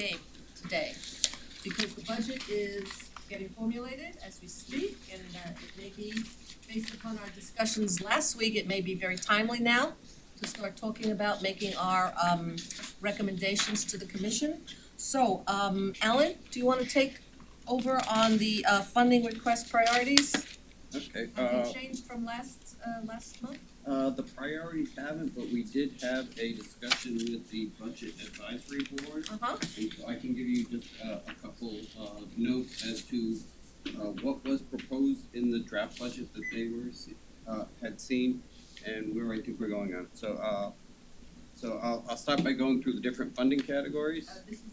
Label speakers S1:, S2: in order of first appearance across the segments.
S1: game today, because the budget is getting formulated as we speak, and it may be, based upon our discussions last week, it may be very timely now to start talking about making our recommendations to the commission. So, Alan, do you wanna take over on the funding request priorities?
S2: Okay,
S1: Have they changed from last month?
S2: the priorities haven't, but we did have a discussion with the Budget Advisory Board.
S1: Uh-huh.
S2: And so I can give you just a couple notes as to what was proposed in the draft budget that they were had seen and where I think we're going on. So I'll start by going through the different funding categories.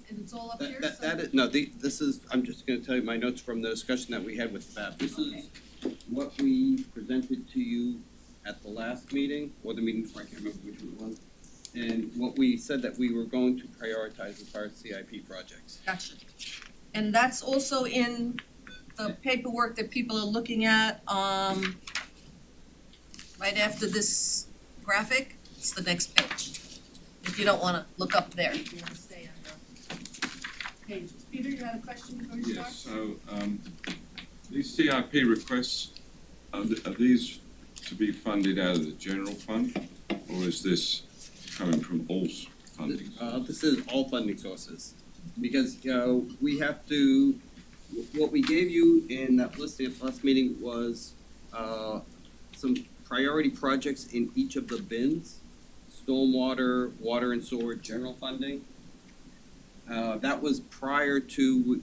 S1: And it's all up here, so.
S2: That is, no, this is, I'm just gonna tell you my notes from the discussion that we had with FAB. This is what we presented to you at the last meeting, or the meeting before, I can't remember which one it was. And what we said that we were going to prioritize as far as CIP projects.
S1: Gotcha. And that's also in the paperwork that people are looking at, right after this graphic, it's the next page. If you don't wanna look up there, if you wanna stay on the pages. Peter, you had a question before you start?
S3: Yes, so these CIP requests, are these to be funded out of the general fund, or is this coming from all funding?
S2: This is all funding sources, because, we have to, what we gave you in that listing at the last meeting was, some priority projects in each of the bins: stormwater, water and sewer, general funding. That was prior to,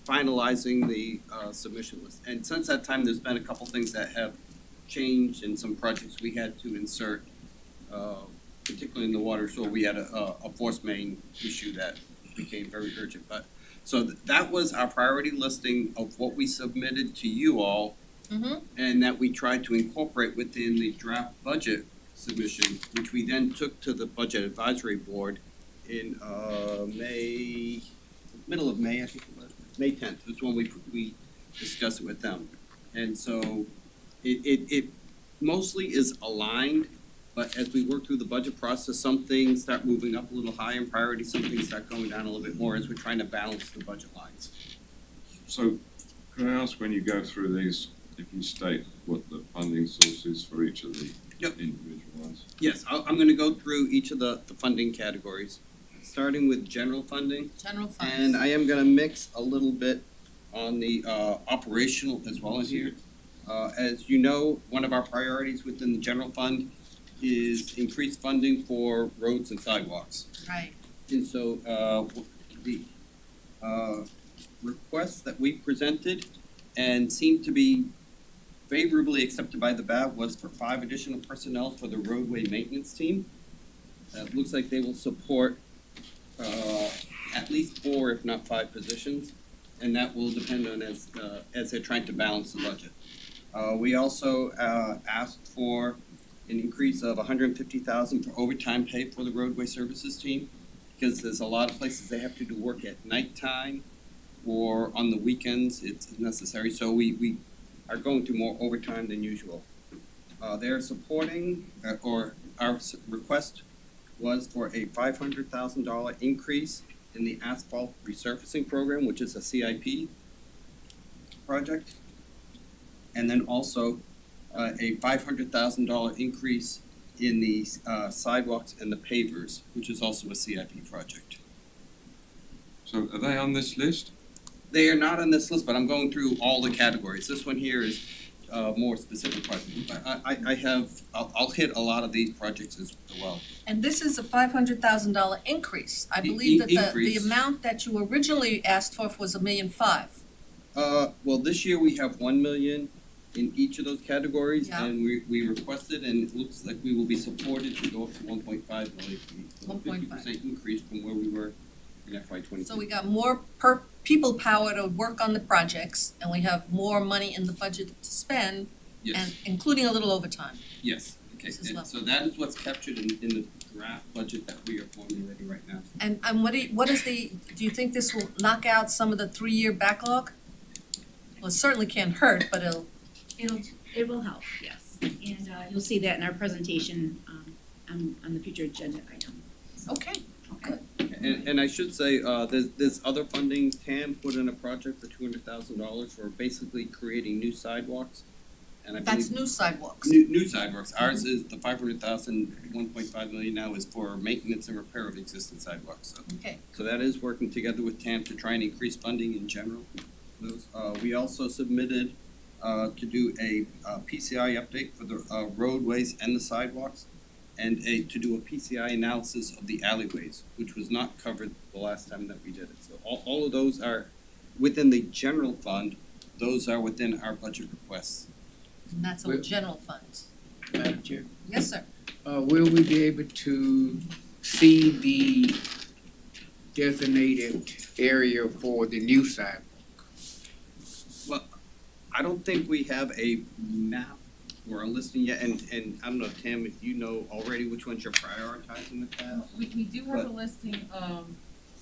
S2: finalizing the, submission list. And since that time, there's been a couple things that have changed and some projects we had to insert, particularly in the water. So we had a force main issue that became very urgent. But so that was our priority listing of what we submitted to you all, and that we tried to incorporate within the draft budget submission, which we then took to the Budget Advisory Board in May, middle of May, I think it was, May 10th is when we discussed it with them. And so it mostly is aligned, but as we work through the budget process, some things start moving up a little higher in priority, some things start going down a little bit more as we're trying to balance the budget lines.
S3: So can I ask, when you go through these, if you state what the funding source is for each of the individual ones?
S2: Yes, I'm gonna go through each of the funding categories, starting with general funding.
S1: General funds.
S2: And I am gonna mix a little bit on the operational as well as here. As you know, one of our priorities within the general fund is increased funding for roads and sidewalks.
S1: Right.
S2: And so the requests that we presented and seemed to be favorably accepted by the BAB was for 5 additional personnel for the roadway maintenance team. It looks like they will support at least 4, if not 5 positions, and that will depend on as they're trying to balance the budget. We also asked for an increase of $150,000 for overtime pay for the roadway services team, because there's a lot of places they have to do work at nighttime or on the weekends. It's necessary, so we are going through more overtime than usual. They're supporting, or our request was for a $500,000 increase in the Asphalt resurfacing program, which is a CIP project. And then also a $500,000 increase in the sidewalks and the pavers, which is also a CIP project.
S3: So are they on this list?
S2: They are not on this list, but I'm going through all the categories. This one here is more specific projects. I'll hit a lot of these projects as well.
S1: And this is a $500,000 increase. I believe that the
S2: Increase.
S1: amount that you originally asked for was $1.5 million.
S2: Well, this year we have 1 million in each of those categories,
S1: Yeah.
S2: and we requested, and it looks like we will be supported to go up to 1.5 million. So
S1: 1.5.
S2: 50% increase from where we were in FY22.
S1: So we got more people power to work on the projects, and we have more money in the budget to spend,
S2: Yes.
S1: and including a little overtime.
S2: Yes, okay,
S1: This is
S2: and
S1: lovely.
S2: so that is what's captured in the draft budget that we are formulating right now.
S1: And what is do you think this will knock out some of the 3-year backlog? Well, it certainly can't hurt, but
S4: It will help, yes. And you'll see that in our presentation on the future agenda item.
S1: okay.
S4: Okay.
S2: And I should say, there's other funding. TAM put in a project for $200,000 for basically creating new sidewalks. And I
S1: That's
S2: believe
S1: new sidewalks.
S2: new sidewalks. Ours is the 500,000, 1.5 million now is for maintenance and repair of existing sidewalks.
S1: Okay,
S2: So that is working together with TAM to try and increase funding in general. We also submitted to do a PCI update for the roadways and the sidewalks, and to do a PCI analysis of the alleyways, which was not covered the last time that we did it. So all of those are within the general fund. Those are within our budget requests.
S1: and that's all general funds.
S5: Madam Chair,
S1: Yes, sir.
S5: will we be able to see the designated area for the new sidewalk?
S2: I don't think we have a map or a listing yet, and I don't know, Tam, if you know already which ones you're prioritizing with that?
S6: We do have a listing of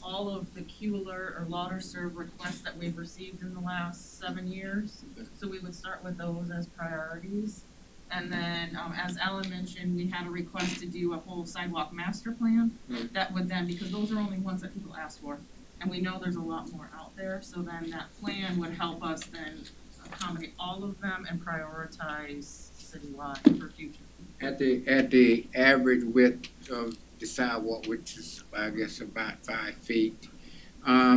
S6: all of the Gtl or Lauderdale requests that we've received in the last 7 years. So we would start with those as priorities. And then, as Ellen mentioned, we had a request to do a whole sidewalk master plan. That would then, because those are only ones that people ask for, and we know there's a lot more out there, so then that plan would help us then accommodate all of them and prioritize citywide for future.
S5: At the average width of the sidewalk, which is, I guess, about 5 feet, how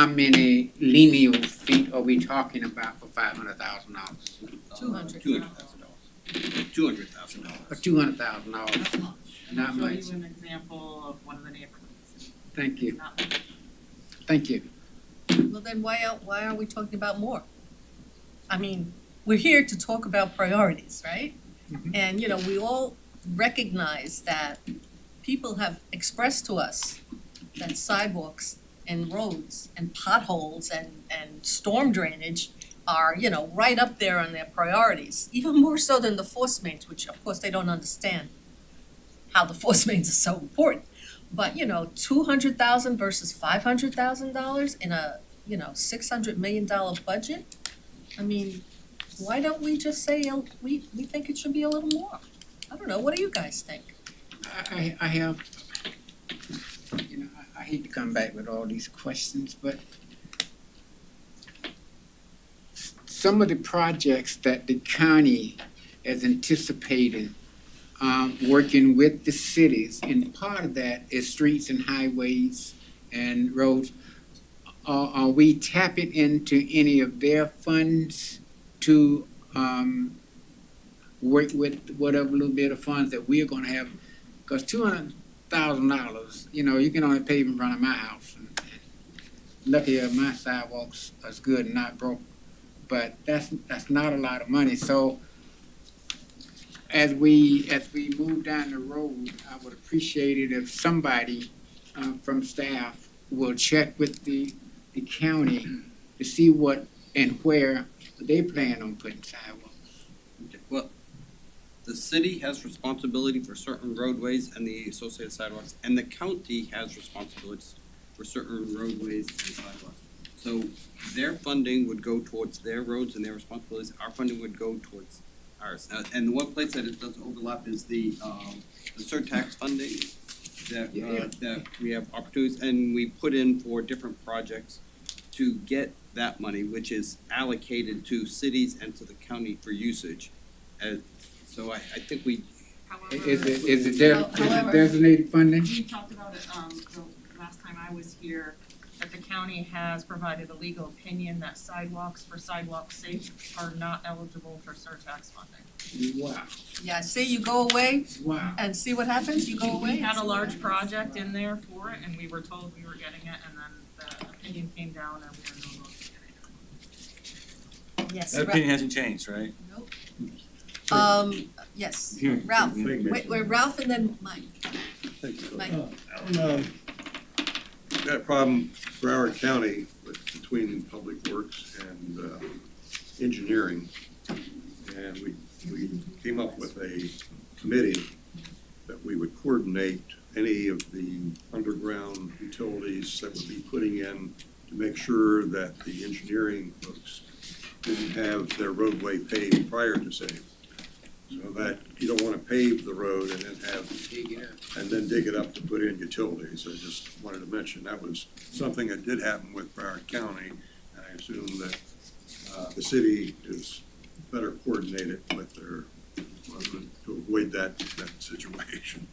S5: many lineal feet are we talking about for $500,000?
S1: $200,000.
S2: $200,000.
S5: Or $200,000? Not
S6: I'll
S5: much.
S6: show you an example of one of the neighborhoods.
S5: Thank you,
S6: Not much.
S5: thank you.
S1: Well, then why are we talking about more? I mean, we're here to talk about priorities, right?
S5: Mhm.
S1: And, you know, we all recognize that people have expressed to us that sidewalks and roads and potholes and storm drainage are, you know, right up there on their priorities, even more so than the force mains, which of course they don't understand how the force mains are so important. But, you know, $200,000 versus $500,000 in a, you know, $600 million budget? I mean, why don't we just say, we think it should be a little more? I don't know, what do you guys think?
S5: I have, you know, I hate to come back with all these questions, but some of the projects that the county is anticipating, working with the cities, and part of that is streets and highways and roads. Are we tapping into any of their funds to work with whatever little bit of funds that we're gonna have? Because $200,000, you know, you can only pave in front of my house. And lucky my sidewalks is good and not broke, but that's not a lot of money. So as we move down the road, I would appreciate it if somebody from staff will check with the county to see what and where they plan on putting sidewalks.
S2: Well, the city has responsibility for certain roadways and the associated sidewalks, and the county has responsibilities for certain roadways and sidewalks. So their funding would go towards their roads and their responsibilities, our funding would go towards ours. And the one place that it does overlap is the surtax funding that we have opportunities, and we put in for different projects to get that money, which is allocated to cities and to the county for usage. So I think we,
S6: However,
S5: Is it
S1: However-
S5: designated funding?
S6: we talked about it, the last time I was here, that the county has provided a legal opinion that sidewalks for sidewalk safe are not eligible for surtax funding.
S5: Wow,
S1: Yeah, see, you go away
S5: wow.
S1: and see what happens, you go away.
S6: We had a large project in there for it, and we were told we were getting it, and then the opinion came down and we were no longer getting it.
S1: Yes,
S7: That opinion hasn't changed, right?
S1: Nope. Yes, Ralph, wait, Ralph and then Mike. Mike.
S8: We've got a problem for our county between Public Works and engineering. And we came up with a committee that we would coordinate any of the underground utilities that would be putting in to make sure that the engineering folks didn't have their roadway paved prior to setting. so that you don't wanna pave the road and then
S5: Dig it up.
S8: dig it up to put in utilities. I just wanted to mention, that was something that did happen with Broward County, and I assume that, the city is better coordinated with their, to avoid that situation.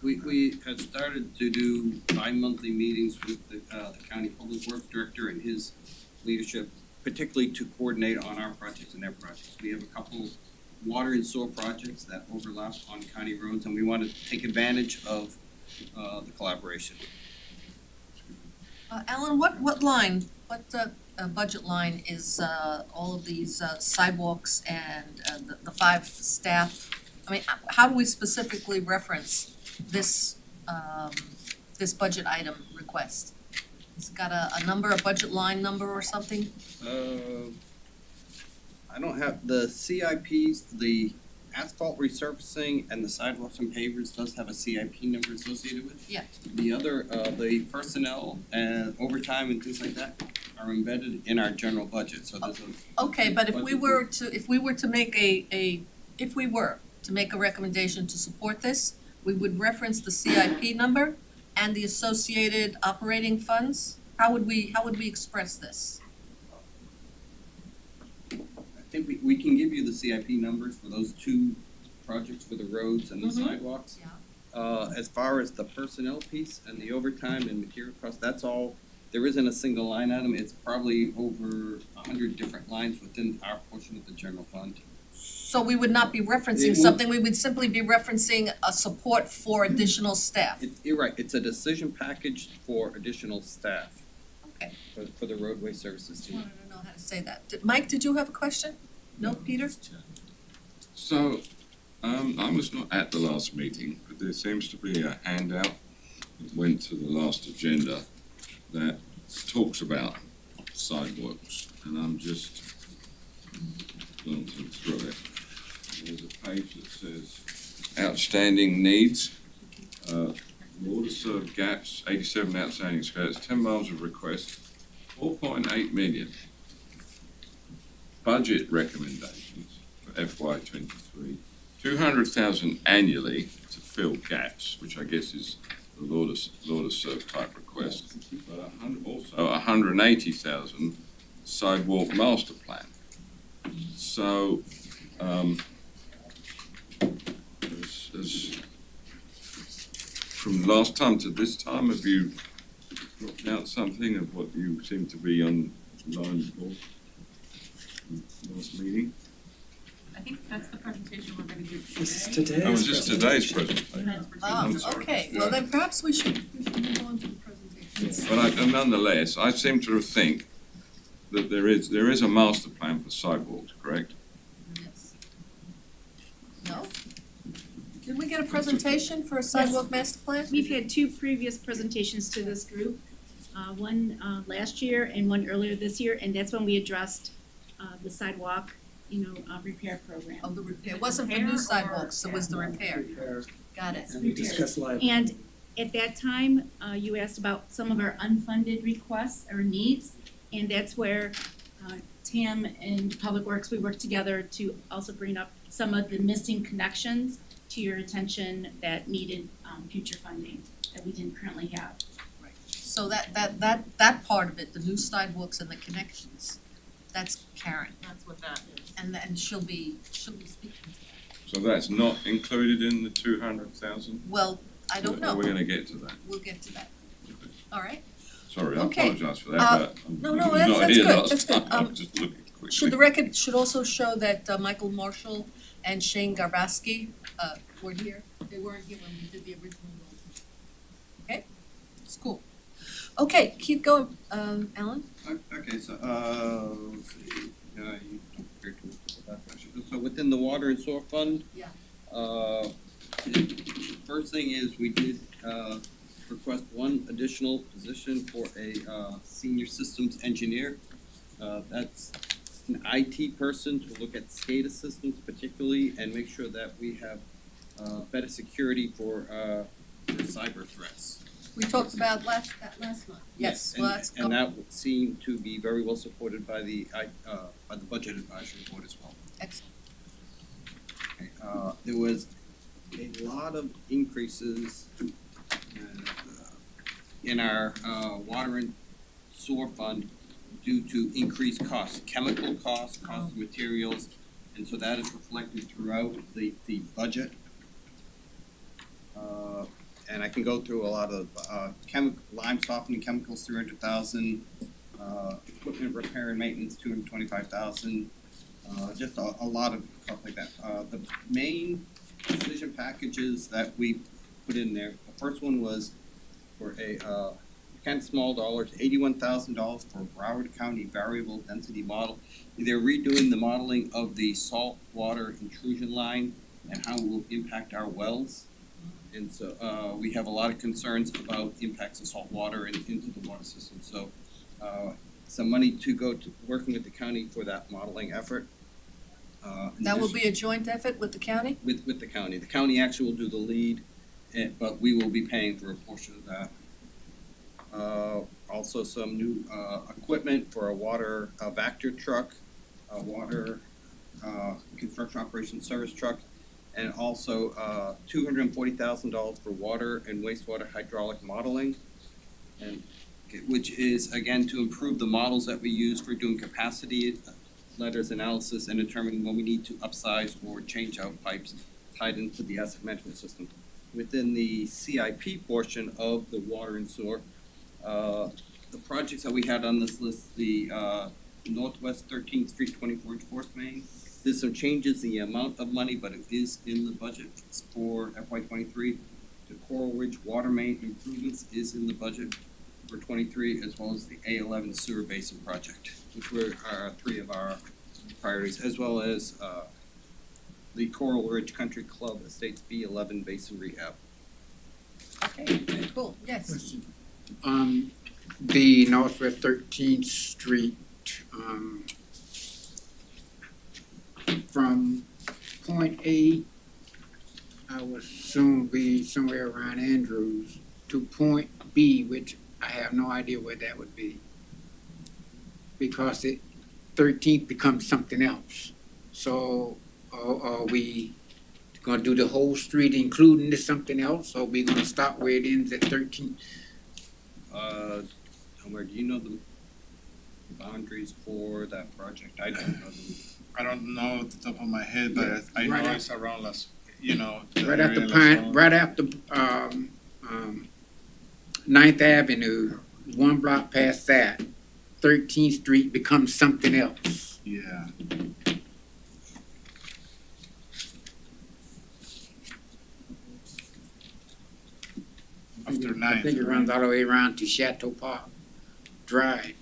S2: We had started to do bi-monthly meetings with the county public works director and his leadership, particularly to coordinate on our projects and their projects. We have a couple water and sewer projects that overlap on county roads, and we want to take advantage of the collaboration.
S1: Alan, what budget line is all of these sidewalks and the 5 staff? I mean, how do we specifically reference this this budget item request? Has it got a number, a budget line number or something?
S2: I don't have, the CIPs, the asphalt resurfacing and the sidewalks and pavers does have a CIP number associated with it.
S1: Yeah.
S2: The other, the personnel and overtime and things like that are embedded in our general budget, so there's a.
S1: Okay, but if we were to make if we were to make a recommendation to support this, we would reference the CIP number and the associated operating funds? How would we express this?
S2: I think we can give you the CIP numbers for those 2 projects for the roads and the
S1: Mhm.
S2: sidewalks.
S1: Yeah.
S2: As far as the personnel piece and the overtime and material costs, that's all, there isn't a single line item, it's probably over 100 different lines within our portion of the general fund.
S1: So we would not be referencing
S2: It would-
S1: something, we would simply be referencing a support for additional staff.
S2: You're right, it's a decision package for additional staff.
S1: Okay.
S2: For the roadway services
S1: I
S2: team.
S1: wanted to know how to say that. Mike, did you have a question? No, Peter?
S3: So, I was not at the last meeting, but there seems to be a handout that went to the last agenda that talks about sidewalks, and I'm just glancing through it. There's a page that says outstanding needs, water served gaps, 87 outstanding skirts, 10 miles of requests, 4.8 million. Budget recommendations for FY '23, 200,000 annually to fill gaps, which I guess is the Lauder serve type request, but also 180,000 sidewalk master plan. So, from last time to this time, have you dropped out something of what you seem to be on line for? Last meeting?
S6: I think that's the presentation we're gonna do today.
S7: This is today's
S3: Oh, is this today's presentation?
S6: That's
S1: Oh,
S3: sorry.
S1: okay, well then perhaps we should move on to the presentation.
S3: But nonetheless, I seem to think that there is a master plan for sidewalks, correct?
S1: Yes. No? Did we get a presentation for a sidewalk master plan?
S4: We've had 2 previous presentations to this group, one last year and one earlier this year, and that's when we addressed the sidewalk, repair program.
S1: Oh, the repair, it wasn't for
S6: Repair
S1: new
S6: or-
S1: sidewalks, it was the repair, got it.
S7: And we discussed live.
S4: And at that time, you asked about some of our unfunded requests or needs, and that's where Tam and Public Works, we worked together to also bring up some of the missing connections to your attention that needed future funding that we didn't currently have.
S1: So that part of it, the new sidewalks and the connections, that's Karen,
S6: That's what that is.
S1: and she'll be speaking to that.
S3: So that's not included in the 200,000?
S1: Well, I don't know,
S3: We're gonna get to that.
S1: we'll get to that, all right?
S3: Sorry, I
S1: Okay.
S3: apologise for that, but
S1: no,
S3: I'm
S1: that's
S3: not here
S1: good,
S3: last
S1: that's good.
S3: time. I was just looking quickly.
S1: Should the record, should also show that Michael Marshall and Shane Garbaski were here, they weren't here when we did the original one. Okay, it's cool. Okay, keep going, Alan.
S2: Okay, so, let's see, you compared to that section. So within the water and sewer fund.
S1: Yeah.
S2: First thing is we did, request one additional position for a, senior systems engineer. That's an IT person to look at SCADA systems particularly and make sure that we have, better security for cyber threats.
S1: We talked about last month. Yes, well, that's
S2: And that would seem to be very well supported by the budget advisory board as well.
S1: excellent.
S2: Okay, there was a lot of increases in our water and sewer fund due to increased costs, chemical costs, cost of materials, and so that is reflected throughout the budget. And I can go through a lot of lime softening chemicals, 300,000, equipment repair and maintenance, 225,000. Just a lot of stuff like that. The main decision packages that we put in there, the first one was for a kind of small dollars, $81,000 for Broward County variable density model. They're redoing the modeling of the salt water intrusion line and how it will impact our wells. And so we have a lot of concerns about impacts of salt water into the water system. So some money to go to working with the county for that modeling effort.
S1: That will be a joint effort with the county?
S2: With the county. The county actually will do the lead, but we will be paying for a portion of that. Also some new equipment for a water Vector truck, a water construction operations service truck, and also $240,000 for water and wastewater hydraulic modeling, and which is again to improve the models that we use for doing capacity letters analysis and determining when we need to upsize or change out pipes tied into the asset management system. Within the CIP portion of the water and sewer, the projects that we had on this list, the Northwest 13th Street 24-inch force main, there's some changes in the amount of money, but it is in the budget for FY23. The Coral Ridge water main improvements is in the budget for 23, as well as the A11 sewer basin project, which were three of our priorities, as well as the Coral Ridge Country Club Estates B11 basin rehab.
S1: Okay, very cool, yes.
S5: Question. The Northwest 13th Street, from point A, I would assume be somewhere around Andrews, to point B, which I have no idea where that would be. Because it 13th becomes something else. So are we gonna do the whole street including this something else, or are we gonna stop where it ends at 13th?
S2: Homer, do you know the boundaries for that project? I don't know them.
S7: I don't know at the top of my head, but I know
S5: Right
S7: it's around Las, you know. the
S5: Right
S7: area
S5: after
S7: Las
S5: Pine,
S7: Palmas.
S5: right after 9th Avenue, one block past that, 13th Street becomes something else.
S7: Yeah. After
S5: I
S7: Ninth,
S5: think it
S7: right?
S5: runs all the way around to Chateau Park Drive.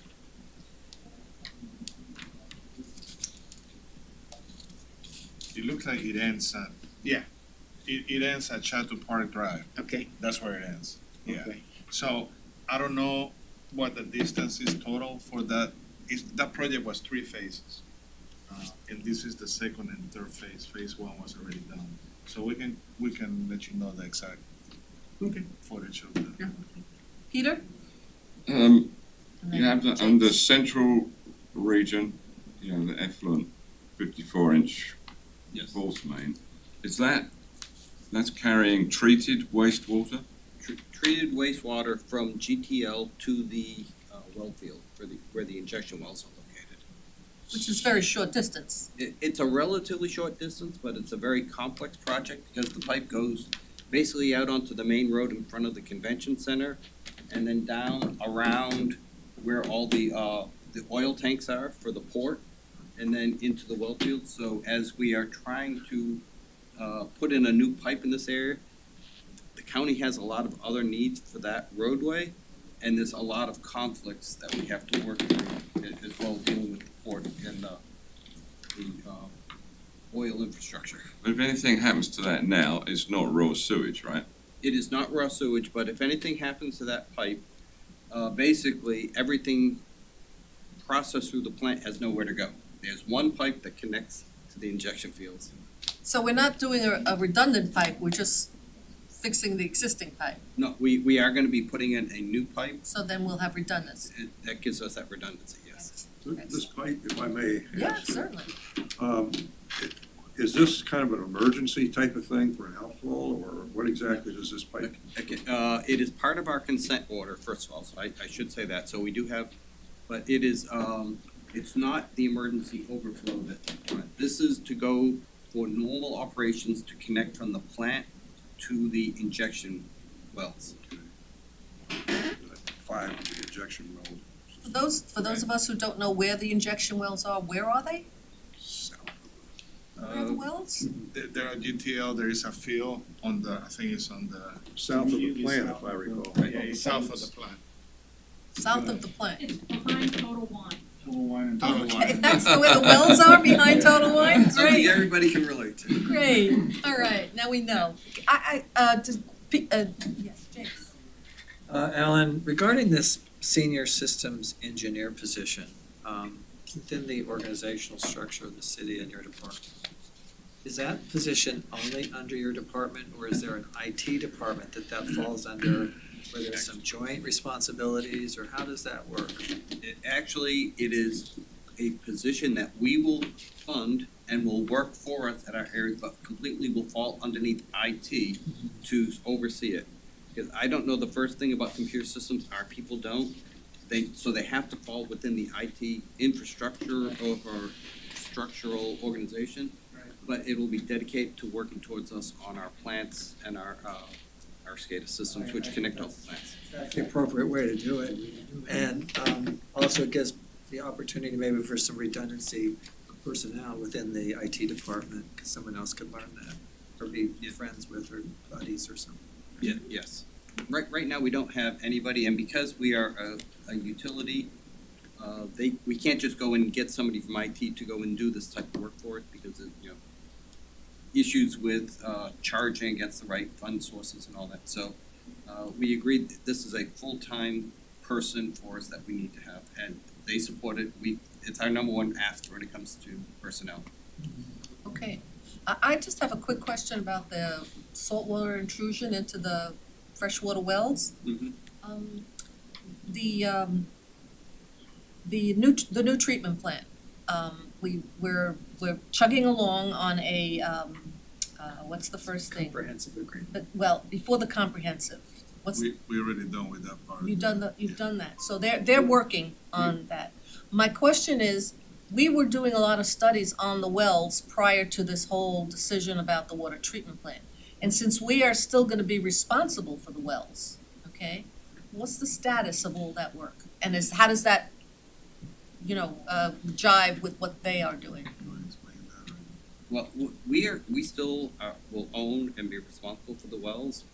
S7: It looks like it ends at, it ends at Chateau Park Drive.
S5: Okay,
S7: That's where it ends. Yeah.
S5: okay.
S7: So I don't know what the distance is total for that. That project was 3 phases. And this is the second and third phase. Phase 1 was already done. So we can let you know the exact footage of that.
S1: Peter?
S3: You
S1: And then
S3: have the,
S1: James.
S3: under central region, you know, the effluent 54-inch
S2: Yes.
S3: force main. Is that's carrying treated wastewater?
S2: Treated wastewater from GTL to the well field where the injection wells are located.
S1: Which is very short distance.
S2: It's a relatively short distance, but it's a very complex project because the pipe goes basically out onto the main road in front of the convention center and then down around where all the oil tanks are for the port and then into the well field. So as we are trying to put in a new pipe in this area, the county has a lot of other needs for that roadway, and there's a lot of conflicts that we have to work through as well as dealing with the port and the oil infrastructure.
S3: But if anything happens to that now, it's not raw sewage, right?
S2: It is not raw sewage, but if anything happens to that pipe, basically everything processed through the plant has nowhere to go. There's one pipe that connects to the injection fields.
S1: So we're not doing a redundant pipe, we're just fixing the existing pipe.
S2: No, we are gonna be putting in a new pipe.
S1: So then we'll have redundancy.
S2: That gives us that redundancy, yes.
S8: This pipe, if I may
S1: Yeah,
S8: ask,
S1: certainly.
S8: um, is this kind of an emergency type of thing for an outflow, or what exactly does this pipe?
S2: Okay, it is part of our consent order, first of all, so I should say that, so we do have, but it is, it's not the emergency overflow that, this is to go for normal operations to connect from the plant to the injection wells.
S8: 5 of the injection well.
S1: For those of us who don't know where the injection wells are, where are they? Where are the wells?
S7: There are GTL, there is a field on the, I think it's on the,
S8: South of the plant, if I recall.
S7: yeah, it's south of the plant.
S1: South of the plant.
S4: It's behind Total Wine.
S7: Total
S1: Okay,
S7: Wine.
S1: that's the way the wells are behind Total Wine?
S2: Something
S1: Great,
S2: everybody can relate to.
S1: great, all right, now we know. Yes, James.
S9: Alan, regarding this senior systems engineer position, within the organizational structure of the city and your department, is that position only under your department, or is there an IT department that falls under, where there's some joint responsibilities, or how does that work?
S2: It is a position that we will fund and will work for us at our areas, but completely will fall underneath IT to oversee it. Because I don't know the first thing about computer systems, our people don't. So they have to fall within the IT infrastructure of our structural organization. But it will be dedicated to working towards us on our plants and our SCADA systems, which connect all the plants.
S9: That's the appropriate way to do it. And also it gives the opportunity maybe for some redundancy of personnel within the IT department, because someone else could learn that, or be friends with, or buddies or something.
S2: Yeah, yes. Right now, we don't have anybody, and because we are a utility, we can't just go and get somebody from IT to go and do this type of work for us, because of, issues with charging against the right fund sources and all that. So we agreed that this is a full-time person for us that we need to have, and they support it. It's our number one ask when it comes to personnel.
S1: Okay, I just have a quick question about the saltwater intrusion into the freshwater wells.
S2: Mm-hmm.
S1: The new treatment plant, we're chugging along on a, what's the first thing?
S9: Comprehensive agreement.
S1: But, well, before the comprehensive, what's,
S7: We already done with that part.
S1: you've done that, so they're working on that. My question is, we were doing a lot of studies on the wells prior to this whole decision about the water treatment plant. And since we are still gonna be responsible for the wells, okay, what's the status of all that work? And how does that, jive with what they are doing?
S7: You wanna explain that, right?
S2: Well, we still will own and be responsible for the wells,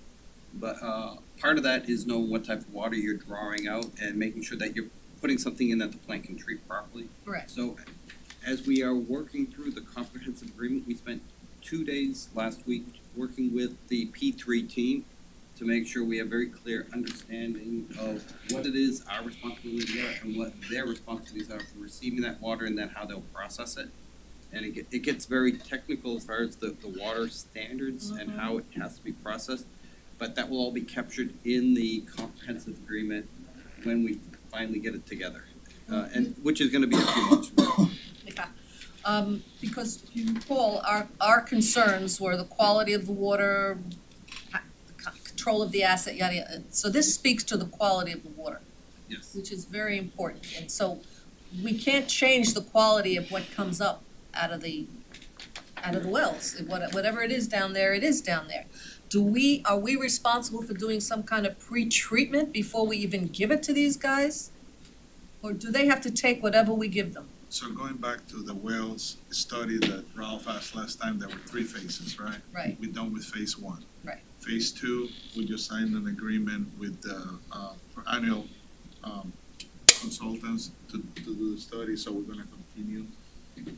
S2: but part of that is knowing what type of water you're drawing out and making sure that you're putting something in that the plant can treat properly.
S1: Correct.
S2: So as we are working through the comprehensive agreement, we spent 2 days last week working with the P3 team to make sure we have very clear understanding of what it is our responsibilities are and what their responsibilities are for receiving that water and then how they'll process it. And it gets very technical as far as the water standards and how it has to be processed. But that will all be captured in the comprehensive agreement when we finally get it together. And which is gonna be a few months from now.
S1: Yeah. Because if you recall, our concerns were the quality of the water, control of the asset, yada, yada. So this speaks to the quality of the water,
S2: Yes.
S1: which is very important. And so we can't change the quality of what comes up out of the wells. Whatever it is down there, it is down there. Are we responsible for doing some kind of pre-treatment before we even give it to these guys? Or do they have to take whatever we give them?
S7: So going back to the wells study that Ralph asked last time, there were 3 phases, right?
S1: Right.
S7: We're done with phase 1.
S1: Right.
S7: Phase 2, we just signed an agreement with the annual consultants to do the study, so we're gonna continue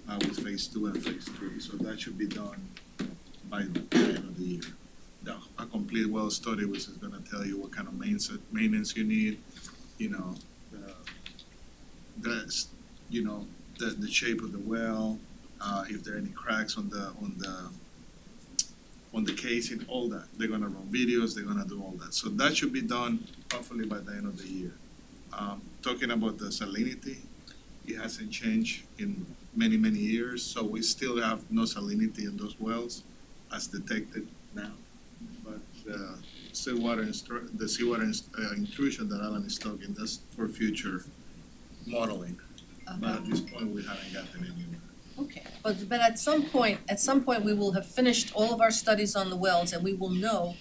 S7: with phase 2 and phase 3. So that should be done by the end of the year. A complete well study, which is gonna tell you what kind of maintenance you need, the shape of the well, if there are any cracks on the casing, all that. They're gonna run videos, they're gonna do all that. So that should be done hopefully by the end of the year. Talking about the salinity, It hasn't changed in many, many years, so we still have no salinity in those wells as detected now. But the seawater intrusion that Alan is talking, that's for future modeling. But at this point, we haven't gotten anywhere.
S1: Okay, but at some point, we will have finished all of our studies on the wells and we will know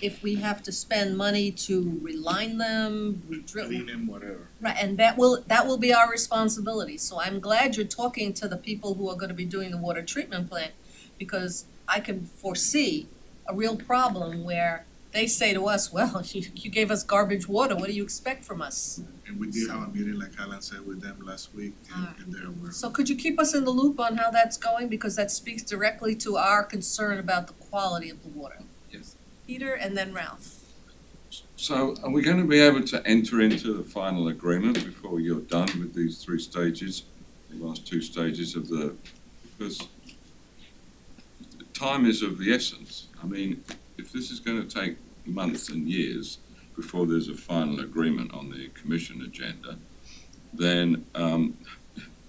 S1: if we have to spend money to reline them, re-drill.
S7: Clean them, whatever.
S1: Right, and that will be our responsibility, so I'm glad you're talking to the people who are gonna be doing the water treatment plant, because I can foresee a real problem where they say to us, well, you gave us garbage water, what do you expect from us?
S7: And we did have a meeting, like Alan said, with them last week, and they're aware.
S1: So could you keep us in the loop on how that's going, because that speaks directly to our concern about the quality of the water?
S2: Yes.
S1: Peter and then Ralph.
S3: So are we going to be able to enter into the final agreement before you're done with these 3 stages, the last 2 stages of the, because time is of the essence. I mean, if this is going to take months and years before there's a final agreement on the commission agenda, then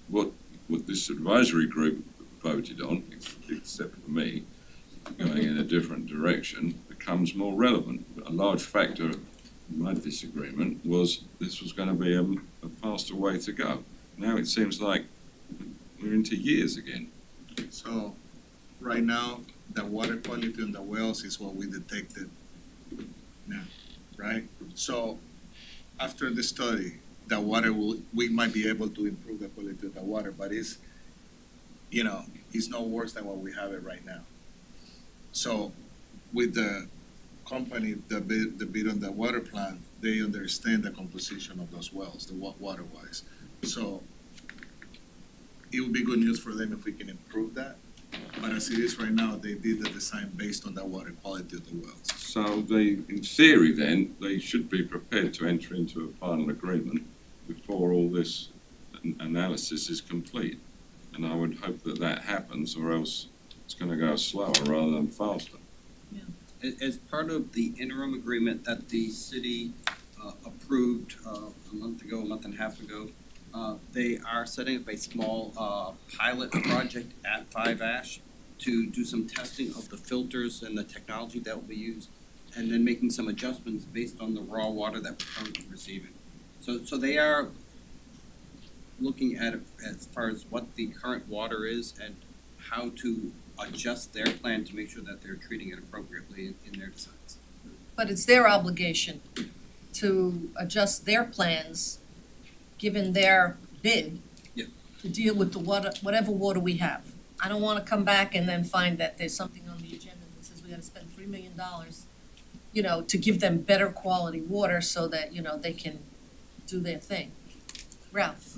S3: what this advisory group voted on, except for me, going in a different direction, becomes more relevant. A large factor of my disagreement was this was going to be a faster way to go. Now it seems like we're into years again.
S7: So, right now, the water quality in the wells is what we detected now, right? So, after the study, the water we might be able to improve the quality of the water, but it's no worse than what we have it right now. So, with the company, the bid on the water plant, they understand the composition of those wells, the water-wise. So, it would be good news for them if we can improve that. But as it is right now, they did the design based on the water quality of the wells.
S3: So they, in theory then, they should be prepared to enter into a final agreement before all this analysis is complete. And I would hope that that happens, or else it's going to go slower rather than faster.
S2: As part of the interim agreement that the city approved a month and a half ago, they are setting up a small pilot project at 5 Ash to do some testing of the filters and the technology that will be used, and then making some adjustments based on the raw water that we're currently receiving. So they are looking at it as far as what the current water is and how to adjust their plan to make sure that they're treating it appropriately in their designs.
S1: But it's their obligation to adjust their plans, given their bid,
S2: Yeah.
S1: to deal with the water, whatever water we have. I don't wanna come back and then find that there's something on the agenda that says we gotta spend $3 million, to give them better quality water so that, they can do their thing. Ralph?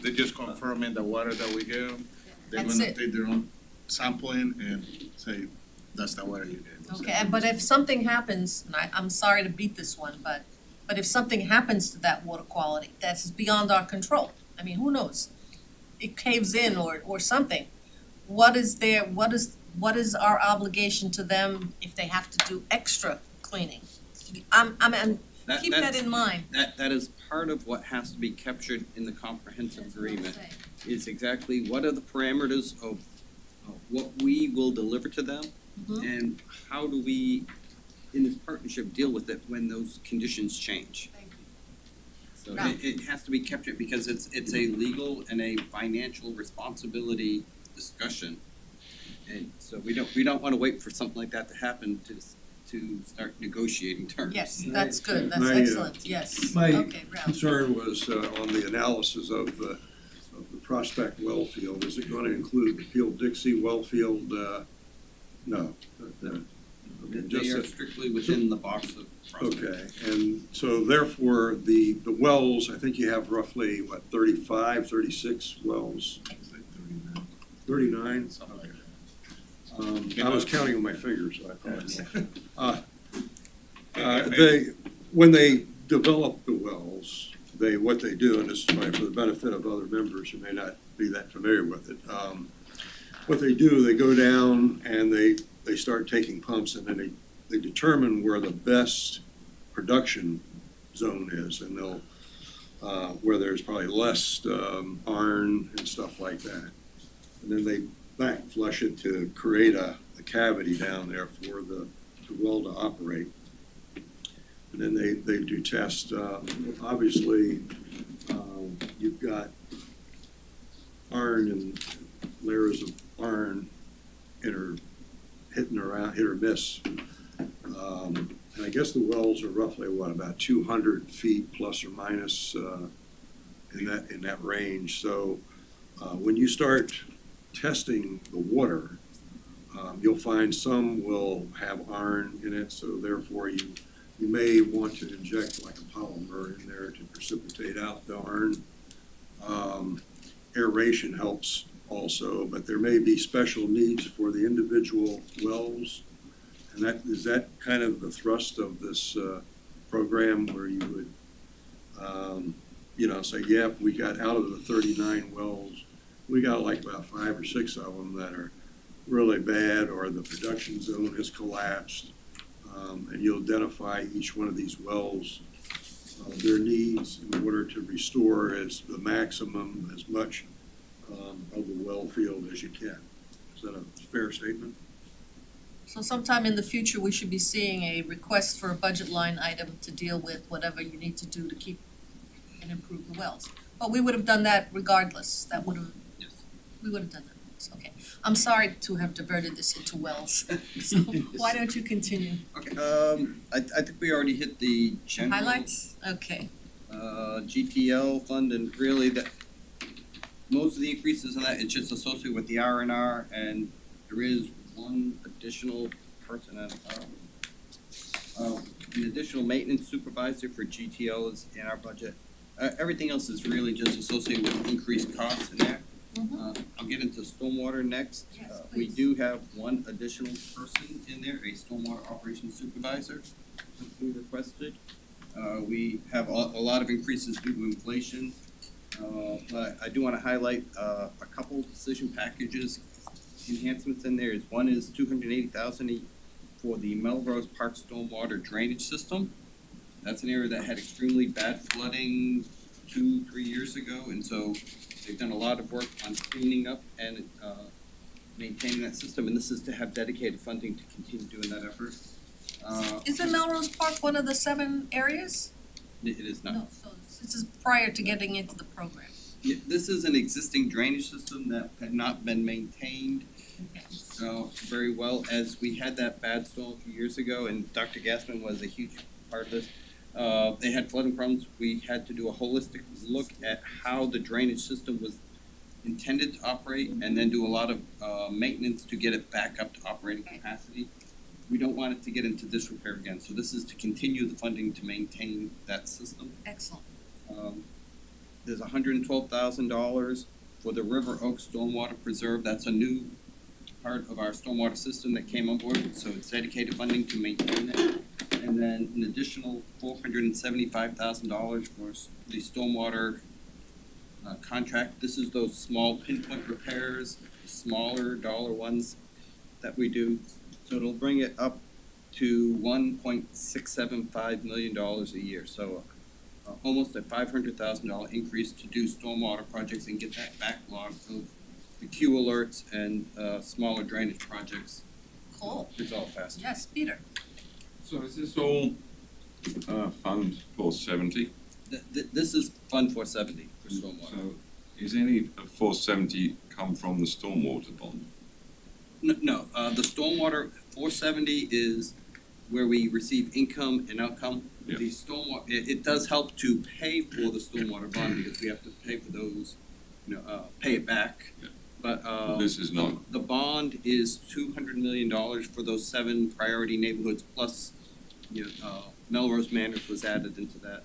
S7: They just confirming the water that we give them. They're
S1: That's
S7: gonna
S1: it.
S7: take their own sampling and say, that's the water you get.
S1: Okay, but if something happens, and I'm sorry to beat this one, but if something happens to that water quality, that's beyond our control. I mean, who knows? It caves in or something. What is our obligation to them if they have to do extra cleaning? Keep that in mind.
S2: That is part of what has to be captured in the comprehensive
S1: That's what I'm
S2: agreement,
S1: saying.
S2: is exactly what are the parameters of what we will deliver to them,
S1: Mhm.
S2: and how do we, in this partnership, deal with it when those conditions change.
S1: Thank you.
S2: So
S1: Right.
S2: it has to be captured because it's a legal and a financial responsibility discussion. And so we don't wanna wait for something like that to happen to start negotiating terms.
S1: Yes, that's good, that's
S8: My,
S1: excellent, yes.
S8: my
S1: Okay, Ralph.
S8: concern was on the analysis of the Prospect well field. Is it going to include the Peel-Dixie well field? No. Okay,
S2: They
S8: just
S2: are strictly within the box of Prospect.
S8: okay, and so therefore, the wells, I think you have roughly, 35, 36 wells? 39?
S7: Something like that.
S8: I was counting on my fingers, so I apologize. When they develop the wells, what they do, and this is for the benefit of other members who may not be that familiar with it, what they do, they go down and they start taking pumps, and then they determine where the best production zone is, and they'll where there's probably less iron and stuff like that. And then they back flush it to create a cavity down there for the well to operate. And then they do test, obviously, you've got iron and layers of iron hitting around, hit or miss. And I guess the wells are roughly, about 200 feet plus or minus in that range. So when you start testing the water, you'll find some will have iron in it, so therefore you may want to inject like a polymer in there to precipitate out the iron. Aeration helps also, but there may be special needs for the individual wells. And is that kind of the thrust of this program, where you would, say, yeah, we got out of the 39 wells, we got like about 5 or 6 of them that are really bad, or the production zone has collapsed. And you'll identify each one of these wells, their needs in order to restore as the maximum, as much of the well field as you can. Is that a fair statement?
S1: So sometime in the future, we should be seeing a request for a budget line item to deal with whatever you need to do to keep and improve the wells. But we would have done that regardless. That would have, we would have done that. Okay, I'm sorry to have diverted this into wells. So why don't you continue?
S2: Okay, I think we already hit the general.
S1: Highlights? Okay.
S2: GTL fund, and really that, most of the increases in that, it's just associated with the R&R, and there is one additional person, an additional maintenance supervisor for GTL is in our budget. Everything else is really just associated with increased costs in there. I'll get into stormwater next.
S1: Yes,
S2: We
S1: please.
S2: do have one additional person in there, a stormwater operations supervisor, we requested. We have a lot of increases due to inflation, but I do want to highlight a couple decision packages enhancements in there. One is $280,000 for the Melrose Park stormwater drainage system. That's an area that had extremely bad flooding 2-3 years ago, and so they've done a lot of work on cleaning up and maintaining that system, and this is to have dedicated funding to continue doing that effort.
S1: Isn't Melrose Park one of the 7 areas?
S2: It is not.
S1: No, so this is prior to getting into the program.
S2: Yeah, this is an existing drainage system that had not been maintained very well, as we had that bad storm a few years ago, and Dr. Gassman was a huge part of this. They had flooding problems. We had to do a holistic look at how the drainage system was intended to operate, and then do a lot of maintenance to get it back up to operating capacity. We don't want it to get into disrepair again, so this is to continue the funding to maintain that system.
S1: Excellent.
S2: There's $112,000 for the River Oak Stormwater Preserve. That's a new part of our stormwater system that came on board, so it's dedicated funding to maintain it. And then an additional $475,000 for the stormwater contract. This is those small pinpoint repairs, smaller dollar ones that we do. So it'll bring it up to $1.675 million a year. So almost a $500,000 increase to do stormwater projects and get that backlog of the Q alerts and smaller drainage projects
S1: Cool.
S2: resolved faster.
S1: Yes, Peter.
S3: So is this all Fund 470?
S2: This is Fund 470 for stormwater.
S3: So is any of 470 come from the stormwater bond?
S2: No, the stormwater 470 is where we receive income and outcome.
S3: Yeah.
S2: The stormwater, it does help to pay for the stormwater bond because we have to pay for those, pay it back.
S3: Yeah.
S2: But
S3: This is not.
S2: the bond is $200 million for those 7 priority neighborhoods, plus Melrose Manors was added into that.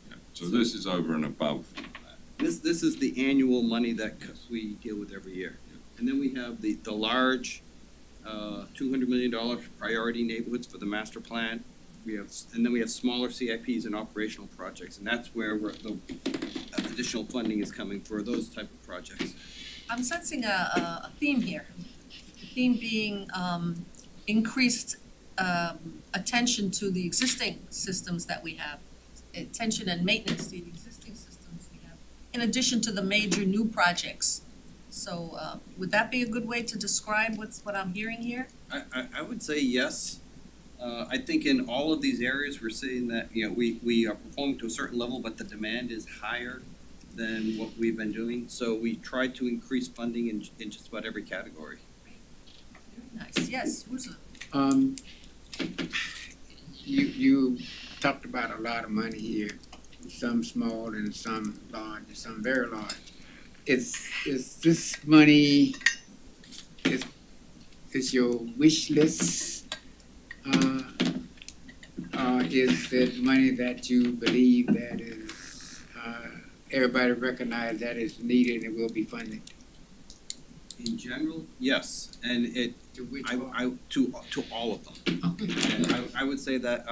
S3: Yeah. So this is over and above.
S2: This is the annual money that we deal with every year. And then we have the large $200 million priority neighborhoods for the master plan. And then we have smaller CIPs and operational projects, and that's where the additional funding is coming for those type of projects.
S1: I'm sensing a theme here. The theme being increased attention to the existing systems that we have. attention and maintenance to the existing systems we have, in addition to the major new projects. So, would that be a good way to describe what I'm hearing here?
S2: I would say yes. I think in all of these areas, we're seeing that, we are performing to a certain level, but the demand is higher than what we've been doing. So we try to increase funding in just about every category.
S1: Very nice, yes, who's
S5: You talked about a lot of money here, some small and some large, and some very large. Is this money, is your wish list? Is it money that you believe that is, everybody recognize that is needed and will be funded?
S2: In general, yes, and
S5: To which
S2: to all of them. And I would say that,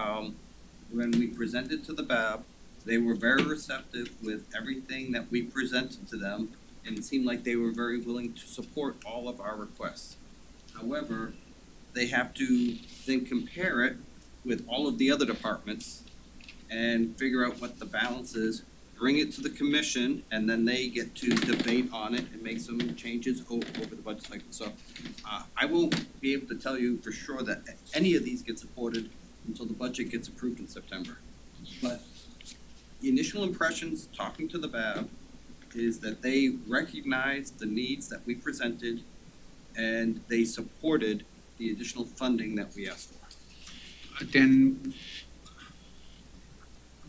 S2: when we presented to the BAB, they were very receptive with everything that we presented to them, and it seemed like they were very willing to support all of our requests. However, they have to then compare it with all of the other departments and figure out what the balance is, bring it to the commission, and then they get to debate on it and make some changes over the budget cycle. So, I won't be able to tell you for sure that any of these get supported until the budget gets approved in September. But the initial impressions, talking to the BAB, is that they recognized the needs that we presented and they supported the additional funding that we asked for.
S5: Then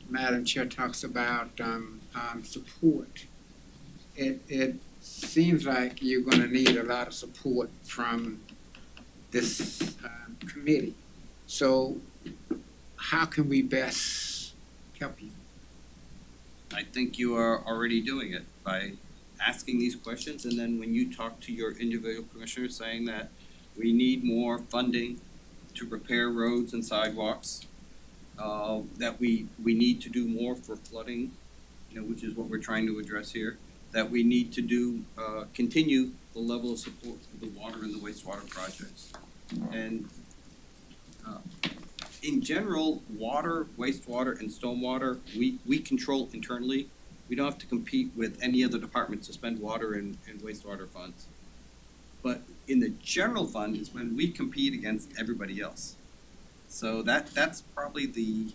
S5: Madam Chair talks about support. It seems like you're gonna need a lot of support from this committee. So how can we best help you?
S2: I think you are already doing it by asking these questions, and then when you talk to your individual commissioners saying that we need more funding to repair roads and sidewalks, that we need to do more for flooding, which is what we're trying to address here, that we need to do, continue the level of support for the water and the wastewater projects. And in general, water, wastewater, and stormwater, we control internally. We don't have to compete with any other department to spend water and wastewater funds. But in the general fund is when we compete against everybody else. So that's probably the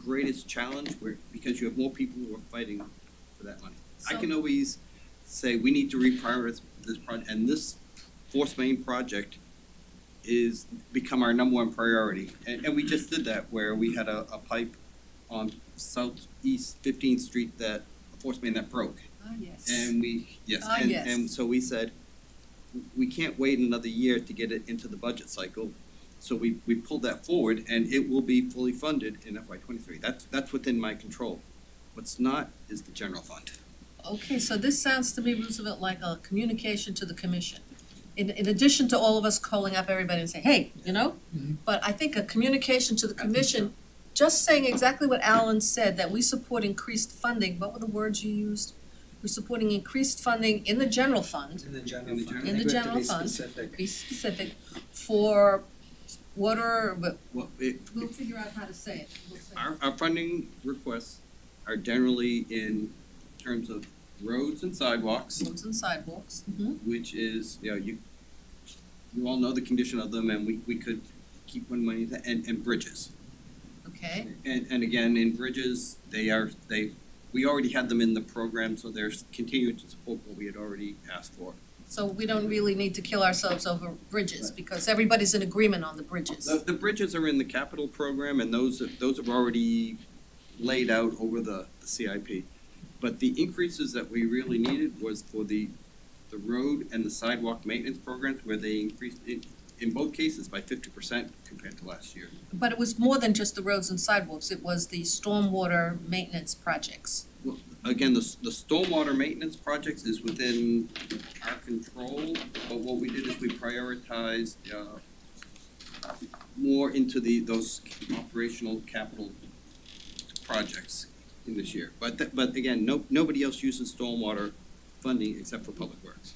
S2: greatest challenge, because you have more people who are fighting for that money. I can always say we need to reprioritize this project, and this force main project is become our number 1 priority. And we just did that, where we had a pipe on southeast 15th Street that, a force main that broke.
S1: Ah, yes.
S2: And
S1: Yes.
S2: and so we said, we can't wait another year to get it into the budget cycle. So we pulled that forward, and it will be fully funded in FY23. That's within my control. What's not is the general fund.
S1: Okay, so this sounds to me, Roosevelt, like a communication to the commission. In addition to all of us calling up everybody and saying, hey,
S5: Mhm.
S1: but I think a communication to the commission, just saying exactly what Alan said, that we support increased funding. What were the words you used? We're supporting increased funding in the general fund,
S9: In the general
S2: In the
S9: fund.
S2: general-
S1: In the
S9: We have to
S1: general
S9: be
S1: fund.
S9: specific.
S1: be specific, for water, but
S2: Well,
S1: we'll figure out how to say it. We'll say it.
S2: our funding requests are generally in terms of roads and sidewalks,
S1: Roads and sidewalks.
S2: which is, you all know the condition of them, and we could keep one money, and bridges.
S1: Okay,
S2: And again, in bridges, we already had them in the program, so they're continuing to support what we had already asked for.
S1: so we don't really need to kill ourselves over bridges, because everybody's in agreement on the bridges.
S2: The bridges are in the capital program, and those have already laid out over the CIP. But the increases that we really needed was for the road and the sidewalk maintenance programs, where they increased in both cases by 50% compared to last year.
S1: But it was more than just the roads and sidewalks, it was the stormwater maintenance projects.
S2: Again, the stormwater maintenance projects is within our control, but what we did is we prioritized more into those operational capital projects in this year. But again, nobody else uses stormwater funding except for Public Works.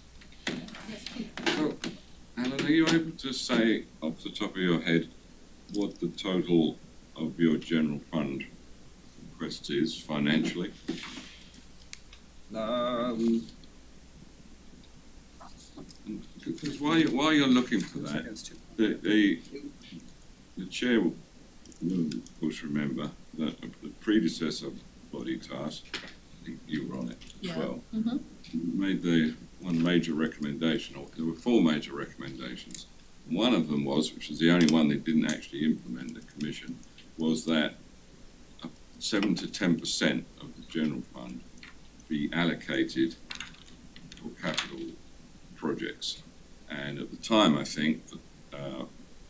S3: So, Alan, are you able to say off the top of your head what the total of your general fund request is financially. Because while you're looking for that, the chair will of course remember that the predecessor body task, I think you were on it as
S1: Yeah.
S3: well,
S1: Mhm.
S3: made the one major recommendation, or there were four major recommendations. One of them was, which was the only one they didn't actually implement, the commission, was that 7 to 10% of the general fund be allocated for capital projects. And at the time, I think,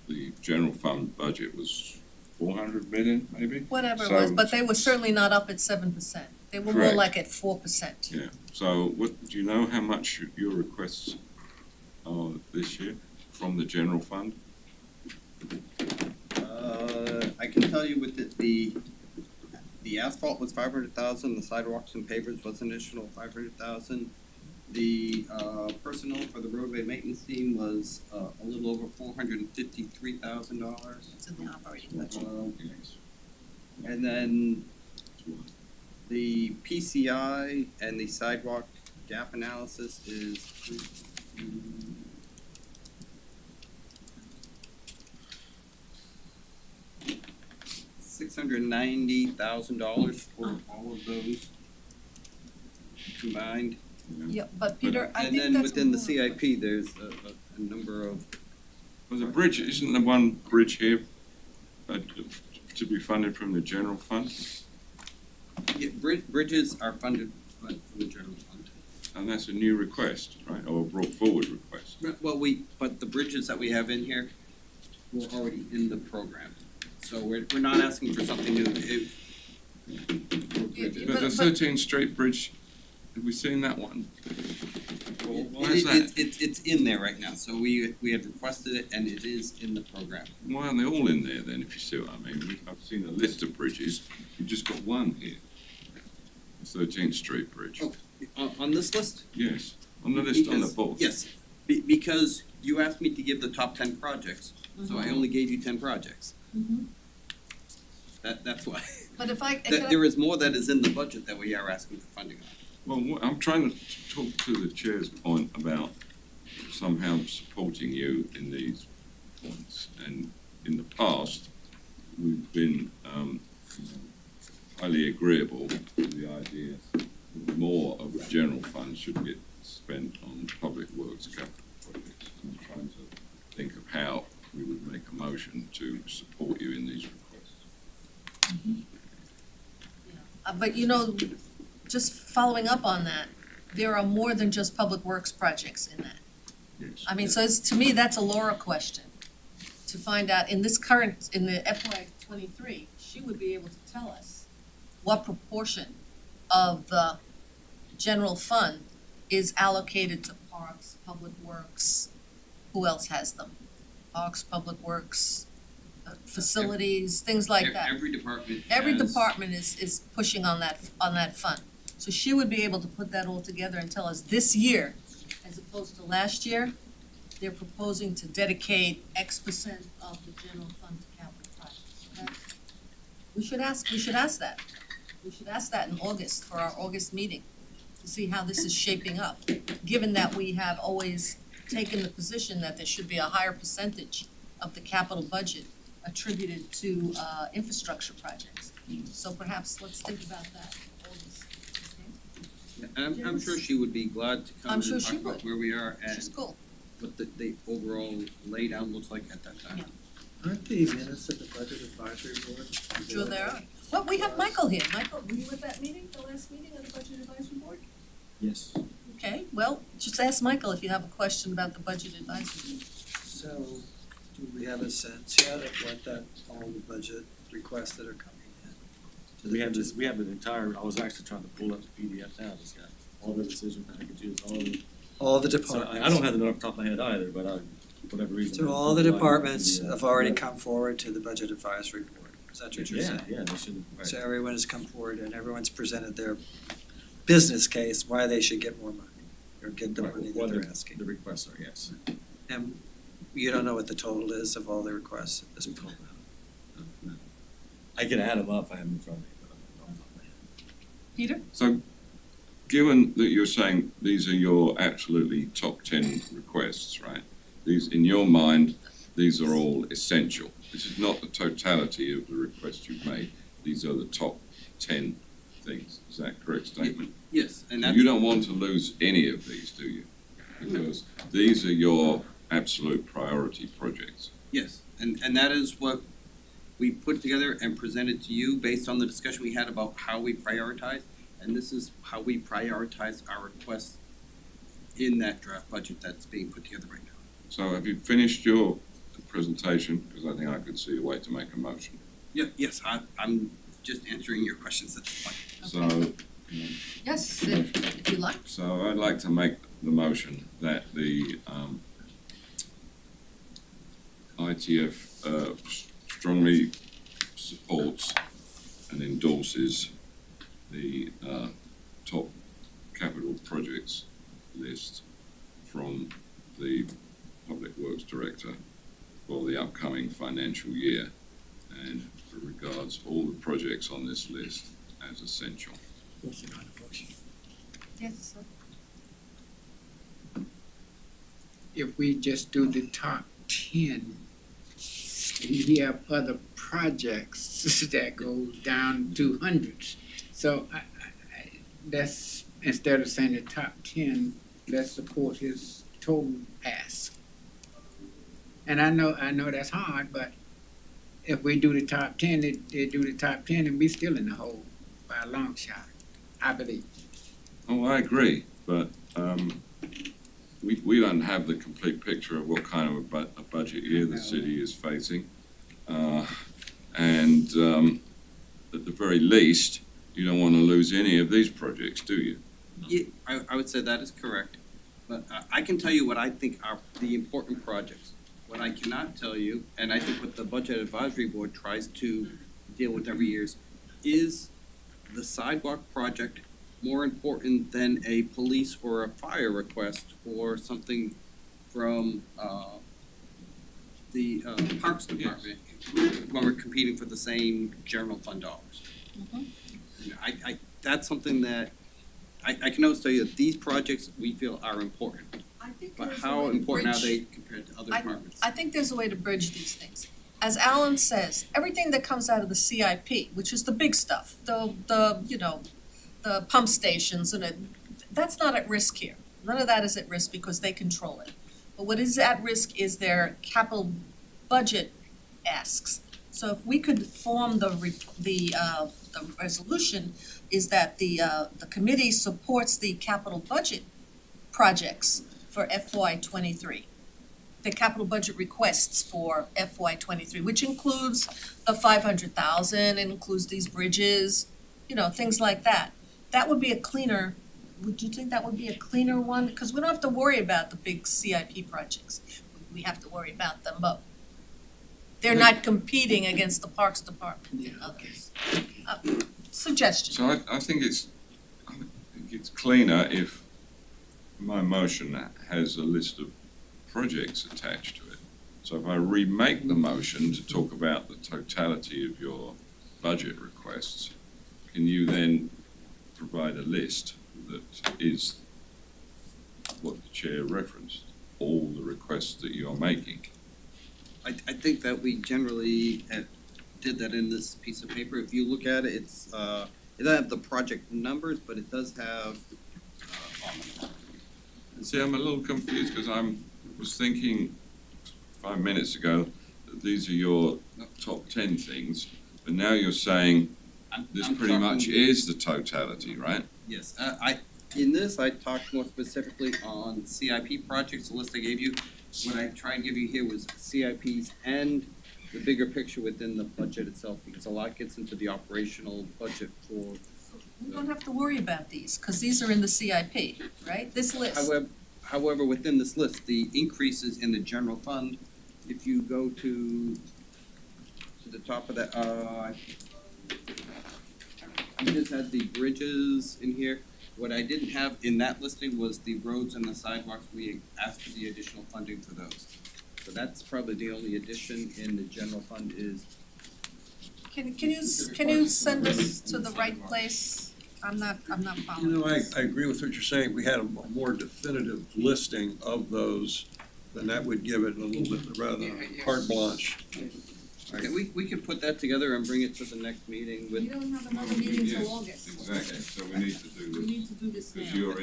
S3: the general fund budget was 400 million, maybe?
S1: Whatever it
S3: So-
S1: was, but they were certainly not up at 7%. They were more
S3: Correct.
S1: like at 4%.
S3: Yeah, so what, do you know how much your requests are this year from the general fund?
S2: I can tell you with the asphalt was 500,000, the sidewalks and pavers was an additional 500,000. The personnel for the roadway maintenance team was a little over $453,000.
S1: It's in the operating budget.
S3: Yes.
S2: And then the PCI and the sidewalk gap analysis is $690,000 for all of those combined.
S1: Yeah, but Peter, I
S2: And
S1: think
S2: then
S1: that's
S2: within the
S1: more.
S2: CIP, there's a number of,
S3: Well, the bridge, isn't the one bridge here to be funded from the general fund?
S2: yeah, bridges are funded from the general fund.
S3: And that's a new request, right, or a brought forward request?
S2: Well, but the bridges that we have in here were already in the program. So we're not asking for something new.
S1: Yeah,
S3: But the 13th Street Bridge, have we seen that one? Well, why is that?
S2: It's in there right now, so we had requested it and it is in the program.
S3: Why aren't they all in there then, if you see what I mean? I've seen a list of bridges, you've just got one here. The 13th Street Bridge.
S2: Oh. On this list?
S3: Yes, on the list on the
S2: Because-
S3: board.
S2: Yes, because you asked me to give the top 10 projects, so I only gave you 10 projects.
S1: Mhm.
S2: That's why.
S1: But if I,
S2: There is more that is in the budget that we are asking for funding on.
S3: Well, I'm trying to talk to the chair's point about somehow supporting you in these points. And in the past, we've been highly agreeable to the idea that more of the general fund should get spent on public works capital projects. I'm trying to think of how we would make a motion to support you in these requests.
S1: but you know, just following up on that, there are more than just public works projects in that.
S3: Yes.
S1: I mean, so it's, to me, that's a Laura question. To find out in this current, in the FY '23, she would be able to tell us what proportion of the general fund is allocated to parks, public works, who else has them? Parks, public works, facilities, things like that.
S2: Every department
S1: Every
S2: has-
S1: department is pushing on that fund. So she would be able to put that all together and tell us this year, as opposed to last year, they're proposing to dedicate X% of the general fund to capital projects. So that's, we should ask that. We should ask that in August, for our August meeting, to see how this is shaping up, given that we have always taken the position that there should be a higher percentage of the capital budget attributed to infrastructure projects. So perhaps let's think about that in August, okay?
S2: Yeah, I'm sure she would be glad to come
S1: I'm
S2: and
S1: sure
S2: talk
S1: she
S2: about
S1: would.
S2: where we are
S1: She's
S2: and
S1: cool.
S2: what the overall laydown looks like at that time.
S1: Yeah.
S9: Aren't the minutes of the budget advisory board?
S1: Sure there are. Well, we have Michael here. Michael, were you at that meeting, the last meeting of the Budget Advisory Board?
S9: Yes.
S1: Okay, well, just ask Michael if you have a question about the Budget Advisory Board.
S9: So, do we have a sense yet of what all the budget requests that are coming in?
S10: We have an entire, I was actually trying to pull up the PDF now, it's got all the decision packages,
S9: All the
S10: so
S9: departments.
S10: I don't have the number off the top of my head either, but for whatever reason.
S9: So all the departments have already come forward to the budget advisory board, is that what you're saying?
S10: Yeah, they should, right.
S9: So everyone has come forward and everyone's presented their business case, why they should get more money, or get the
S10: Right,
S9: money that
S10: what
S9: they're
S10: the-
S9: asking.
S10: The requests are, yes.
S9: And you don't know what the total is of all the requests at this point?
S10: I can add them up, I have them in front of me, but I don't know.
S1: Peter?
S3: So, given that you're saying these are your absolutely top 10 requests, right? These, in your mind, these are all essential. This is not the totality of the requests you've made. These are the top 10 things. Is that a correct statement?
S2: Yes, and
S3: So
S2: that's.
S3: you don't want to lose any of these, do you? Because these are your absolute priority projects.
S2: Yes, and that is what we put together and presented to you based on the discussion we had about how we prioritize. And this is how we prioritize our requests in that draft budget that's being put together right now.
S3: So have you finished your presentation? Because I think I could see a way to make a motion.
S2: Yeah, yes, I'm just answering your questions at this point.
S3: So,
S1: Yes, if you like.
S3: so I'd like to make the motion that the ITF strongly supports and endorses the top capital projects list from the Public Works Director for the upcoming financial year, and regards all the projects on this list as essential.
S5: Motion on the motion.
S1: Yes, sir.
S5: If we just do the top 10, and you have other projects that go down to hundreds. So that's, instead of saying the top 10, let's support his total ask. And I know that's hard, but if we do the top 10, they do the top 10, and we still in the hole by a long shot, I believe.
S3: Oh, I agree, but we don't have the complete picture of what kind of a budget year the city is facing. And at the very least, you don't want to lose any of these projects, do you?
S2: Yeah, I would say that is correct, but I can tell you what I think are the important projects. What I cannot tell you, and I think what the Budget Advisory Board tries to deal with every year is the sidewalk project more important than a police or a fire request or something from the Parks Department when we're competing for the same general fund dollars.
S1: Mhm.
S2: You know, that's something that I can always tell you that these projects we feel are important,
S1: I think
S2: but
S1: there's a
S2: how
S1: way to
S2: important are
S1: bridge-
S2: they compared to other departments?
S1: I think there's a way to bridge these things. As Alan says, everything that comes out of the CIP, which is the big stuff, the pump stations that's not at risk here. None of that is at risk because they control it. But what is at risk is their capital budget asks. So if we could form the resolution is that the committee supports the capital budget projects for FY '23. The capital budget requests for FY '23, which includes the 500,000, includes these bridges, things like that. That would be a cleaner, would you think that would be a cleaner one? Because we don't have to worry about the big CIP projects. We have to worry about them, but they're not competing against the Parks Department and others. Suggestion.
S3: So I think it's cleaner if my motion has a list of projects attached to it. So if I remake the motion to talk about the totality of your budget requests, can you then provide a list that is what the chair referenced, all the requests that you're making?
S2: I think that we generally did that in this piece of paper. If you look at it, it doesn't have the project numbers, but it does have
S3: See, I'm a little confused because was thinking 5 minutes ago that these are your top 10 things, but now you're saying this
S2: I'm
S3: pretty much
S2: talking-
S3: is the totality, right?
S2: Yes, in this, I talked more specifically on CIP projects, the list I gave you. What I tried to give you here was CIPs and the bigger picture within the budget itself, because a lot gets into the operational budget for.
S1: We don't have to worry about these, because these are in the CIP, right? This list.
S2: However, within this list, the increases in the general fund, if you go to the top of that, you just had the bridges in here. What I didn't have in that listing was the roads and the sidewalks. We asked for the additional funding for those. So that's probably the only addition in the general fund is.
S1: Can you send us to the right place? I'm not
S8: You
S1: following
S8: know,
S1: this.
S8: I agree with what you're saying. We had a more definitive listing of those, then that would give it a little bit rather than carte blanche.
S2: Okay, we could put that together and bring it to the next meeting
S1: We
S2: with,
S1: don't have another meeting till
S3: Yes,
S1: August.
S3: exactly, so we need to do
S1: We
S3: this.
S1: need to do this now.
S3: Because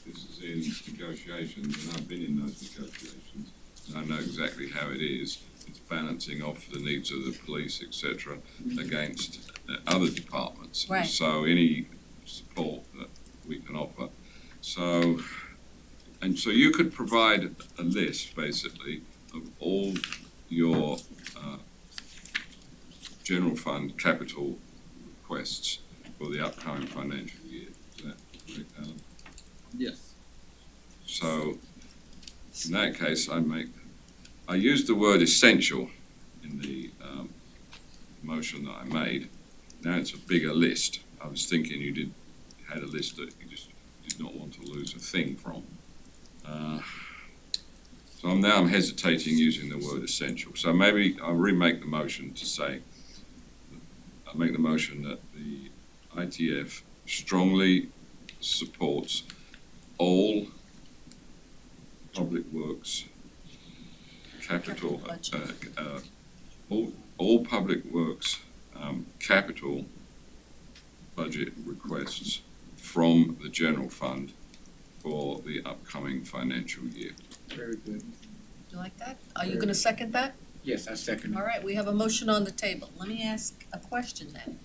S3: this is in negotiations, and I've been in those negotiations, and I know exactly how it is. It's balancing off the needs of the police, et cetera, against other departments.
S1: Right.
S3: So any support that we can offer. So you could provide a list, basically, of all your general fund capital requests for the upcoming financial year. Is that correct, Alan?
S2: yes.
S3: So, in that case, I used the word essential in the motion that I made. Now it's a bigger list. I was thinking you had a list that you just did not want to lose a thing from. So I'm hesitating using the word essential. So maybe I'll remake the motion to say, I make the motion that the ITF strongly supports all public works capital, all public works capital budget requests from the general fund for the upcoming financial year.
S5: Very good.
S1: You like that? Are you gonna second that?
S5: Yes, I second
S1: All
S5: it.
S1: right, we have a motion on the table. Let me ask a question then.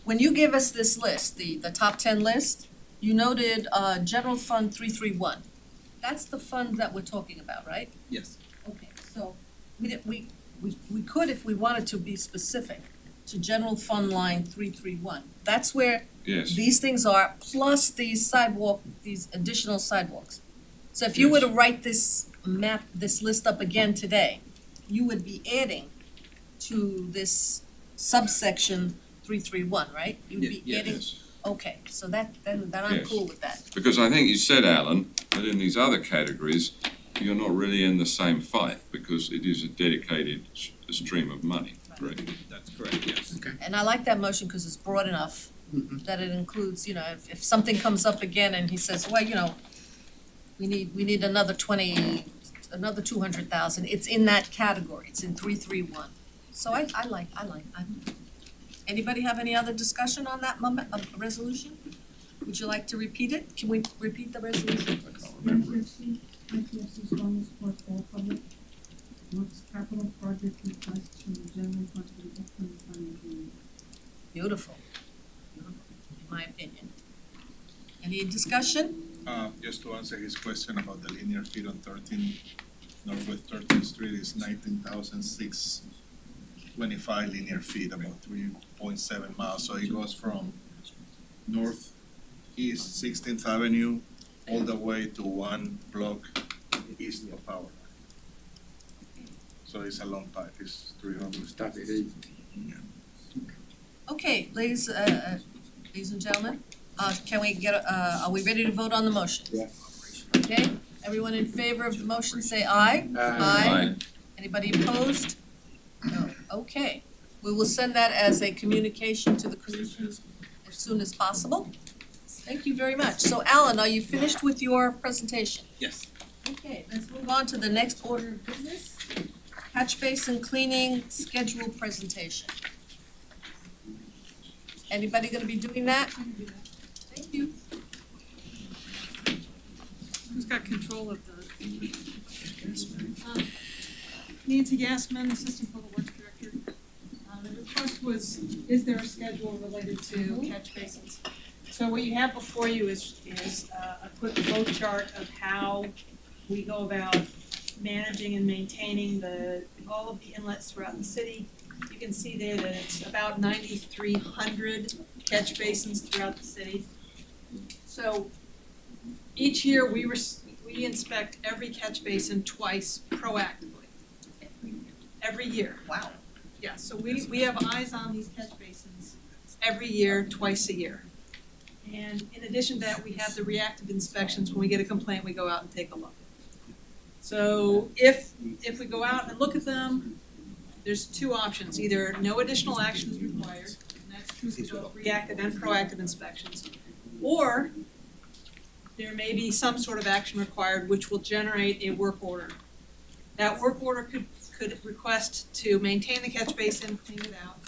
S1: When you give us this list, the top 10 list, you noted General Fund 331. That's the fund that we're talking about, right?
S2: Yes.
S1: Okay, so we could, if we wanted to be specific, to General Fund line 331. That's where
S3: Yes,
S1: these things are, plus these additional sidewalks. So if you were to
S3: Yes.
S1: write this list up again today, you would be adding to this subsection 331, right? You'd be
S2: Yes.
S1: adding,
S3: yes.
S1: okay, so then I'm
S3: Yes.
S1: cool with that.
S3: Because I think you said, Alan, that in these other categories, you're not really in the same fight because it is a dedicated stream of money, correct?
S2: That's correct, yes.
S1: And I like that motion because it's broad enough that it includes, if something comes up again and he says, well, we need another 200,000, it's in that category, it's in 331. So I like. Anybody have any other discussion on that resolution? Would you like to repeat it? Can we repeat the resolution?
S11: ITFC strongly supports all public works capital project requests from the general fund for the upcoming financial year.
S1: Beautiful, in my opinion. Any discussion?
S7: Just to answer his question about the linear feet on Northwest 13th Street is 19,625 linear feet, about 3.7 miles. So it goes from northeast 16th Avenue all the way to one block east of our line. So it's a long pipe, it's 300.
S5: Stop it, easy.
S1: Okay, ladies and gentlemen, can we are we ready to vote on the motion?
S5: Yes.
S1: Okay, everyone in favor of the motion, say aye.
S3: Aye.
S1: Anybody opposed? No, okay. We will send that as a communication to the commission as soon as possible. Thank you very much. So Alan, are you finished with your presentation?
S2: Yes.
S1: Okay, let's move on to the next order of business. Catch basin cleaning schedule presentation. Anybody gonna be doing that? Thank you.
S11: Who's got control of the? Nancy Gassman, Assistant Public Works Director. The request was, is there a schedule related to catch basins? So what you have before you is a quick flow chart of how we go about managing and maintaining all of the inlets throughout the city. You can see there that it's about 9,300 catch basins throughout the city. So each year we inspect every catch basin twice proactively. Every year.
S1: Wow.
S11: Yeah, so we have eyes on these catch basins every year, twice a year. And in addition to that, we have the reactive inspections. When we get a complaint, we go out and take a look. So if we go out and look at them, there's two options. Either no additional action is required, and that's true for both reactive and proactive inspections. Or there may be some sort of action required which will generate a work order. That work order could request to maintain the catch basin, clean it out.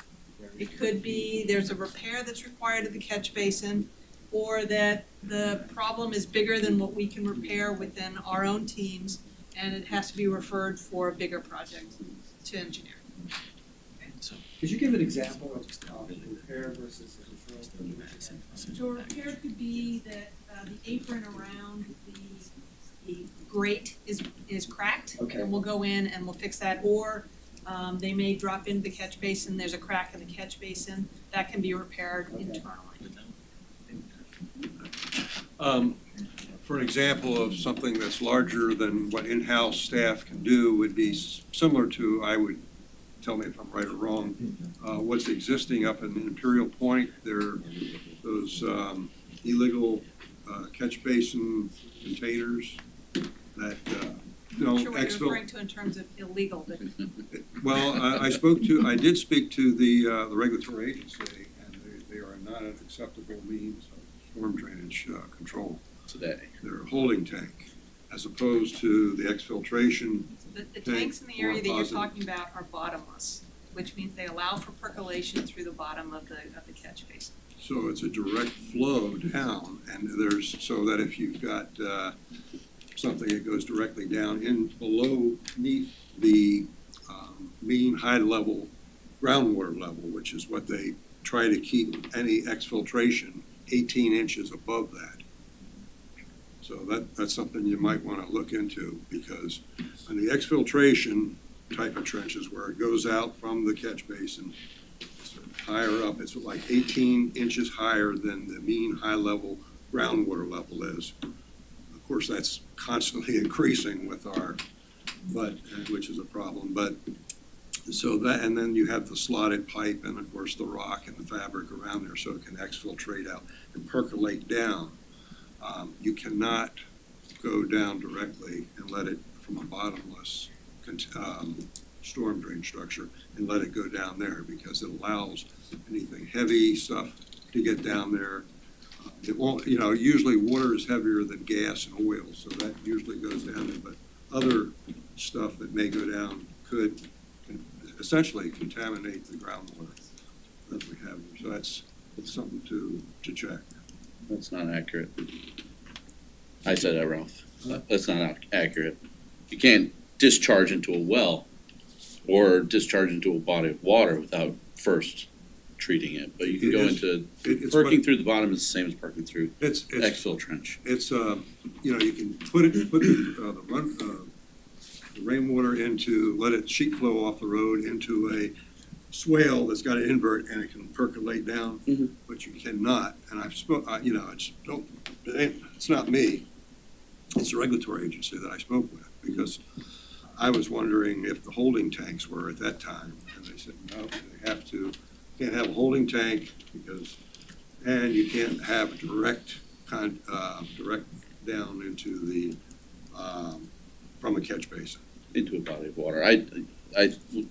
S11: It could be there's a repair that's required of the catch basin, or that the problem is bigger than what we can repair within our own teams, and it has to be referred for a bigger project to engineer.
S9: Could you give an example of repair versus a referral?
S11: So a repair could be that the apron around the grate is cracked.
S9: Okay.
S11: And we'll go in and we'll fix that, or they may drop into the catch basin, there's a crack in the catch basin, that can be repaired internally.
S8: For an example of something that's larger than what in-house staff can do would be similar to, I would, tell me if I'm right or wrong, what's existing up in Imperial Point. There are those illegal catch basin containers that
S11: I'm not sure what you're
S8: exfil.
S11: referring to in terms of illegal, but
S8: Well, I did speak to the regulatory agency, and they are not an acceptable means of storm drainage control.
S12: Today.
S8: They're a holding tank, as opposed to the exfiltration.
S11: the tanks in the area that you're
S8: Positive.
S11: talking about are bottomless, which means they allow for percolation through the bottom of the catch basin.
S8: So it's a direct flow down, and there's, so that if you've got something that goes directly down in beneath the mean high level groundwater level, which is what they try to keep any exfiltration 18 inches above that. So that's something you might want to look into, because on the exfiltration type of trenches where it goes out from the catch basin, it's higher up, it's like 18 inches higher than the mean high level groundwater level is. Of course, that's constantly increasing with our, which is a problem, but so that, and then you have the slotted pipe and of course the rock and the fabric around there so it can exfiltrate out and percolate down. You cannot go down directly and let it from a bottomless storm drain structure and let it go down there, because it allows anything heavy stuff to get down there. It won't, usually water is heavier than gas and oil, so that usually goes down there, but other stuff that may go down could essentially contaminate the groundwater that we have. So that's something to check.
S12: That's not accurate. I said that, Ralph. That's not accurate. You can't discharge into a well or discharge into a body of water without first treating it. But you can go into, perking through the bottom is the same as perking through exfil trench.
S8: It's you can put the rainwater into, let it sheet flow off the road into a swale that's got an invert and it can percolate down, but you cannot. And I've it's not me. It's the regulatory agency that I spoke with, because I was wondering if the holding tanks were at that time, and they said no, they can't have a holding tank and you can't have direct down into the from a catch basin.
S12: Into a body of water.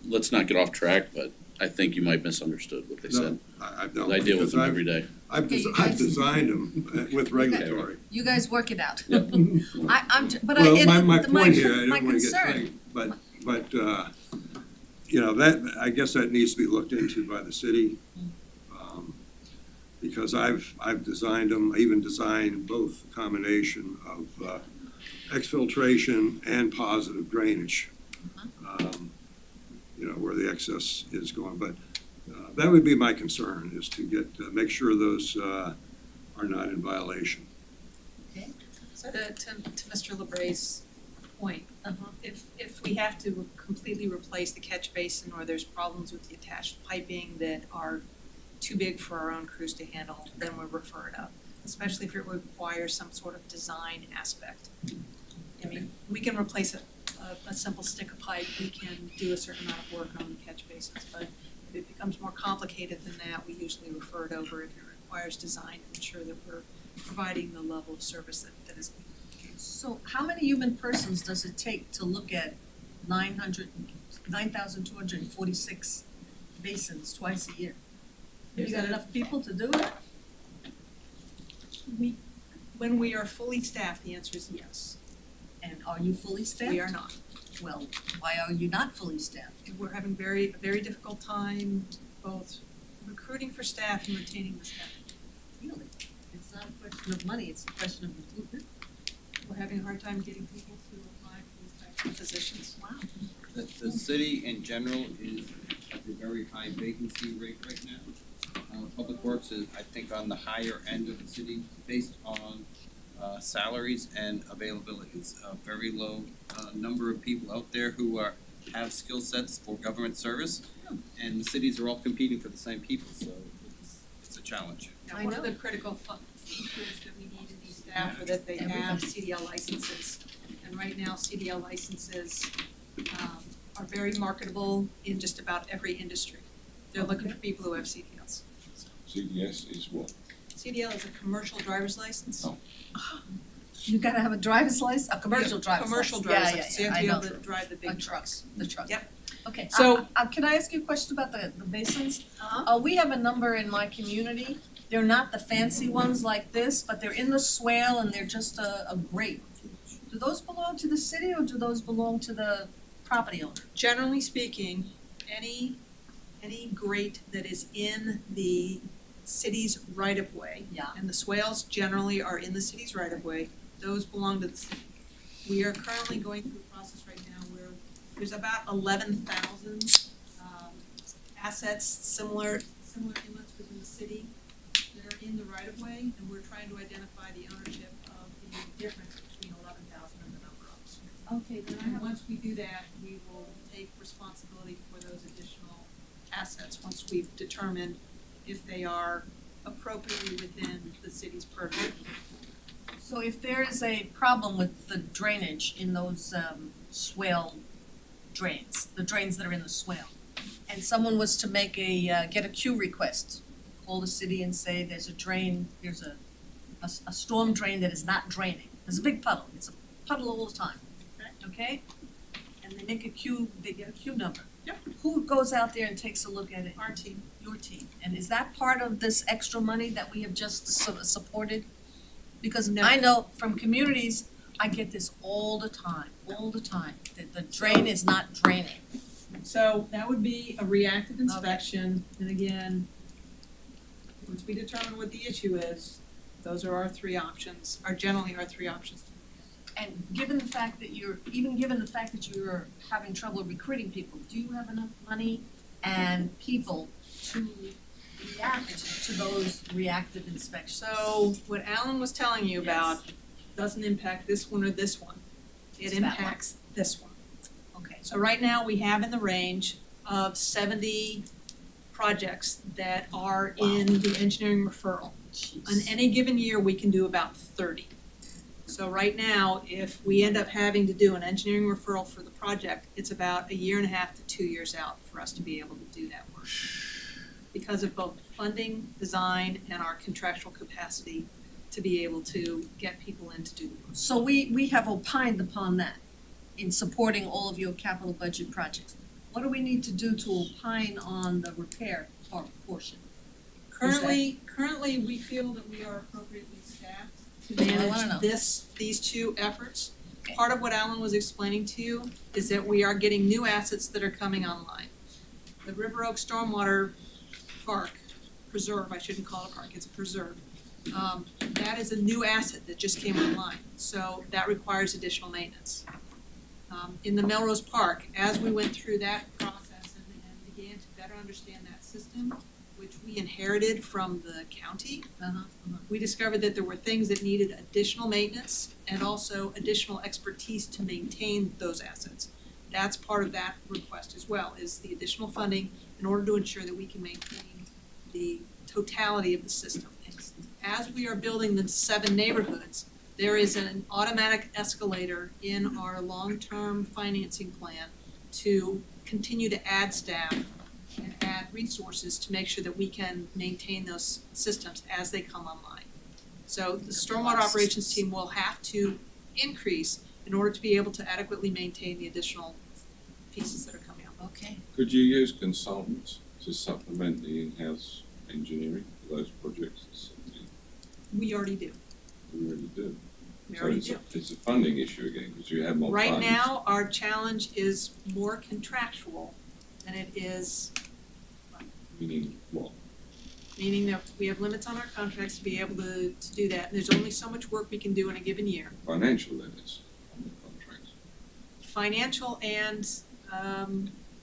S12: Let's not get off track, but I think you might misunderstood what they said.
S8: I don't.
S12: I deal with them every day.
S8: I've designed them with regulatory.
S1: You guys work it out.
S12: Yep.
S8: My point here, I
S1: my
S8: don't wanna get
S1: concern,
S8: things, but that, I guess that needs to be looked into by the city. Because I've designed them, I even designed both a combination of exfiltration and positive drainage. Where the excess is going, but that would be my concern, is to make sure those are not in violation.
S11: So to Mr. LeBray's point, if we have to completely replace the catch basin, or there's problems with the attached piping that are too big for our own crews to handle, then we'll refer it up, especially if it requires some sort of design aspect. I mean, we can replace a simple stick of pipe, we can do a certain amount of work on the catch basins, but if it becomes more complicated than that, we usually refer it over if it requires design to ensure that we're providing the level of service that is needed.
S1: So how many human persons does it take to look at 9,246 basins twice a year? You got enough people to do it?
S11: When we are fully staffed, the answer is yes.
S1: And are you fully staffed?
S11: We are not.
S1: Well, why are you not fully staffed?
S11: We're having a very difficult time both recruiting for staff and retaining the staff.
S1: Really? It's not a question of money, it's a question of recruitment.
S11: We're having a hard time getting people to apply for these types of positions.
S1: Wow.
S2: The city in general has a very high vacancy rate right now. Public Works is, I think, on the higher end of the city based on salaries and availability. It's a very low number of people out there who have skill sets for government service, and the cities are all competing for the same people, so it's a challenge.
S11: Now, one of the critical features that we need in these staff are that they have CDL licenses. And right now, CDL licenses are very marketable in just about every industry. They're looking for people who have CDLs.
S3: CDS is what?
S11: CDL is a commercial driver's license.
S3: Oh.
S1: You gotta have a driver's license, a commercial driver's license.
S11: Commercial driver's
S1: Yeah,
S11: license,
S1: yeah,
S11: you
S1: yeah,
S11: have to be
S1: I
S11: able
S1: know.
S11: to drive the big trucks.
S1: The trucks.
S11: Yep.
S1: Okay,
S11: So-
S1: can I ask you a question about the basins?
S11: Uh-huh.
S1: We have a number in my community, they're not the fancy ones like this, but they're in the swale and they're just a grate. Do those belong to the city or do those belong to the property owner?
S11: Generally speaking, any grate that is in the city's right-of-way,
S1: Yeah.
S11: and the swales generally are in the city's right-of-way, those belong to the city. We are currently going through a process right now where there's about 11,000 assets, similar inlets within the city that are in the right-of-way, and we're trying to identify the ownership of the difference between 11,000 and the number of us.
S1: Okay, then
S11: And once we do that, we will take responsibility for those additional assets, once we've determined if they are appropriately within the city's purview.
S1: So if there is a problem with the drainage in those swale drains, the drains that are in the swale, and someone was to make get a queue request, call the city and say there's a drain, there's a storm drain that is not draining, there's a big puddle, it's a puddle all the time, okay? And they make a queue, they get a queue number.
S11: Yep.
S1: Who goes out there and takes a look at it?
S11: Our team.
S1: Your team. And is that part of this extra money that we have just supported? Because
S11: No.
S1: I know from communities, I get this all the time, that the drain is not draining.
S11: So that would be a reactive inspection, and again, once we determine what the issue is, those are our three options, are generally our three options.
S1: And given the fact that you're having trouble recruiting people, do you have enough money and people to react to those reactive inspections?
S11: So what Alan was telling you about doesn't impact this one or this one. It
S1: It's that one.
S11: impacts this one.
S1: Okay,
S11: So right now, we have in the range of 70 projects that are in the engineering referral. On any given year, we can do about 30. So right now, if we end up having to do an engineering referral for the project, it's about 1.5 to 2 years out for us to be able to do that work. Because of both funding, design, and our contractual capacity to be able to get people in to do the work.
S1: So we have opined upon that in supporting all of your capital budget projects. What do we need to do to opine on the repair portion?
S11: Currently, we feel that we are appropriately staffed to
S1: That's what I wanna know.
S11: manage these two efforts.
S1: Okay.
S11: Part of what Alan was explaining to you is that we are getting new assets that are coming online. The River Oak Stormwater Preserve, I shouldn't call it a park, it's a preserve. That is a new asset that just came online, so that requires additional maintenance. In the Melrose Park, as we went through that process and began to better understand that system, which we inherited from the county, we discovered that there were things that needed additional maintenance and also additional expertise to maintain those assets. That's part of that request as well, is the additional funding in order to ensure that we can maintain the totality of the system. As we are building the 7 neighborhoods, there is an automatic escalator in our long-term financing plan to continue to add staff and add resources to make sure that we can maintain those systems as they come online. So the stormwater operations team will have to increase in order to be able to adequately maintain the additional pieces that are coming up.
S1: Okay.
S3: Could you use consultants to supplement the in-house engineering for those projects?
S11: We already do.
S3: We already did.
S11: We
S3: So
S11: already
S3: it's
S11: do.
S3: it's a funding issue again, because you have more funds.
S11: Right now, our challenge is more contractual than it is,
S3: Meaning, well,
S11: meaning that we have limits on our contracts to be able to do that. And there's only so much work we can do in a given year.
S3: financial limits on the contracts.
S11: Financial and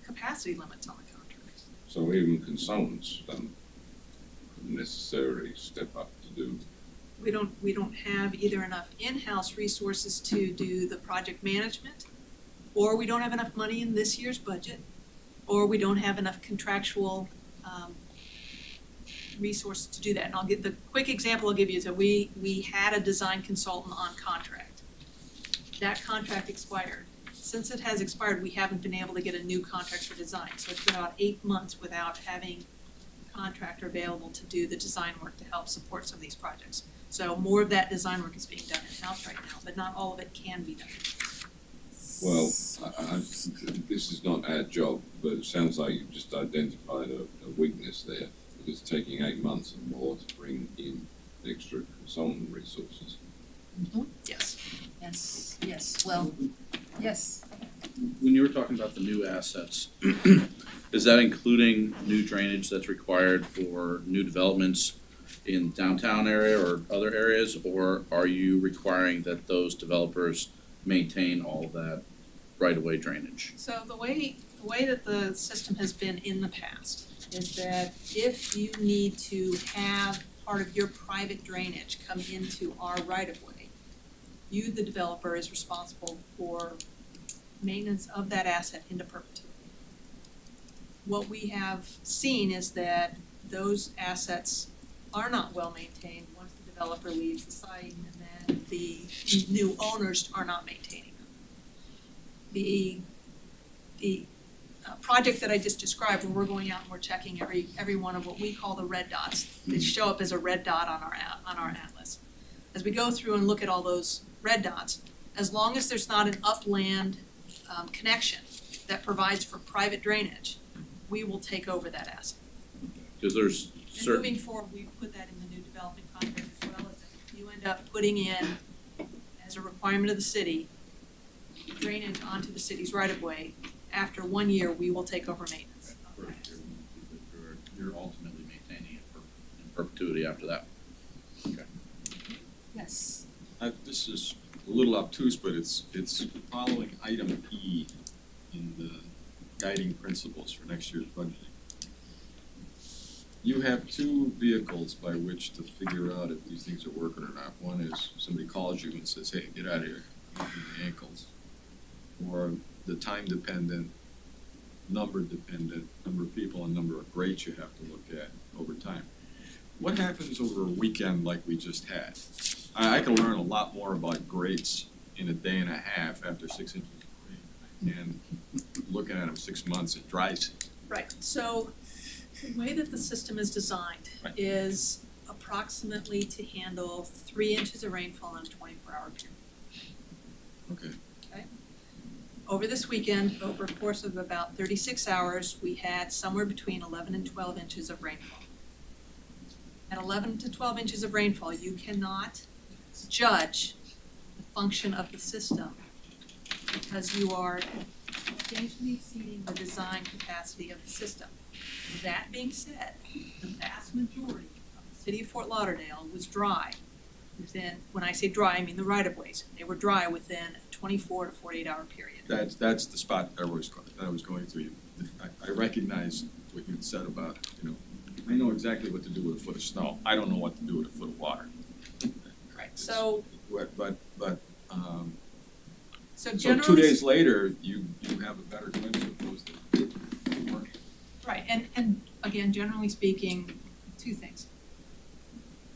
S11: capacity limits on the contracts.
S3: So even consultants don't necessarily step up to do.
S11: We don't have either enough in-house resources to do the project management, or we don't have enough money in this year's budget, or we don't have enough contractual resources to do that. And I'll give, the quick example I'll give you is that we had a design consultant on contract. That contract expired. Since it has expired, we haven't been able to get a new contract for design. So it's been about 8 months without having a contractor available to do the design work to help support some of these projects. So more of that design work is being done in-house right now, but not all of it can be done.
S3: Well, this is not our job, but it sounds like you've just identified a weakness there. It's taking 8 months and more to bring in extra consultant resources.
S11: Yes.
S1: Yes, well, yes.
S12: When you were talking about the new assets, is that including new drainage that's required for new developments in downtown area or other areas? Or are you requiring that those developers maintain all that right-of-way drainage?
S11: So the way that the system has been in the past is that if you need to have part of your private drainage come into our right-of-way, you, the developer, is responsible for maintenance of that asset into perpetuity. What we have seen is that those assets are not well maintained once the developer leaves the site, and then the new owners are not maintaining them. The project that I just described, where we're going out and we're checking every one of what we call the red dots, they show up as a red dot on our atlas. As we go through and look at all those red dots, as long as there's not an upland connection that provides for private drainage, we will take over that asset.
S12: Because there's
S11: And
S12: certain,
S11: moving forward, we put that in the new development contract as well, as if you end up putting in, as a requirement of the city, drainage onto the city's right-of-way, after 1 year, we will take over maintenance.
S12: you're ultimately maintaining it in perpetuity after that.
S1: Yes.
S13: This is a little obtuse, but it's following item E in the guiding principles for next year's budgeting. You have two vehicles by which to figure out if these things are working or not. One is somebody calls you and says, hey, get out of here, I'm in the ankles. Or the time-dependent, number-dependent, number of people and number of grates you have to look at over time. What happens over a weekend like we just had? I can learn a lot more about grates in a day and a half after 6 inches of rain, and looking at them 6 months, it dries.
S11: Right, so the way that the system is designed is approximately to handle 3 inches of rainfall in a 24-hour period.
S13: Okay.
S11: Over this weekend, over a course of about 36 hours, we had somewhere between 11 and 12 inches of rainfall. At 11 to 12 inches of rainfall, you cannot judge the function of the system because you are substantially exceeding the design capacity of the system. That being said, the vast majority of the city of Fort Lauderdale was dry within, when I say dry, I mean the right-of-ways. They were dry within a 24 to 48-hour period.
S13: That's the spot that I was going through. I recognize what you had said about, I know exactly what to do with a foot of snow. I don't know what to do with a foot of water.
S11: Right, so
S13: So
S11: generally.
S13: 2 days later, you have a better glimpse of those that working.
S11: Right, and again, generally speaking, two things.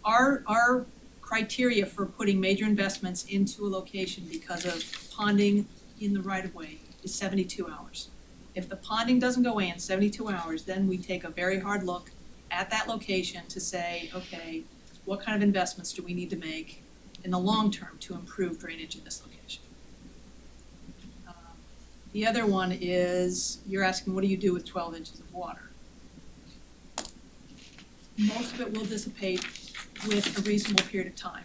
S11: Our criteria for putting major investments into a location because of ponding in the right-of-way is 72 hours. If the ponding doesn't go in 72 hours, then we take a very hard look at that location to say, okay, what kind of investments do we need to make in the long term to improve drainage in this location? The other one is, you're asking, what do you do with 12 inches of water? Most of it will dissipate with a reasonable period of time.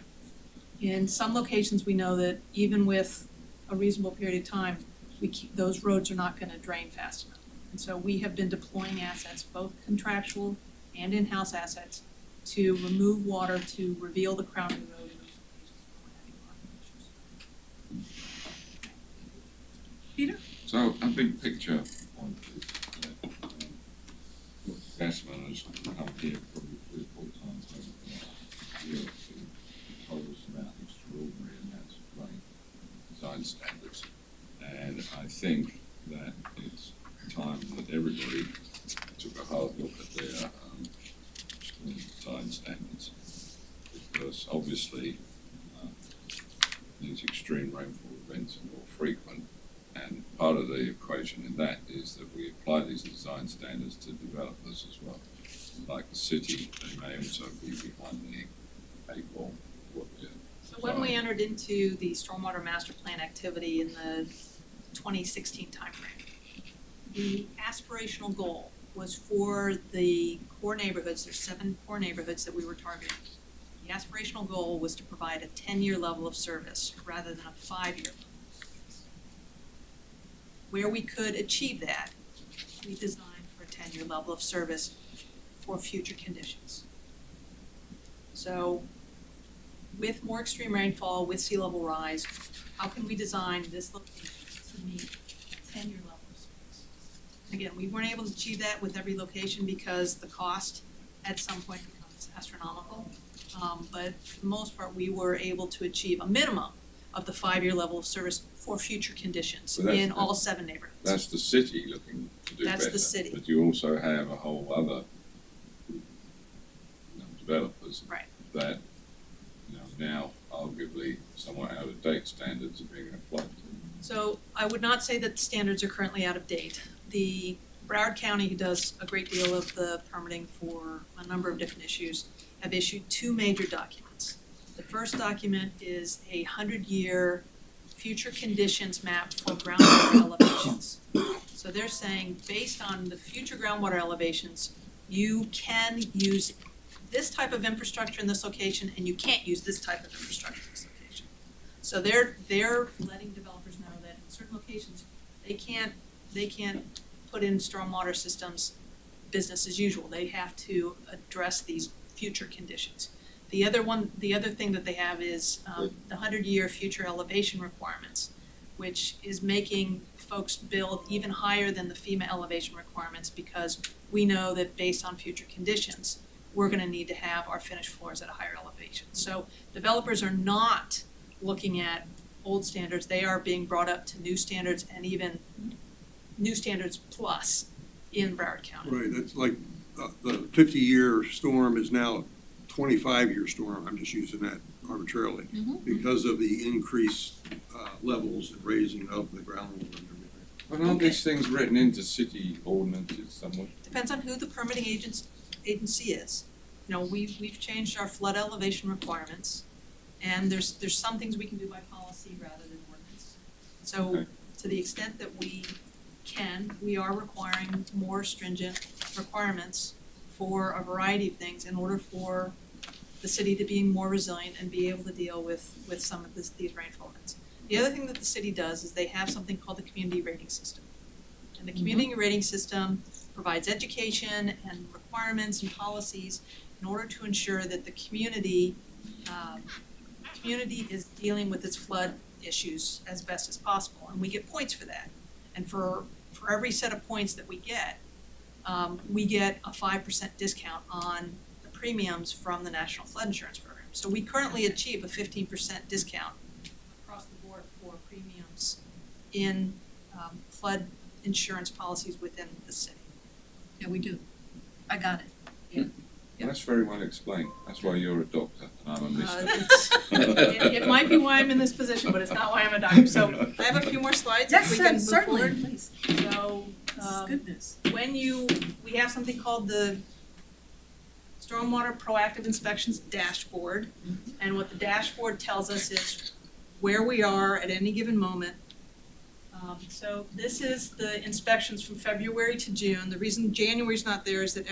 S11: In some locations, we know that even with a reasonable period of time, those roads are not gonna drain fast enough. And so we have been deploying assets, both contractual and in-house assets, to remove water to reveal the crown of the road in those locations where we're having water issues. Peter?
S3: So a big picture on this, Gassman has come here probably 3 or 4 times over the year to told us about extraordinary amounts of rain, design standards. And I think that it's time that everybody took a hard look at their design standards. Because obviously these extreme rainfall events are more frequent. And part of the equation in that is that we apply these design standards to developers as well. Like the city, they may also be behind the 8 ball.
S11: So when we entered into the Stormwater Master Plan activity in the 2016 timeframe, the aspirational goal was for the core neighborhoods, there's 7 core neighborhoods that we were targeting. The aspirational goal was to provide a 10-year level of service rather than a 5-year. Where we could achieve that, we designed for a 10-year level of service for future conditions. So with more extreme rainfall, with sea level rise, how can we design this location to meet a 10-year level of service? Again, we weren't able to achieve that with every location because the cost at some point becomes astronomical. But for the most part, we were able to achieve a minimum of the 5-year level of service for future conditions in all 7 neighborhoods.
S3: That's the city looking to do better.
S11: That's the city.
S3: But you also have a whole other developers
S11: Right.
S3: that now arguably somewhat out of date standards are being applied to.
S11: So I would not say that the standards are currently out of date. The Broward County, who does a great deal of the permitting for a number of different issues, have issued 2 major documents. The first document is a 100-year future conditions map for groundwater elevations. So they're saying, based on the future groundwater elevations, you can use this type of infrastructure in this location, and you can't use this type of infrastructure in this location. So they're letting developers know that in certain locations, they can't put in stormwater systems business as usual. They have to address these future conditions. The other thing that they have is the 100-year future elevation requirements, which is making folks build even higher than the FEMA elevation requirements because we know that based on future conditions, we're gonna need to have our finished floors at a higher elevation. So developers are not looking at old standards, they are being brought up to new standards and even new standards plus in Broward County.
S8: Right, that's like the 50-year storm is now 25-year storm, I'm just using that arbitrarily, because of the increased levels and raising of the groundwater and everything.
S3: But aren't these things written into city ordinances somewhere?
S11: Depends on who the permitting agency is. We've changed our flood elevation requirements, and there's some things we can do by policy rather than ordinance. So
S3: Okay.
S11: to the extent that we can, we are requiring more stringent requirements for a variety of things in order for the city to be more resilient and be able to deal with some of these rainfall events. The other thing that the city does is they have something called the community rating system. And the community rating system provides education and requirements and policies in order to ensure that the community is dealing with its flood issues as best as possible, and we get points for that. And for every set of points that we get a 5% discount on the premiums from the National Flood Insurance Program. So we currently achieve a 15% discount across the board for premiums in flood insurance policies within the city.
S1: Yeah, we do. I got it.
S11: Yeah.
S3: That's very well explained. That's why you're a doctor and I'm a mister.
S11: It might be why I'm in this position, but it's not why I'm a doctor. So I have a few more slides if we can move
S1: certainly,
S11: forward.
S1: please.
S11: So,
S1: This is good news.
S11: we have something called the Stormwater Proactive Inspections Dashboard. And what the dashboard tells us is where we are at any given moment. So this is the inspections from February to June. The reason January's not there is that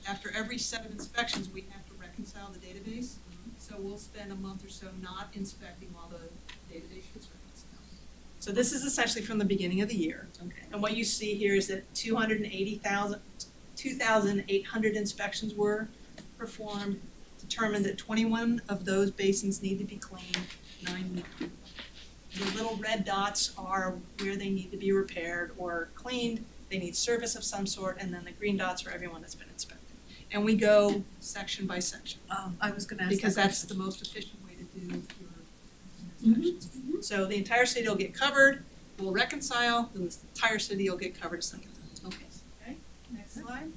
S11: after every set of inspections, we have to rectify reconcile the database. So we'll spend a month or so not inspecting while the database gets reconciled. So this is essentially from the beginning of the year.
S1: Okay.
S11: And what you see here is that 2,800 inspections were performed, determined that 21 of those basins need to be cleaned, 9 need. The little red dots are where they need to be repaired or cleaned, they need service of some sort, and then the green dots are everyone that's been inspected. And we go section by section,
S1: I was gonna ask that
S11: because that's
S1: question.
S11: the most efficient way to do your inspections. So the entire city will get covered, we'll reconcile, then the entire city will get covered a second time.
S1: Okay.
S11: Okay, next slide.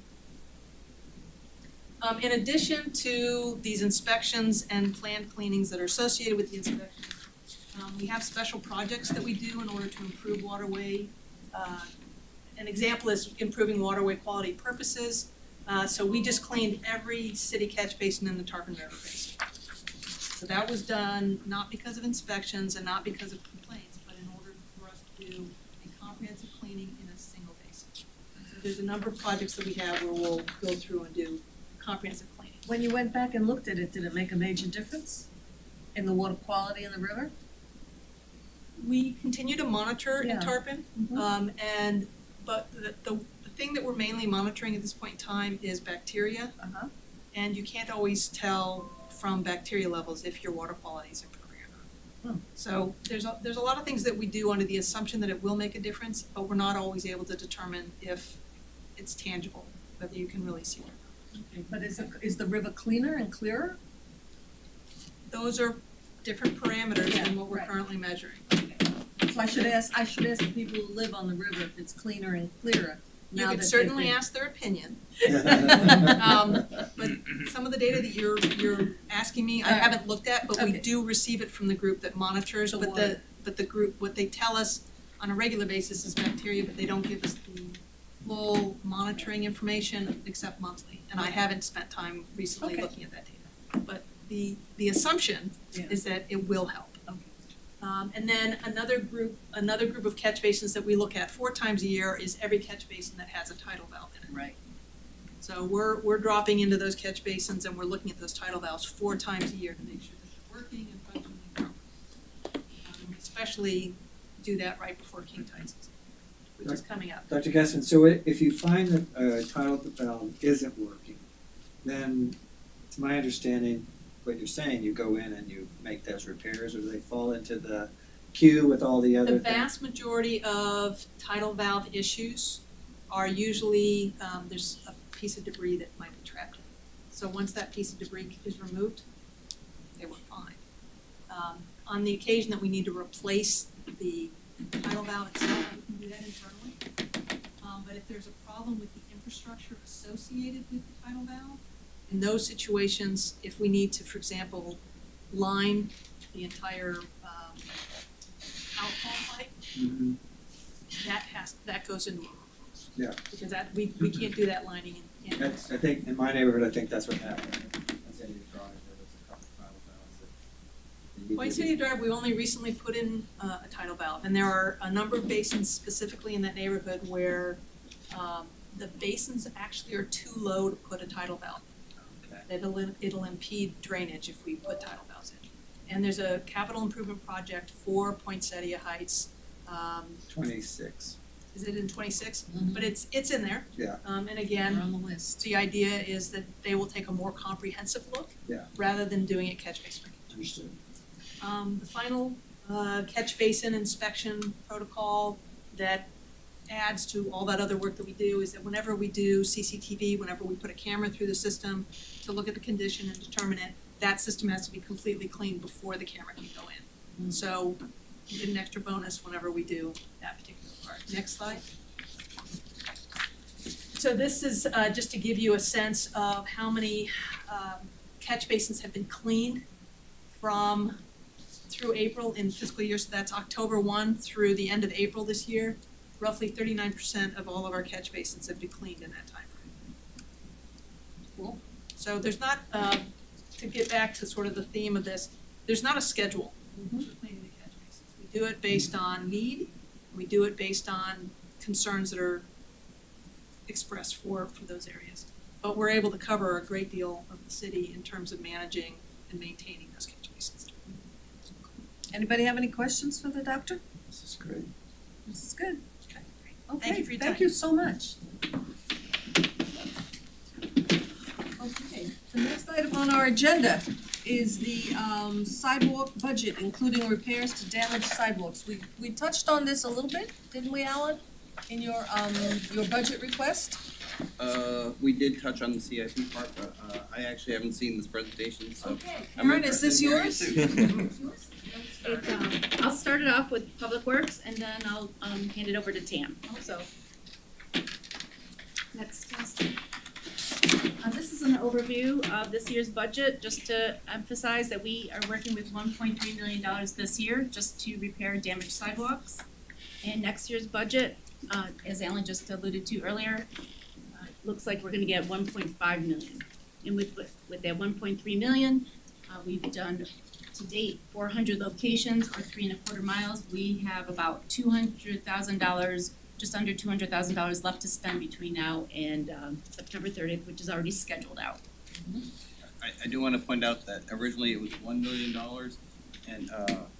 S11: In addition to these inspections and planned cleanings that are associated with the inspections, we have special projects that we do in order to improve waterway. An example is improving waterway quality purposes. So we just cleaned every city catch basin in the Tarpon River Basin. So that was done not because of inspections and not because of complaints, but in order for us to do a comprehensive cleaning in a single basin. So there's a number of projects that we have where we'll go through and do comprehensive cleaning.
S1: When you went back and looked at it, did it make a major difference in the water quality in the river?
S11: We continue to monitor
S1: Yeah.
S11: in Tarpon, but the thing that we're mainly monitoring at this point in time is bacteria.
S1: Uh-huh.
S11: And you can't always tell from bacteria levels if your water quality is improving or not.
S1: Hmm.
S11: So there's a lot of things that we do under the assumption that it will make a difference, but we're not always able to determine if it's tangible, whether you can really see it or not.
S1: Okay, but is the river cleaner and clearer?
S11: Those are different parameters
S1: Yeah,
S11: than what we're
S1: right.
S11: currently measuring.
S1: So I should ask the people who live on the river if it's cleaner and clearer
S11: You
S1: now
S11: could
S1: that
S11: certainly
S1: they've been-
S11: ask their opinion. But some of the data that you're asking me, I haven't looked at, but we
S1: Okay.
S11: do receive it from the group that monitors,
S1: The
S11: but
S1: water.
S11: the group, what they tell us on a regular basis is bacteria, but they don't give us the full monitoring information except monthly, and I haven't spent time recently
S1: Okay.
S11: looking at that data. But the assumption
S1: Yeah.
S11: is that it will help.
S1: Okay.
S11: And then another group of catch basins that we look at 4 times a year is every catch basin that has a tidal valve in it.
S1: Right.
S11: So we're dropping into those catch basins and we're looking at those tidal valves 4 times a year to make sure that they're working and functioning properly. Especially do that right before king tide season, which is coming up.
S9: Dr. Gassman, so if you find that a tidal valve isn't working, then it's my understanding, what you're saying, you go in and you make those repairs, or do they fall into the queue with all the other
S11: The
S9: things?
S11: vast majority of tidal valve issues are usually, there's a piece of debris that might be trapped in it. So once that piece of debris is removed, they were fine. On the occasion that we need to replace the tidal valve itself, we can do that internally. But if there's a problem with the infrastructure associated with the tidal valve, in those situations, if we need to, for example, line the entire outfall pipe,
S9: Mhm.
S11: that goes into our rules.
S9: Yeah.
S11: Because we can't do that lining in.
S9: That's, I think, in my neighborhood, I think that's what happened. That's in the drawing, there was a couple tidal valves that.
S11: White City Drive, we only recently put in a tidal valve, and there are a number of basins specifically in that neighborhood where the basins actually are too low to put a tidal valve.
S9: Okay.
S11: It'll impede drainage if we put tidal valves in. And there's a capital improvement project for Poinsettia Heights.
S9: 26.
S11: Is it in 26?
S1: Mhm.
S11: But it's in there.
S9: Yeah.
S11: And
S1: They're
S11: again,
S1: on the list.
S11: the idea is that they will take a more comprehensive look.
S9: Yeah.
S11: Rather than doing it catch basin.
S9: Understood.
S11: The final catch basin inspection protocol that adds to all that other work that we do is that whenever we do CCTV, whenever we put a camera through the system to look at the condition and determine it, that system has to be completely cleaned before the camera can go in. So you get an extra bonus whenever we do that particular part. Next slide. So this is just to give you a sense of how many catch basins have been cleaned through April in fiscal year, so that's October 1 through the end of April this year. Roughly 39% of all of our catch basins have been cleaned in that timeframe. Cool. So there's not, to get back to sort of the theme of this, there's not a schedule for cleaning the catch basins. We do it based on need, we do it based on concerns that are expressed for those areas. but we're able to cover a great deal of the city in terms of managing and maintaining those catch basins.
S1: Anybody have any questions for the doctor?
S9: This is great.
S1: This is good.
S11: Thank
S1: Okay,
S11: you for your
S1: thank
S11: time.
S1: you so much. Okay, the next item on our agenda is the sidewalk budget, including repairs to damaged sidewalks. We touched on this a little bit, didn't we, Alan? In your budget request?
S2: We did touch on the CIP part, but I actually haven't seen this presentation, so.
S1: Okay,
S2: I'm
S1: Karen, is this
S2: interested in hearing
S1: yours?
S2: it too.
S4: It's, I'll start it off with Public Works and then I'll, hand it over to Tam, so. Next, this is an overview of this year's budget, just to emphasize that we are working with $1.3 million this year just to repair damaged sidewalks. And next year's budget, as Alan just alluded to earlier, looks like we're gonna get 1.5 million. And with that 1.3 million, we've done to date 400 locations or 3.25 miles. We have about $200,000, just under $200,000 left to spend between now and September 30th, which is already scheduled out.
S2: I do wanna point out that originally it was $1 million, and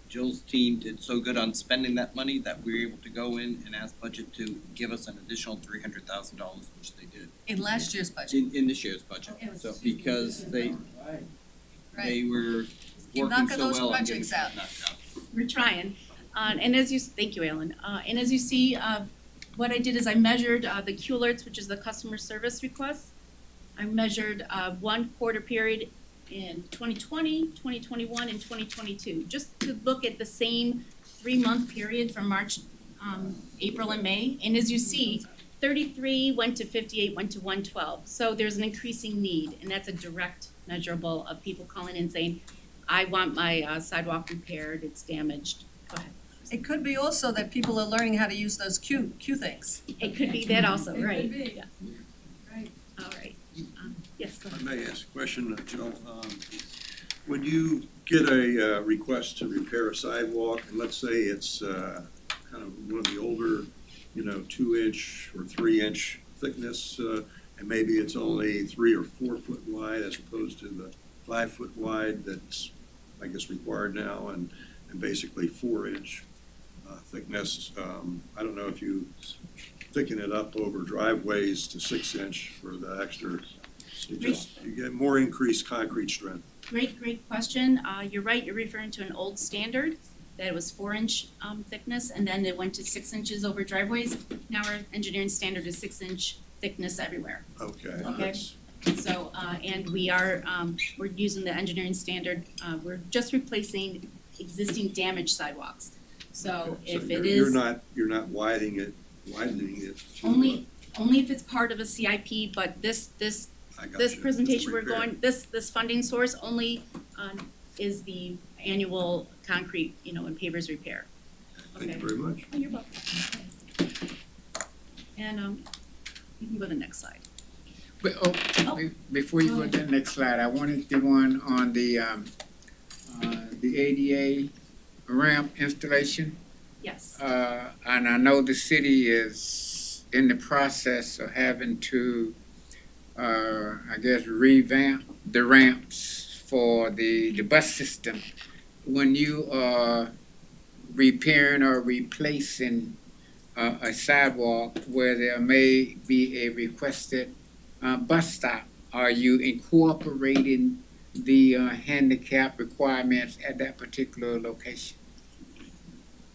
S2: Jill's team did so good on spending that money that we were able to go in and ask budget to give us an additional $300,000, which they did
S1: In last year's budget.
S2: in this year's budget. So because they were
S1: You're
S2: working
S1: knocking
S2: so
S1: those
S2: well on getting
S1: projects
S2: stuff
S1: out.
S2: knocked out.
S4: We're trying. And as you, thank you, Alan. And as you see, what I did is I measured the Q alerts, which is the customer service requests. I measured 1 quarter period in 2020, 2021, and 2022, just to look at the same 3-month period from March, April, and May. And as you see, 33 went to 58, went to 112. So there's an increasing need, and that's a direct measurable of people calling in saying, I want my sidewalk repaired, it's damaged. Go ahead.
S1: It could be also that people are learning how to use those Q things.
S4: It could be that also,
S1: It could
S4: right?
S1: be.
S4: Yes.
S1: Right.
S4: All right. Yes, go
S8: I
S4: ahead.
S8: may ask a question, Joe. When you get a request to repair a sidewalk, and let's say it's kind of one of the older, 2-inch or 3-inch thickness, and maybe it's only 3 or 4 foot wide as opposed to the 5 foot wide that's, I guess, required now, and basically 4-inch thickness. I don't know if you thicken it up over driveways to 6-inch for the extra, you get more increased concrete strength.
S4: Great question. You're right, you're referring to an old standard that was 4-inch thickness, and then it went to 6 inches over driveways. Now our engineering standard is 6-inch thickness everywhere.
S8: Okay.
S4: Okay.
S8: That's-
S4: So, and we are, we're using the engineering standard, we're just replacing existing damaged sidewalks. So if it
S8: You're
S4: is,
S8: not widening it to,
S4: only if it's part of a CIP, but this
S8: I got
S4: this
S8: you.
S4: presentation we're
S8: Repair.
S4: going, this funding source only is the annual concrete, and pavers repair.
S8: Thank
S4: Okay.
S8: you very much.
S4: Oh, you're welcome. And you can go to the next slide.
S5: But, before you go to the next slide, I wanted the one on the ADA ramp installation.
S4: Yes.
S5: And I know the city is in the process of having to, I guess, revamp the ramps for the bus system. When you are repairing or replacing a sidewalk where there may be a requested bus stop, are you incorporating the handicap requirements at that particular location?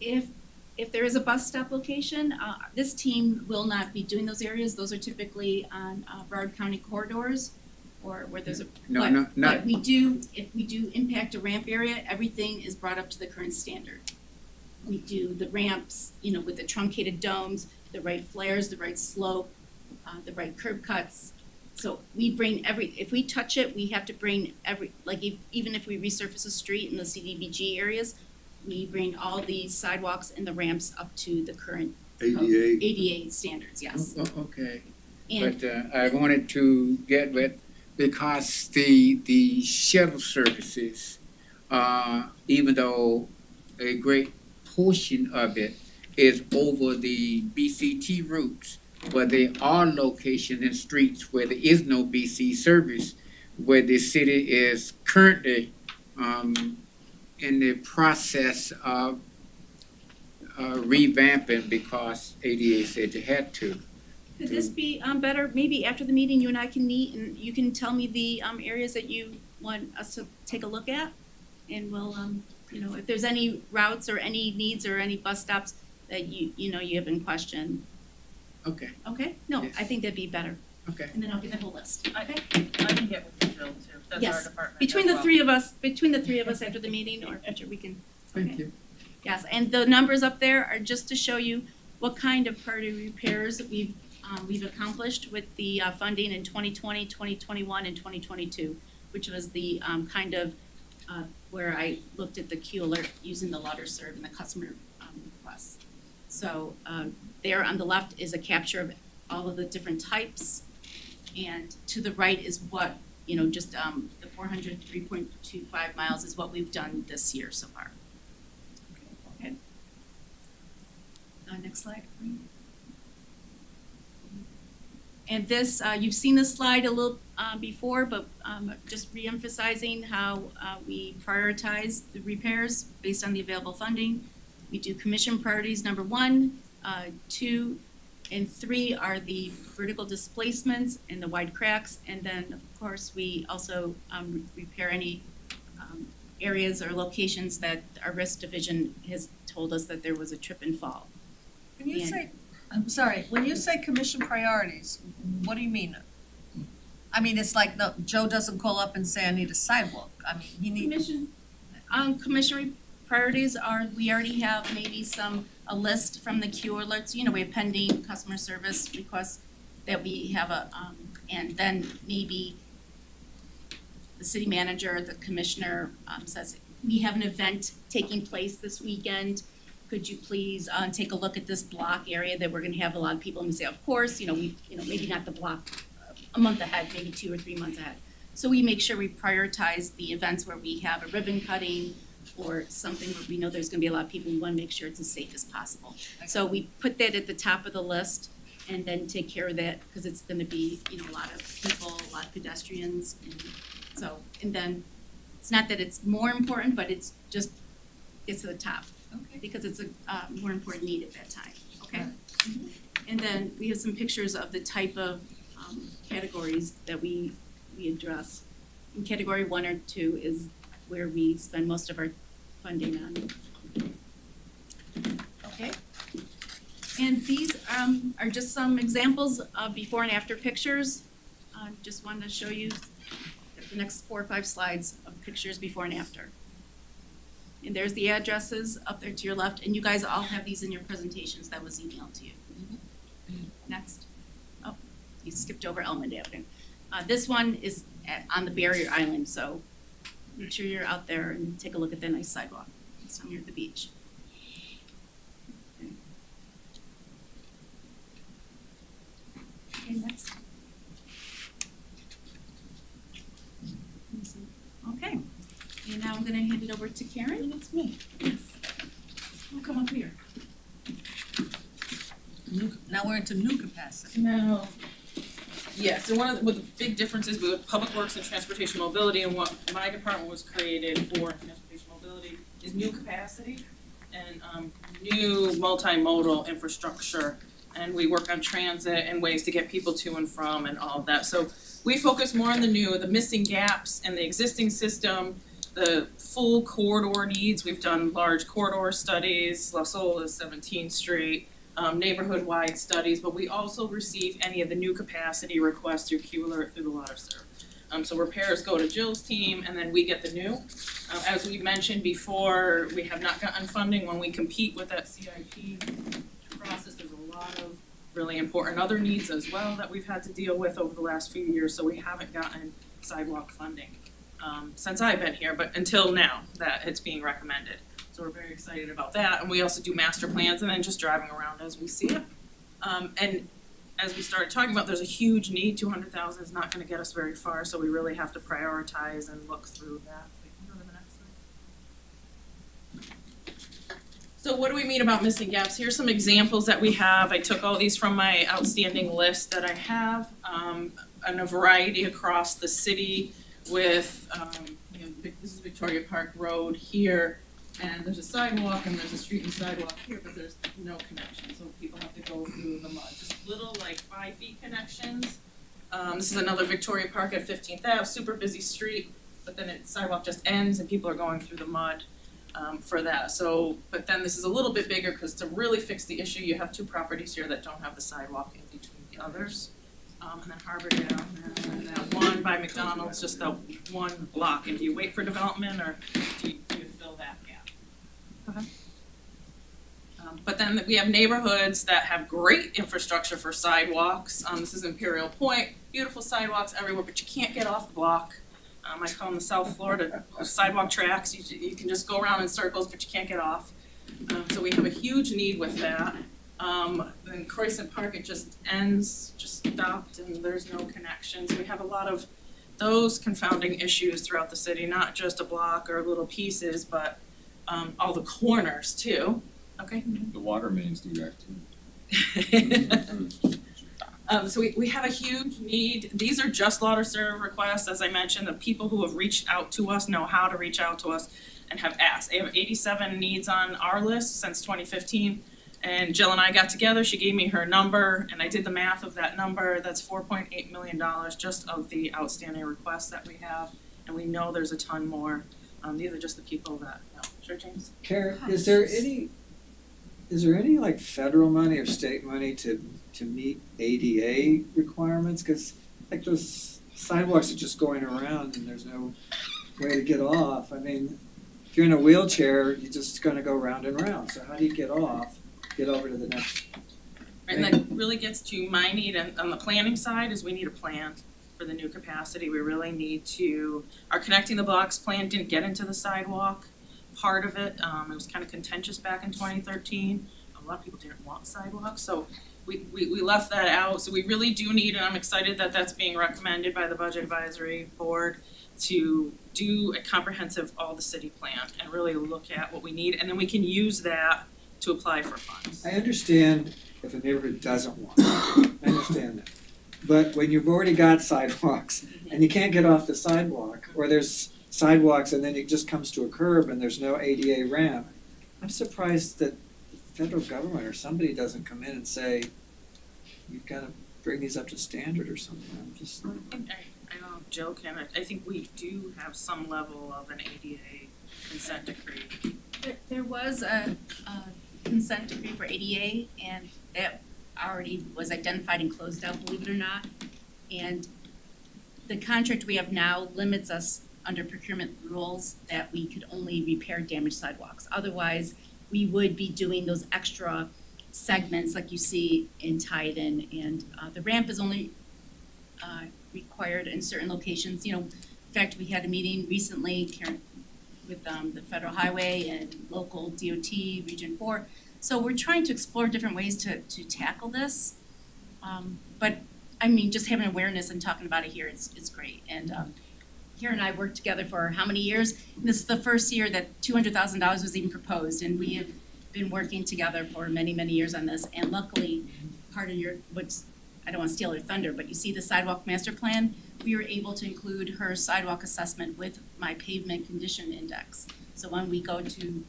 S4: If there is a bus stop location, this team will not be doing those areas. Those are typically on Broward County corridors or where there's a. But we do, if we do impact a ramp area, everything is brought up to the current standard. We do the ramps, with the truncated domes, the right flares, the right slope, the right curb cuts. So we bring if we touch it, we have to bring even if we resurface a street in the CDBG areas, we bring all the sidewalks and the ramps up to the current ADA standards, yes.
S5: Okay,
S4: And
S5: but I wanted to get with, because the shuttle services, even though a great portion of it is over the BCT routes, but there are locations and streets where there is no BC service, where the city is currently in the process of revamping because ADA said you had to.
S4: Could this be better, maybe after the meeting, you and I can meet and you can tell me the areas that you want us to take a look at? And we'll, you know, if there's any routes or any needs or any bus stops that you know you have in question.
S5: Okay,
S4: Okay? No,
S5: Yes.
S4: I think that'd be better.
S5: okay.
S4: And then I'll get the whole list.
S6: I can get with you, Jill, too, that's our
S4: Yes.
S6: department
S4: Between
S6: as
S4: the
S6: well.
S4: three of us after the meeting or after we can.
S5: Thank
S4: Okay.
S5: you.
S4: Yes, and the numbers up there are just to show you what kind of priority repairs we've accomplished with the funding in 2020, 2021, and 2022, which was the kind of where I looked at the Q alert using the Lauderdale and the customer requests. So there on the left is a capture of all of the different types, and to the right is what, you know, just the 403.25 miles is what we've done this year so far. Okay. Next slide. And this, you've seen this slide a little before, but just re-emphasizing how we prioritize the repairs based on the available funding. We do commission priorities number 1, 2, and 3 are the vertical displacements and the wide cracks. And then, of course, we also repair any areas or locations that our risk division has told us that there was a trip and fall.
S1: When you
S4: And-
S1: say, I'm sorry, when you say commission priorities, what do you mean? I mean, it's like, no, Joe doesn't call up and say, I need a sidewalk. I mean, he needs.
S4: Commission priorities are, we already have maybe a list from the Q alerts, you know, we have pending customer service requests that we have and then maybe the city manager, the commissioner says, we have an event taking place this weekend. Could you please take a look at this block area that we're gonna have a lot of people, and we say, of course, maybe not the block a month ahead, maybe 2 or 3 months ahead. So we make sure we prioritize the events where we have a ribbon cutting or something where we know there's gonna be a lot of people, we wanna make sure it's as safe as possible. So we put that at the top of the list and then take care of that, because it's gonna be, a lot of people, a lot of pedestrians, and then, it's not that it's more important, but it's just, it's to the top.
S1: Okay.
S4: Because it's a more important need at that time, okay? And then we have some pictures of the type of categories that we address. In category 1 or 2 is where we spend most of our funding on. Okay? And these are just some examples of before and after pictures. Just wanted to show you the next 4 or 5 slides of pictures before and after. And there's the addresses up there to your left, and you guys all have these in your presentations that was emailed to you. Next. Oh, you skipped over Elmond Avenue. This one is on the barrier island, so make sure you're out there and take a look at the nice sidewalk. It's down here at the beach. Okay, next. Okay, and now I'm gonna hand it over to Karen.
S1: It's me.
S4: Yes. We'll come up here.
S1: Now we're into new capacity.
S6: No. Yeah, so one of the big differences with Public Works and Transportation Mobility and what my department was created for Transportation Mobility is new capacity and new multimodal infrastructure. And we work on transit and ways to get people to and from and all of that. So we focus more on the new, the missing gaps in the existing system, the full corridor needs. We've done large corridor studies, Las Olas, 17th Street, neighborhood-wide studies, but we also receive any of the new capacity requests through Q Alert through the Lauderdale. So repairs go to Jill's team, and then we get the new. As we mentioned before, we have not gotten funding when we compete with that CIP process. There's a lot of really important other needs as well that we've had to deal with over the last few years, so we haven't gotten sidewalk funding since I've been here, but until now that it's being recommended. So we're very excited about that, and we also do master plans and then just driving around as we see it. And as we started talking about, there's a huge need. 200,000 is not going to get us very far, so we really have to prioritize and look through that. We can go to the next slide. So what do we mean about missing gaps? Here's some examples that we have. I took all these from my outstanding list that I have, and a variety across the city with, this is Victoria Park Road here, and there's a sidewalk and there's a street and sidewalk here, but there's no connection, so people have to go through the mud. Just little, like 5 feet connections. This is another Victoria Park at 15th Ave, super busy street, but then sidewalk just ends and people are going through the mud. For that, so, but then this is a little bit bigger, cause to really fix the issue, you have 2 properties here that don't have the sidewalk in between the others. And then Harbordale, and that one by McDonald's, just that one block, and do you wait for development, or do you fill that gap? Okay. But then we have neighborhoods that have great infrastructure for sidewalks, this is Imperial Point, beautiful sidewalks everywhere, but you can't get off the block. I call them the South Florida sidewalk tracks. You can just go around in circles, but you can't get off. So we have a huge need with that. Then Croissant Park, it just ends, just stopped, and there's no connections. We have a lot of those confounding issues throughout the city, not just a block or little pieces, but all the corners too. Okay.
S13: The water mains do that too.
S6: So we have a huge need. These are just Lauderdale requests, as I mentioned. The people who have reached out to us know how to reach out to us and have asked. They have 87 needs on our list since 2015. And Jill and I got together, she gave me her number, and I did the math of that number. That's $4.8 million just of the outstanding requests that we have. And we know there's a ton more. These are just the people that know. Sure, James?
S9: Karen, is there any like federal money or state money to meet ADA requirements? Cause like those sidewalks are just going around and there's no way to get off. I mean, if you're in a wheelchair, you're just gonna go round and round. So how do you get off, get over to the next?
S6: And that really gets to my need on the planning side is we need a plan for the new capacity. We really need to, our connecting the blocks plan didn't get into the sidewalk part of it. It was kind of contentious back in 2013. A lot of people didn't want sidewalks, so we left that out. So we really do need, and I'm excited that that's being recommended by the Budget Advisory Board to do a comprehensive all the city plan and really look at what we need, and then we can use that to apply for funds.
S9: I understand if a neighborhood doesn't want it. I understand that. But when you've already got sidewalks and you can't get off the sidewalk, or there's sidewalks and then it just comes to a curb and there's no ADA ramp, I'm surprised that the federal government or somebody doesn't come in and say, you've got to bring these up to standard or something. I'm just.
S6: I know I'm joking. I think we do have some level of an ADA consent decree.
S4: There was a consent decree for ADA, and that already was identified and closed out, believe it or not. And the contract we have now limits us under procurement rules that we could only repair damaged sidewalks. Otherwise, we would be doing those extra segments like you see in Titan, and the ramp is only required in certain locations. In fact, we had a meeting recently, Karen, with the Federal Highway and local DOT, Region 4. So we're trying to explore different ways to tackle this. But I mean, just having awareness and talking about it here is great. And Karen and I worked together for how many years? And this is the first year that $200,000 was even proposed, and we have been working together for many, many years on this. And luckily, part of I don't want to steal your thunder, but you see the sidewalk master plan, we were able to include her sidewalk assessment with my pavement condition index. So when we go to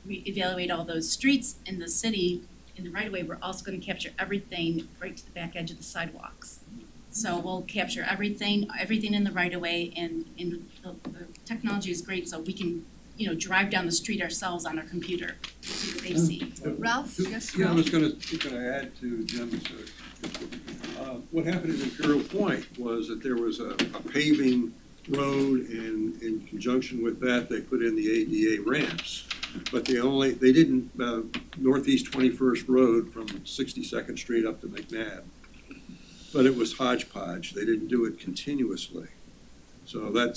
S4: evaluate all those streets in the city, in the right of way, we're also going to capture everything right to the back edge of the sidewalks. So we'll capture everything in the right of way, and the technology is great, so we can, drive down the street ourselves on our computer to see what they see.
S1: Ralph, yes,
S8: Yeah, I
S1: Ralph?
S8: was gonna add to Jim's, what happened in Imperial Point was that there was a paving road, and in conjunction with that, they put in the ADA ramps. But they didn't, Northeast 21st Road from 62nd Street up to McNabb. But it was hodgepodge, they didn't do it continuously. So that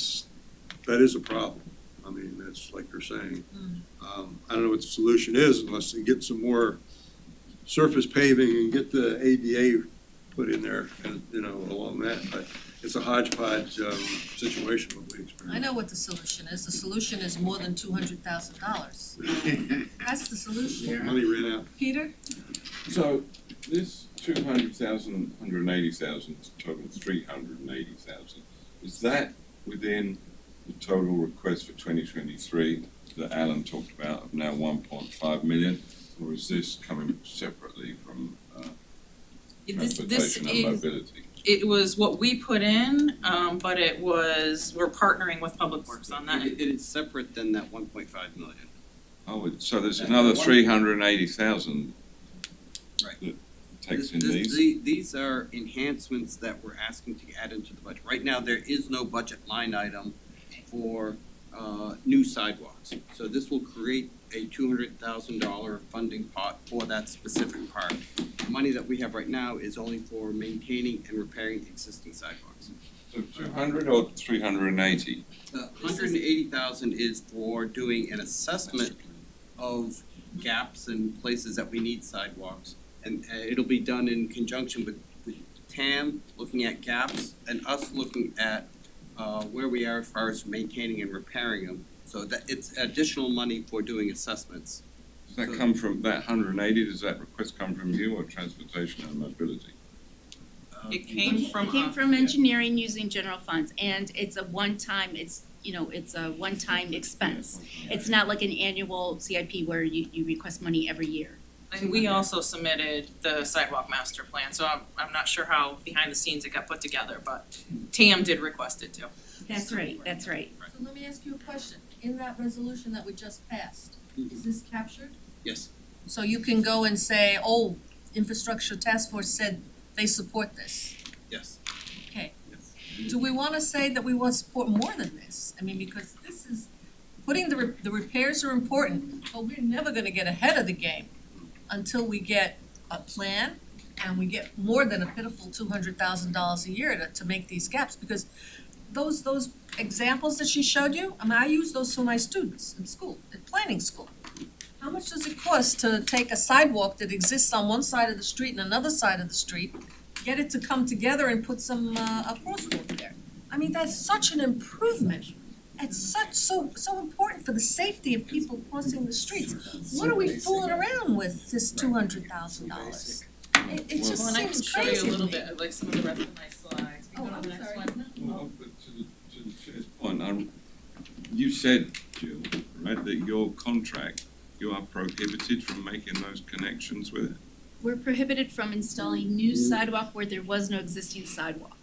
S8: is a problem. I mean, that's like you're saying. I don't know what the solution is unless they get some more surface paving and get the ADA put in there, and, along that. But it's a hodgepodge situation what we experience.
S1: I know what the solution is. The solution is more than $200,000. That's the resolution.
S8: Money ran out.
S1: Peter?
S3: So this 200,000, 180,000, total 380,000, is that within the total request for 2023 that Alan talked about of now 1.5 million? Or is this coming separately from
S6: This
S3: transportation and
S6: is,
S3: mobility?
S6: it was what we put in, but it was, we're partnering with Public Works on that.
S2: It is separate than that 1.5 million.
S3: Oh, so there's another 380,000
S2: Right.
S3: that takes in
S2: This-
S3: these?
S2: These are enhancements that we're asking to add into the budget. Right now, there is no budget line item for new sidewalks. So this will create a $200,000 funding pot for that specific part. The money that we have right now is only for maintaining and repairing existing sidewalks.
S3: So 200 or 380?
S2: 180,000 is for doing an assessment of gaps and places that we need sidewalks. And it'll be done in conjunction with TAM, looking at gaps, and us looking at where we are as far as maintaining and repairing them. So that it's additional money for doing assessments.
S3: Does that come from, that 180, does that request come from you or transportation and mobility?
S6: It came from
S4: It came
S6: us.
S4: from engineering using general funds, and it's a one-time, it's a one-time expense. It's not like an annual CIP where you request money every year.
S6: And we also submitted the sidewalk master plan, so I'm not sure how behind the scenes it got put together, but TAM did request it too.
S4: That's right, that's right.
S1: So let me ask you a question. In that resolution that we just passed, is this captured?
S2: Yes.
S1: So you can go and say, oh, Infrastructure Task Force said they support this.
S2: Yes.
S1: Okay.
S2: Yes.
S1: Do we wanna say that we want to support more than this? I mean, because this is, putting the repairs are important, but we're never gonna get ahead of the game until we get a plan and we get more than a pitiful $200,000 a year to make these gaps, because those examples that she showed you, I mean, I use those for my students in school, at planning school. How much does it cost to take a sidewalk that exists on one side of the street and another side of the street, get it to come together and put some, a crosswalk there? I mean, that's such an improvement. It's so important for the safety of people crossing the streets. What are we fooling around with this $200,000? It just
S6: Well, and I can
S1: seems
S6: show you
S1: crazy
S6: a
S1: to
S6: little
S1: me.
S6: bit of like some of the rest of my slides. Can
S1: Oh,
S6: you go to
S1: I'm
S6: the next
S1: sorry.
S6: one?
S3: Well, but to the chair's point, you said, Jill, right, that your contract, you are prohibited from making those connections with it.
S4: We're prohibited from installing new sidewalk where there was no existing sidewalk.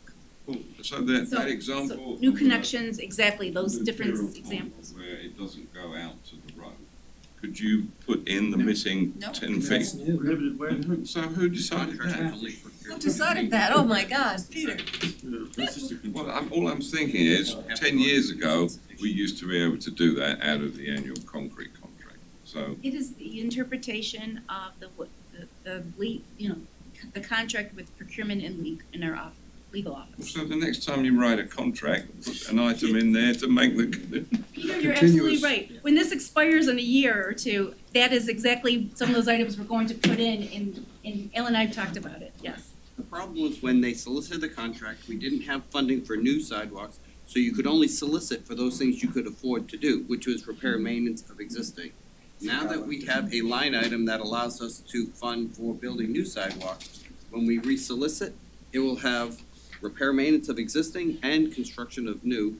S3: So that
S4: So-
S3: example.
S4: New
S3: of,
S4: connections, exactly, those
S3: the
S4: different
S3: Gtl
S4: examples.
S3: Funding Where it doesn't go out to the road. Could you put in the missing
S1: No.
S3: 10 feet?
S10: Prohibited where?
S3: So who decided that?
S1: Who decided that? Oh my God, Peter.
S10: That's just a
S3: Well, all I'm thinking is, 10 years ago, we used to be able to do that out of the annual concrete contract. So,
S4: It is the interpretation of the the contract with procurement and in our legal office.
S3: so the next time you write a contract, put an item in there to make the,
S4: Peter, you're absolutely right. When this expires in a year or two, that is exactly some of those items we're going to put in, and Ellen and I have talked about it, yes.
S2: The problem was when they solicited the contract, we didn't have funding for new sidewalks, so you could only solicit for those things you could afford to do, which was repair and maintenance of existing. Now that we have a line item that allows us to fund for building new sidewalks, when we resolicit, it will have repair maintenance of existing and construction of new,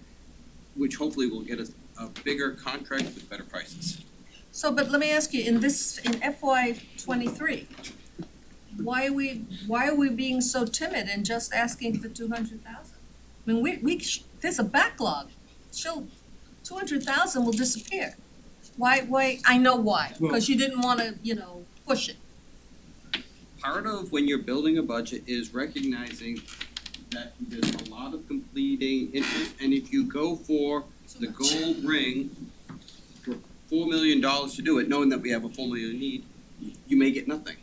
S2: which hopefully will get us a bigger contract with better prices.
S1: So, but let me ask you, in FY '23, why are we being so timid and just asking for 200,000? I mean, there's a backlog. 200,000 will disappear. Why, I know why, because you didn't wanna, push it.
S2: Part of when you're building a budget is recognizing that there's a lot of completing interest, and if you go for the gold ring for $4 million to do it, knowing that we have a $4 million need, you may get nothing.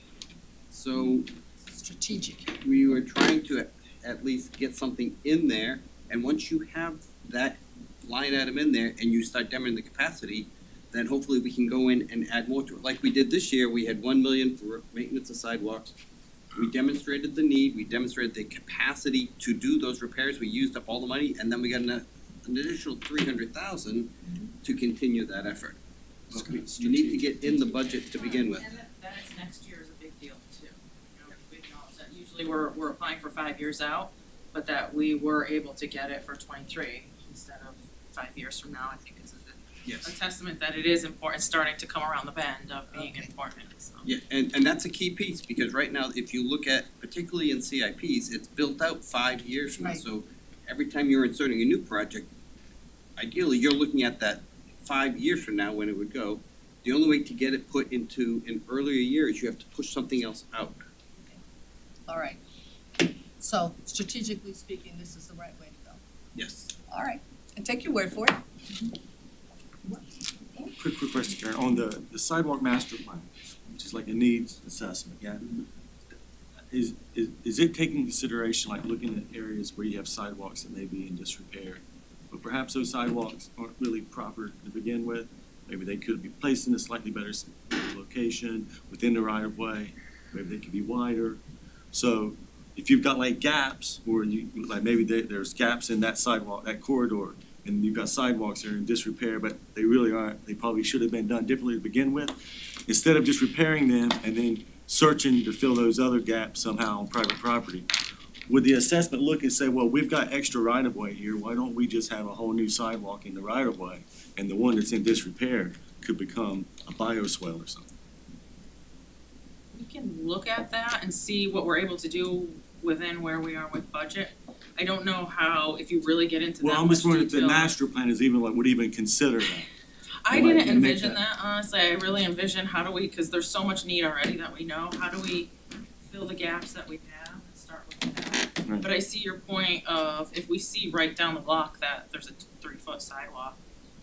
S2: So
S1: Strategic.
S2: we were trying to at least get something in there, and once you have that line item in there and you start demoing the capacity, then hopefully we can go in and add more to it. Like we did this year, we had 1 million for maintenance of sidewalks. We demonstrated the need, we demonstrated the capacity to do those repairs, we used up all the money, and then we got an additional 300,000 to continue that effort. You need to get in the budget to begin with.
S6: And that is next year is a big deal too. You know, we acknowledge that usually we're applying for 5 years out, but that we were able to get it for 23 instead of 5 years from now, I think is a
S2: Yes.
S6: testament that it is important, it's starting to come around the bend of being important, so.
S2: Yeah, and that's a key piece, because right now, if you look at, particularly in CIPs, it's built out 5 years from now.
S1: Right.
S2: So every time you're inserting a new project, ideally, you're looking at that 5 years from now when it would go. The only way to get it put into an earlier year is you have to push something else out.
S1: All right. So strategically speaking, this is the right way to go.
S2: Yes.
S1: All right, and take your word for it.
S10: Quick question, Karen, on the sidewalk master plan, which is like a needs assessment, yeah? Is it taking consideration, like looking at areas where you have sidewalks that may be in disrepair, but perhaps those sidewalks aren't really proper to begin with? Maybe they could be placed in a slightly better location within the right of way, maybe they could be wider. So if you've got like gaps, or you, like maybe there's gaps in that sidewalk, that corridor, and you've got sidewalks that are in disrepair, but they really aren't, they probably should have been done differently to begin with. Instead of just repairing them and then searching to fill those other gaps somehow on private property, would the assessment look and say, well, we've got extra right-of-way here, why don't we just have a whole new sidewalk in the right-of-way, and the one that's in disrepair could become a bioswale or something?
S6: We can look at that and see what we're able to do within where we are with budget. I don't know how, if you really get into that
S10: Well, I'm
S6: much
S10: just wondering if the
S6: detail.
S10: master plan is even, like, would even consider that.
S6: I
S10: Why
S6: didn't
S10: do you make
S6: envision
S10: that?
S6: that, honestly, I really envisioned how do we, cause there's so much need already that we know, how do we fill the gaps that we have and start with that?
S10: Right.
S6: But I see your point of, if we see right down the block that there's a 3-foot sidewalk,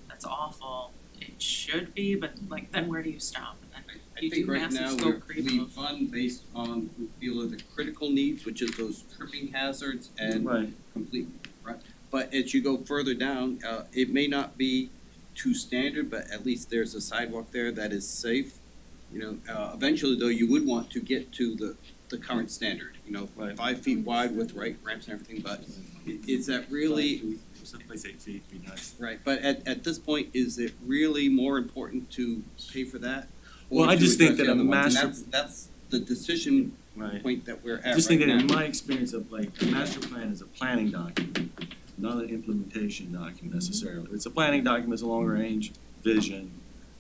S6: that's awful, it should be, but like, then where do you stop? And then
S2: I
S6: you
S2: think
S6: do
S2: right
S6: massive
S2: now,
S6: scope creep
S2: we
S6: of-
S2: fund based on, we feel are the critical needs, which is those tripping hazards and
S10: Right.
S2: complete, right? But as you go further down, it may not be too standard, but at least there's a sidewalk there that is safe. You know, eventually though, you would want to get to the current standard, you know,
S10: Right.
S2: 5 feet wide with ramps and everything, but is that really,
S10: Someplace 8 feet would be nice.
S2: right, but at this point, is it really more important to pay for that? or
S10: Well, I
S2: to
S10: just think
S2: address
S10: that
S2: the
S10: a
S2: other ones? And
S10: master-
S2: that's the decision
S10: Right.
S2: point that we're at
S10: I just
S2: right
S10: think that in
S2: now.
S10: my experience of like, a master plan is a planning document, not an implementation document necessarily. It's a planning document, it's a long range vision,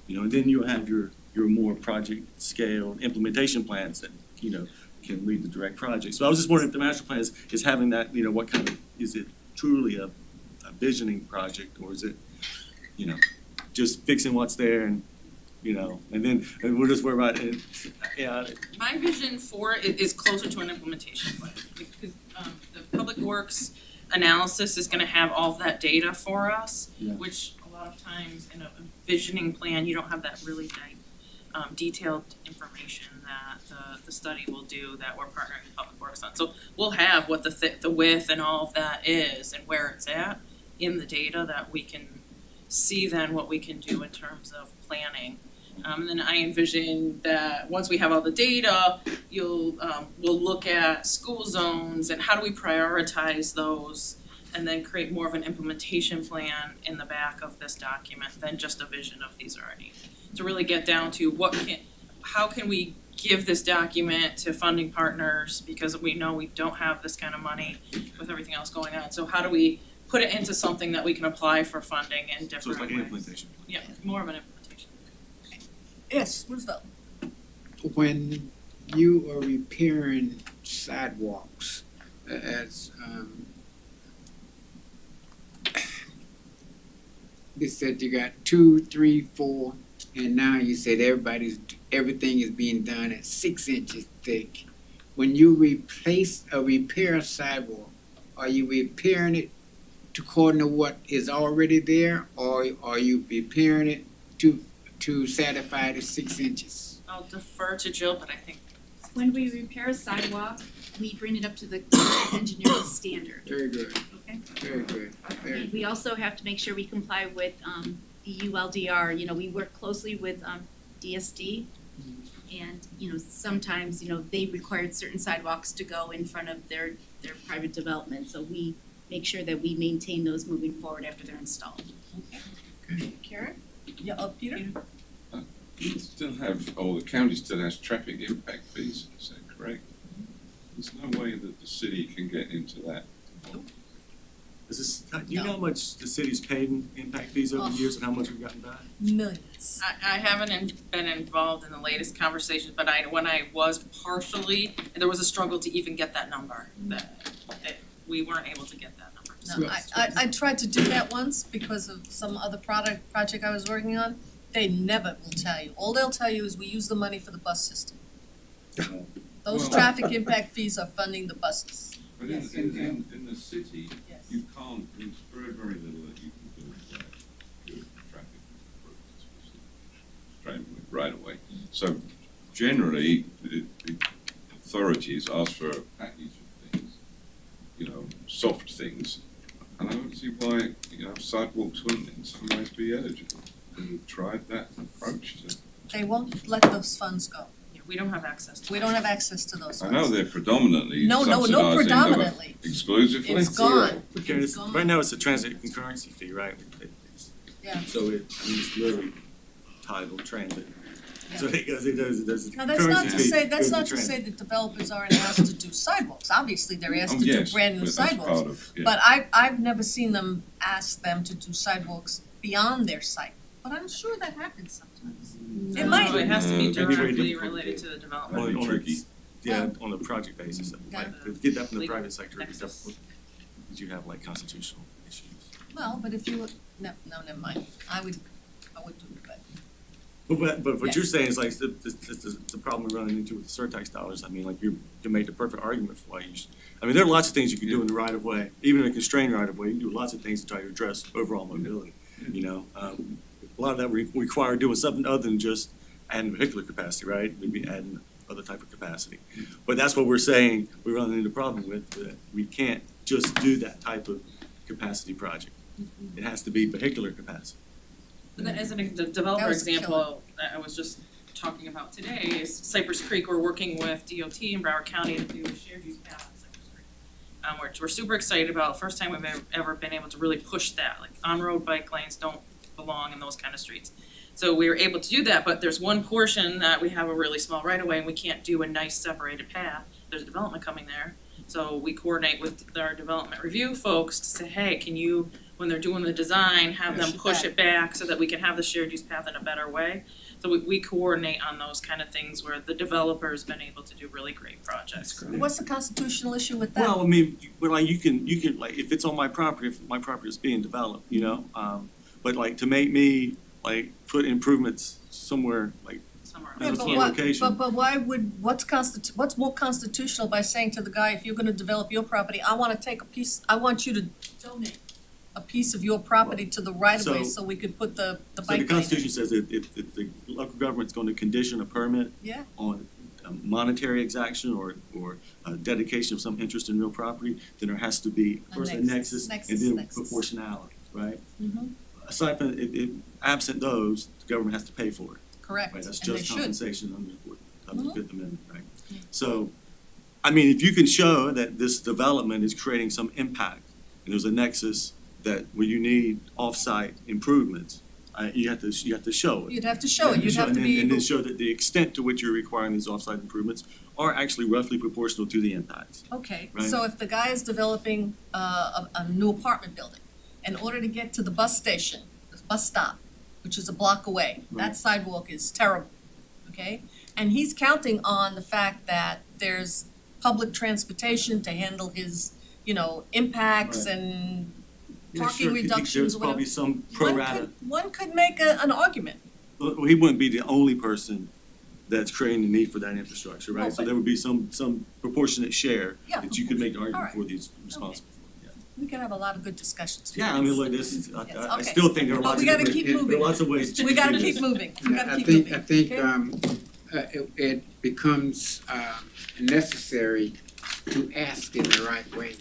S10: you know, and then you have your more project scale implementation plans that, you know, can lead to direct projects. So I was just wondering if the master plan is having that, you know, what kind of, is it truly a visioning project, or is it, you know, just fixing what's there and, you know, and then, and we'll just worry about it, yeah.
S6: My vision for it is closer to an implementation plan, because the public works analysis is gonna have all of that data for us,
S10: Yeah.
S6: which a lot of times in a visioning plan, you don't have that really detailed information that the study will do that we're partnering with public works on. So we'll have what the width and all of that is and where it's at in the data that we can see then what we can do in terms of planning. And then I envision that once we have all the data, we'll look at school zones and how do we prioritize those, and then create more of an implementation plan in the back of this document than just a vision of these already. To really get down to how can we give this document to funding partners, because we know we don't have this kind of money with everything else going on. So how do we put it into something that we can apply for funding in different
S10: So it's like an
S6: ways?
S10: implementation plan.
S6: Yeah, more of an implementation.
S1: Yes, Roosevelt.
S5: When you are repairing sidewalks, as they said you got 2, 3, 4, and now you said everything is being done at 6 inches thick. When you repair a sidewalk, are you repairing it according to what is already there, or are you repairing it to satisfy the 6 inches?
S6: I'll defer to Jill, but I think
S4: When we repair a sidewalk, we bring it up to the engineering standard,
S5: Very good,
S4: okay?
S5: very good, very
S4: And we also have to make sure we comply with the ULDR, you know, we work closely with DSD. And, you know, sometimes, you know, they required certain sidewalks to go in front of their private development, so we make sure that we maintain those moving forward after they're installed.
S1: Karen? Yeah, Peter?
S3: You still have, the county still has traffic impact fees, is that correct? There's no way that the city can get into that.
S10: Is this, do you know how much the city's paid in impact fees over the years and how much we've gotten back?
S1: Millions.
S6: I haven't been involved in the latest conversations, but when I was partially, there was a struggle to even get that number, that we weren't able to get that number.
S1: No, I tried to do that once because of some other project I was working on. They never will tell you. All they'll tell you is we use the money for the bus system. Those
S3: Well-
S1: traffic impact fees are funding the buses.
S3: But
S1: Yes.
S3: in the city,
S1: Yes.
S3: you can't, there's very, very little that you can do with good traffic improvements, right away. So generally, the authorities ask for a package of things, soft things. And I don't see why, sidewalks wouldn't in some ways be eligible. We've tried that approach to.
S1: They won't let those funds go.
S6: Yeah, we don't have access to
S1: We don't have access to those
S3: I
S1: funds.
S3: know they're predominantly
S1: No,
S3: subsidizing
S1: predominantly.
S3: exclusively.
S1: It's gone.
S10: Okay,
S1: It's gone.
S10: right now it's a transit concurrency fee, right?
S1: Yeah.
S10: So it's literally titled transit. So it goes, there's a
S1: Now, that's not
S10: concurrency
S1: to
S10: fee
S1: say,
S10: goes
S1: that's
S10: to
S1: not to
S10: transit.
S1: say that developers aren't asked to do sidewalks. Obviously, they're asked to do
S3: Yes,
S1: brand new
S3: but that's
S1: sidewalks.
S3: part of, yeah.
S1: But I've never seen them ask them to do sidewalks beyond their site. But I'm sure that happens sometimes. It
S6: No,
S1: might.
S6: it has to be
S3: No,
S10: maybe
S6: directly
S10: difficult.
S6: related to the development.
S3: That'd be
S10: On a-
S3: tricky.
S10: Yeah, on a project basis,
S1: Yeah.
S10: like, to get that from the
S6: Legal
S10: private sector, it'd be
S6: nexus.
S10: difficult, because you have like constitutional issues.
S1: Well, but if you, no, never mind. I would do it, but.
S10: But what
S1: Yes.
S10: you're saying is like, the problem we're running into with the surtax dollars, I mean, like, you can make the perfect argument for why you should, I mean, there are lots of things you can do in the right of way, even in a constrained right of way, you can do lots of things to try to address overall mobility, A lot of that require doing something other than just adding vehicular capacity, right? Maybe adding other type of capacity. But that's what we're saying, we're running into a problem with, that we can't just do that type of capacity project. It has to be vehicular capacity.
S6: But then as the developer
S1: That was a
S6: example that I was just talking about today is Cypress Creek, we're working with DOT in Broward County to do a shared use path on Cypress Creek. We're super excited about, first time we've ever been able to really push that, like on-road bike lanes don't belong in those kind of streets. So we were able to do that, but there's one portion that we have a really small right of way and we can't do a nice separated path. There's development coming there. So we coordinate with our development review folks to say, hey, can you, when they're doing the design, have them push it back so that we can have the shared use path in a better way. So we coordinate on those kind of things where the developer's been able to do really great projects.
S1: What's the constitutional issue with that?
S10: Well, I mean, like, you can, like, if it's on my property, if my property is being developed, but like, to make me, like, put improvements somewhere, like,
S6: Somewhere
S1: Yeah,
S10: That's
S6: else.
S1: but
S10: one
S1: what,
S10: location.
S1: but why would, what's more constitutional by saying to the guy, if you're gonna develop your property, I wanna take a piece, I want you to donate a piece of your property to the right of way
S10: So-
S1: so we could put the
S10: so
S1: bike
S10: the
S1: lane in.
S10: Constitution says that if the local government's gonna condition a permit
S1: Yeah,
S10: on monetary exaction or dedication of some interest in real property, then there has to be
S1: A
S10: first a
S1: nexus,
S10: nexus and then
S1: nexus.
S10: proportionality, right?
S1: mhm,
S10: Aside from, absent those, the government has to pay for it.
S1: correct,
S10: Right, that's
S1: and they
S10: just
S1: should.
S10: compensation under the
S1: Mhm.
S10: Fifth Amendment, right?
S1: Yeah.
S10: So, I mean, if you can show that this development is creating some impact, and there's a nexus that where you need off-site improvements, you have to show it.
S1: You'd have to show it, you'd have to
S10: And
S1: be
S10: then- and
S1: able,
S10: then show that the extent to which you're requiring these off-site improvements are actually roughly proportional to the impacts.
S1: okay,
S10: Right.
S1: so if the guy is developing a new apartment building, in order to get to the bus station, the bus stop, which is a block away, that
S10: Right.
S1: sidewalk is terrible, okay? And he's counting on the fact that there's public transportation to handle his, impacts
S10: Right.
S1: and
S10: Yeah,
S1: parking
S10: sure, 'cause
S1: reductions,
S10: there's
S1: whatever.
S10: probably some pro rata.
S1: One could make an argument.
S10: Well, he wouldn't be the only person that's creating the need for that infrastructure, right?
S1: No,
S10: So
S1: but-
S10: there would be some proportionate share
S1: Yeah,
S10: that you could make the argument
S1: Alright.
S10: for these responsible for.
S1: We can have a lot of good discussions.
S10: Yeah, I mean, look, this is, I
S1: okay.
S10: still think there are
S1: But
S10: lots
S1: we
S10: of
S1: gotta
S10: different,
S1: keep
S10: there are
S1: moving.
S10: lots of ways to
S1: We gotta
S10: do
S1: keep
S10: this.
S1: moving, we gotta
S5: I
S1: keep
S5: think,
S1: moving, okay?
S5: it becomes, necessary to ask in the right way.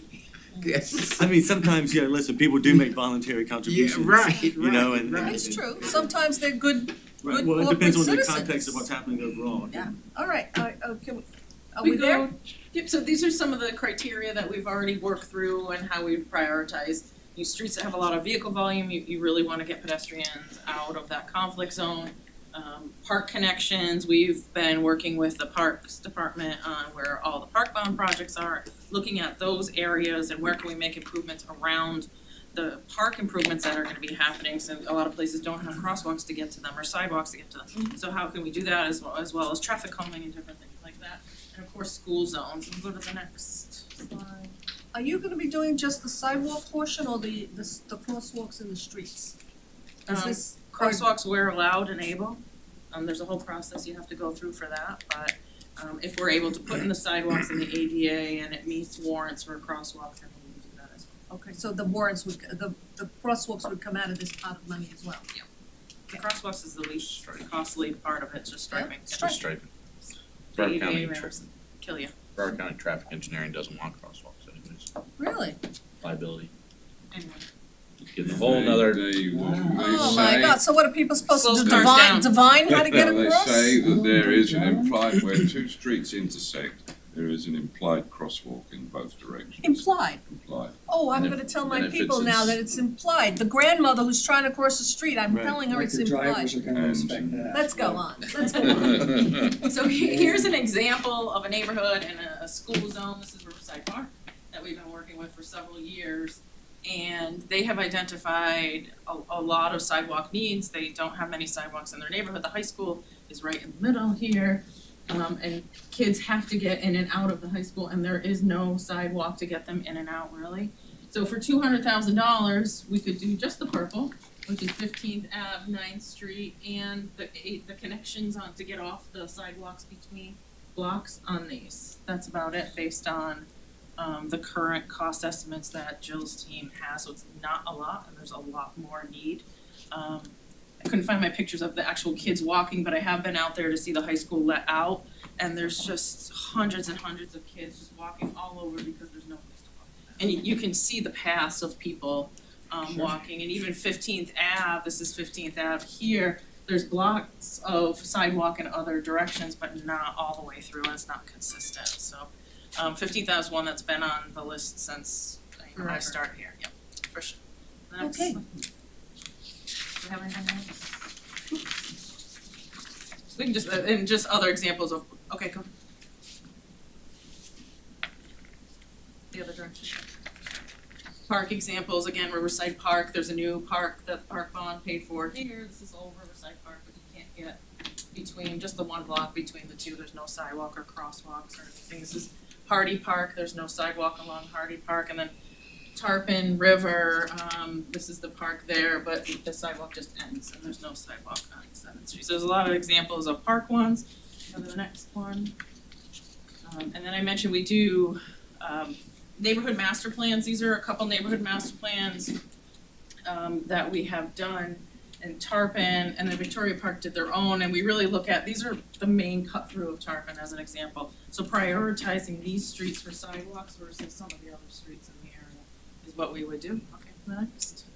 S5: Yes.
S10: I mean, sometimes, yeah, listen, people do make voluntary contributions.
S5: right,
S10: You know, and-
S5: right.
S1: It's true, sometimes they're good,
S10: Right,
S1: good
S10: well, it depends on
S1: corporate
S10: the context
S1: citizens.
S10: of what's happening overall.
S1: Yeah, all right, are we there?
S6: Yep, so these are some of the criteria that we've already worked through and how we prioritize. Streets that have a lot of vehicle volume, you really wanna get pedestrians out of that conflict zone. park connections, we've been working with the Parks Department on where all the park bound projects are, looking at those areas and where can we make improvements around the park improvements that are gonna be happening, since a lot of places don't have crosswalks to get to them or sidewalks to get to them. So how can we do that as well as traffic calming and different things like that? And of course, school zones, and go to the next slide.
S1: Are you gonna be doing just the sidewalk portion or the crosswalks in the streets? Is this?
S6: Crosswalks we're allowed and able, there's a whole process you have to go through for that, but if we're able to put in the sidewalks and the ADA and it meets warrants for a crosswalk, then we can do that as well.
S1: Okay, so the warrants would, the crosswalks would come out of this pot of money as well?
S6: The crosswalks is the least costly part of it, just striping.
S1: Striping.
S12: Striping.
S6: The
S12: Broward
S6: ADA
S12: County,
S6: ramps kill you.
S12: Broward County Traffic Engineering doesn't want crosswalks anyways,
S1: Really?
S12: liability.
S6: Anyway.
S12: Getting a whole nother,
S1: Oh my God, so what are people supposed to
S6: Slows
S1: do,
S6: cars down.
S1: divine how to get
S3: They
S1: across?
S3: say that there is an implied, where two streets intersect, there is an implied crosswalk in both directions.
S1: Implied.
S3: Implied.
S1: Oh, I'm
S12: And
S1: gonna tell
S3: and
S1: my
S3: if it's
S1: people now that it's implied. The grandmother who's trying to cross the street, I'm
S3: Right.
S1: telling her
S10: Like
S1: it's
S10: the
S1: implied.
S10: drivers are gonna respect that.
S1: Let's go on, let's go on.
S6: So here's an example of a neighborhood and a school zone, this is Riverside Park, that we've been working with for several years. And they have identified a lot of sidewalk needs, they don't have many sidewalks in their neighborhood, the high school is right in the middle here. And kids have to get in and out of the high school and there is no sidewalk to get them in and out really. So for $200,000, we could do just the purple, which is 15th Ave, 9th Street, and the connections on to get off the sidewalks between blocks on these. That's about it based on the current cost estimates that Jill's team has, so it's not a lot and there's a lot more need. I couldn't find my pictures of the actual kids walking, but I have been out there to see the high school let out and there's just hundreds and hundreds of kids just walking all over because there's no place to walk. And you can see the paths of people walking, and even 15th Ave, this is 15th Ave here, there's blocks of sidewalk in other directions, but not all the way through and it's not consistent, so. 15th Ave is one that's been on the list since I started here, yep, for sure. The next
S1: Okay.
S6: one. Do we have anything else? We can just, and just other examples of, okay, go. The other direction. Park examples, again, Riverside Park, there's a new park that the park bond paid for here, this is old Riverside Park, but you can't get between, just the one block between the two, there's no sidewalk or crosswalks or anything, this is Hardy Park, there's no sidewalk along Hardy Park, and then Tarpon River, this is the park there, but the sidewalk just ends and there's no sidewalk on 7th Street. So there's a lot of examples of park ones. Go to the next one. And then I mentioned we do neighborhood master plans. These are a couple neighborhood master plans that we have done. And Tarpon and then Victoria Park did their own, and we really look at, these are the main cut through of Tarpon as an example. So prioritizing these streets for sidewalks versus some of the other streets in the area is what we would do. Okay, next.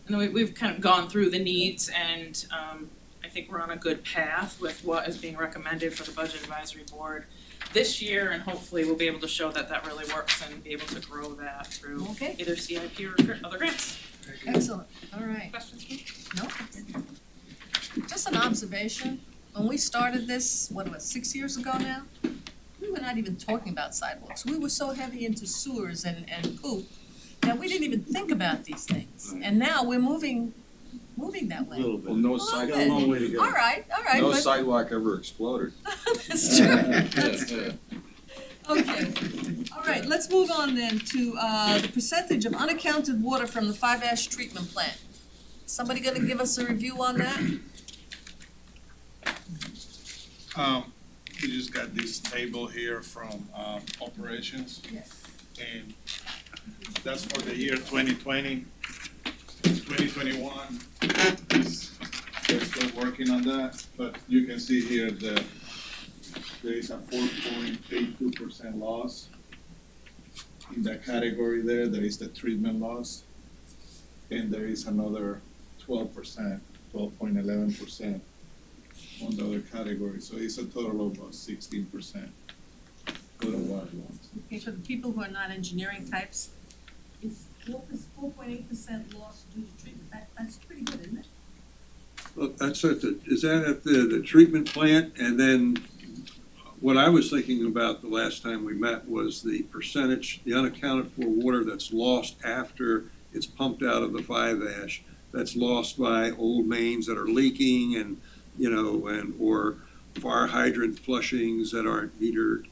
S6: And then we've kind of gone through the needs, and I think we're on a good path with what is being recommended for the Budget Advisory Board this year, and hopefully we'll be able to show that that really works and be able to grow that through
S1: Okay.
S6: either CIP or other grants.
S1: Excellent, all right.
S6: Questions, please?
S1: No? Just an observation, when we started this, 6 years ago now? We were not even talking about sidewalks, we were so heavy into sewers and poop that we didn't even think about these things. And now we're moving that way.
S10: Little bit.
S13: Well, no
S1: A little
S13: sidewalk,
S1: bit.
S10: Long way to go.
S1: All right,
S13: no
S1: but
S13: sidewalk ever exploded.
S1: that's true, that's true. Okay, all right, let's move on then to the percentage of unaccounted water from the 5-ash treatment plant. Somebody gonna give us a review on that?
S7: We just got this table here from operations,
S1: Yes.
S7: and that's for the year 2020. 2021, they're still working on that, but you can see here that there is a 4.82% loss. In that category there is the treatment loss, and there is another 12%, 12.11% on the other category, so it's a total of about 16% for the water loss.
S1: Okay, for the people who are not engineering types, is 4.8% loss due to treatment, that's pretty good, isn't it?
S8: Well, that's is that at the treatment plant? And then what I was thinking about the last time we met was the percentage, the unaccounted for water that's lost after it's pumped out of the 5-ash, that's lost by old mains that are leaking and, you know, or fire hydrant flushings that aren't metered,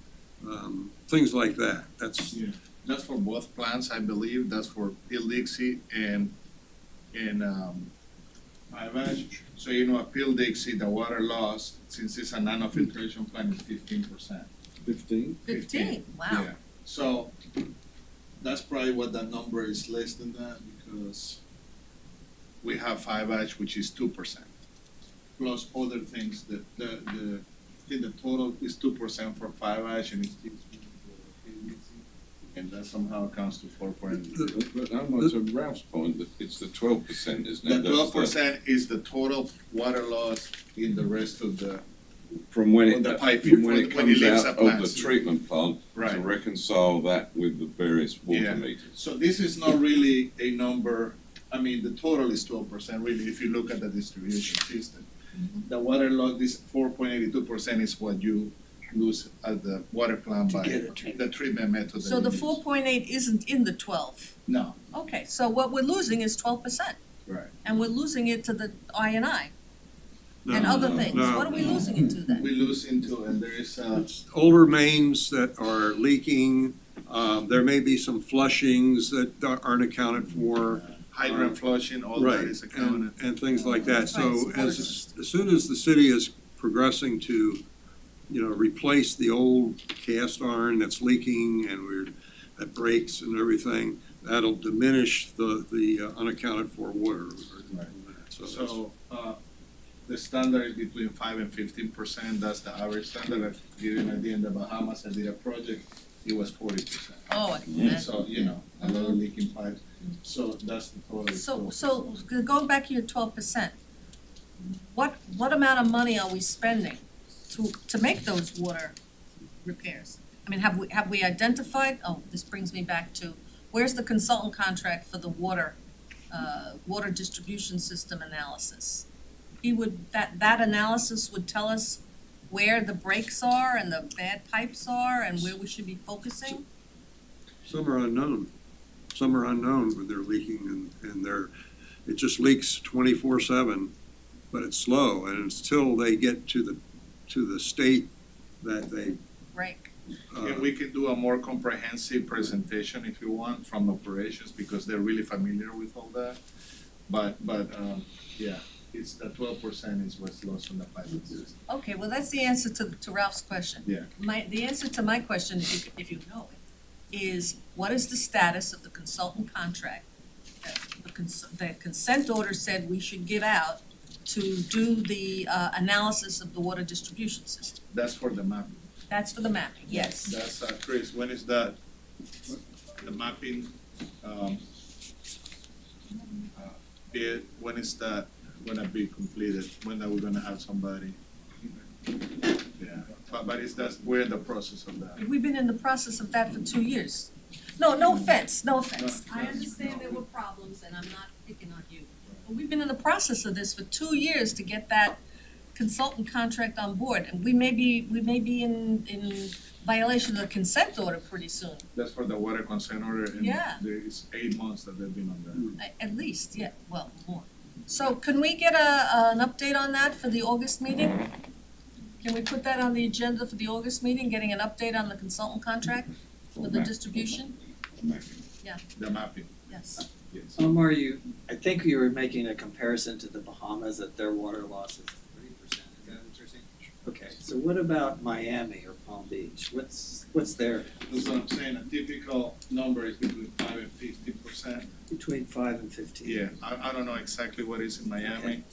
S8: things like that.
S7: That's for both plants, I believe. That's for Peel Dixie and 5-ash. So Peel Dixie, the water loss, since it's a nanofiltration plant, is 15%.
S3: 15?
S1: 15, wow.
S7: Yeah. So that's probably what that number is less than that, because we have 5-ash, which is 2%, plus other things. I think the total is 2% for 5-ash and it's 15% for Peel Dixie, and that somehow accounts to 4.8.
S3: But how much of Ralph's point, it's the 12%, isn't
S7: The
S3: it? That's
S7: 12% is the total water loss in the rest of the,
S3: From when
S7: on the
S3: it,
S7: piping,
S3: from when
S7: when
S3: it
S7: it
S3: comes
S7: leaves
S3: out
S7: the
S3: of the
S7: plants.
S3: treatment plant, to
S7: Right.
S3: reconcile that with the various
S7: Yeah.
S3: water meters.
S7: So this is not really a number, I mean, the total is 12% really, if you look at the distribution system. The water loss, this 4.82% is what you lose at the water plant by the treatment method.
S1: So
S7: that
S1: the
S7: you use.
S1: 4.8 isn't in the 12?
S7: No,
S1: Okay, so what we're losing is 12%,
S7: right.
S1: and we're losing it to the I&I
S8: No,
S1: and other
S8: no,
S1: things.
S8: no.
S1: What are we losing it to then?
S7: We lose into, and there is
S8: It's older mains that are leaking. There may be some flushings that aren't accounted for.
S7: hydrant flushing, all that
S8: Right,
S7: is accounted.
S8: and things like that. So
S1: Right,
S8: as soon as the city is progressing to, replace the old cast iron that's leaking and that breaks and everything, that'll diminish the unaccounted for water.
S7: Right.
S8: So
S7: So, the standard is between 5 and 15%, that's the average standard. I've given an idea in the Bahamas, I did a project, it was 40%.
S1: Oh, I can imagine.
S7: So, a lot of leaking pipes, so that's the total.
S1: So going back to your 12%, what amount of money are we spending to make those water repairs? I mean, have we identified, this brings me back to, where's the consultant contract for the water distribution system analysis? That analysis would tell us where the breaks are and the bad pipes are and where we should be focusing?
S8: some are unknown. Some are unknown when they're leaking and it just leaks 24/7, but it's slow. And until they get to the state that they.
S1: Break.
S7: And we can do a more comprehensive presentation if you want from operations, because they're really familiar with all that. But yeah, it's the 12% is what's lost on the piping system.
S1: Okay, well, that's the answer to Ralph's question.
S7: Yeah.
S1: The answer to my question, if you know it, is what is the status of the consultant contract? The consent order said we should give out to do the analysis of the water distribution system.
S7: That's for the mapping.
S1: That's for the mapping, yes.
S7: That's, Chris, when is that, the mapping, bid, when is that gonna be completed? When are we gonna have somebody? Yeah, but we're in the process of that.
S1: We've been in the process of that for 2 years. No offense. I understand there were problems and I'm not picking on you. But we've been in the process of this for 2 years to get that consultant contract on board, and we may be in violation of the consent order pretty soon,
S7: That's for the water consent order, and
S1: Yeah.
S7: there is 8 months that they've been on that.
S1: at least, yeah, well, more. So can we get an update on that for the August meeting? Can we put that on the agenda for the August meeting, getting an update on the consultant contract for the distribution? Yeah.
S7: The mapping,
S1: Yes.
S7: yes.
S9: Omar, I think you were making a comparison to the Bahamas, that their water loss is 30%, is that what you're saying? Okay, so what about Miami or Palm Beach? What's their,
S7: That's what I'm saying, a typical number is between 5 and 15%.
S9: between 5 and 15?
S7: Yeah, I don't know exactly what is in Miami,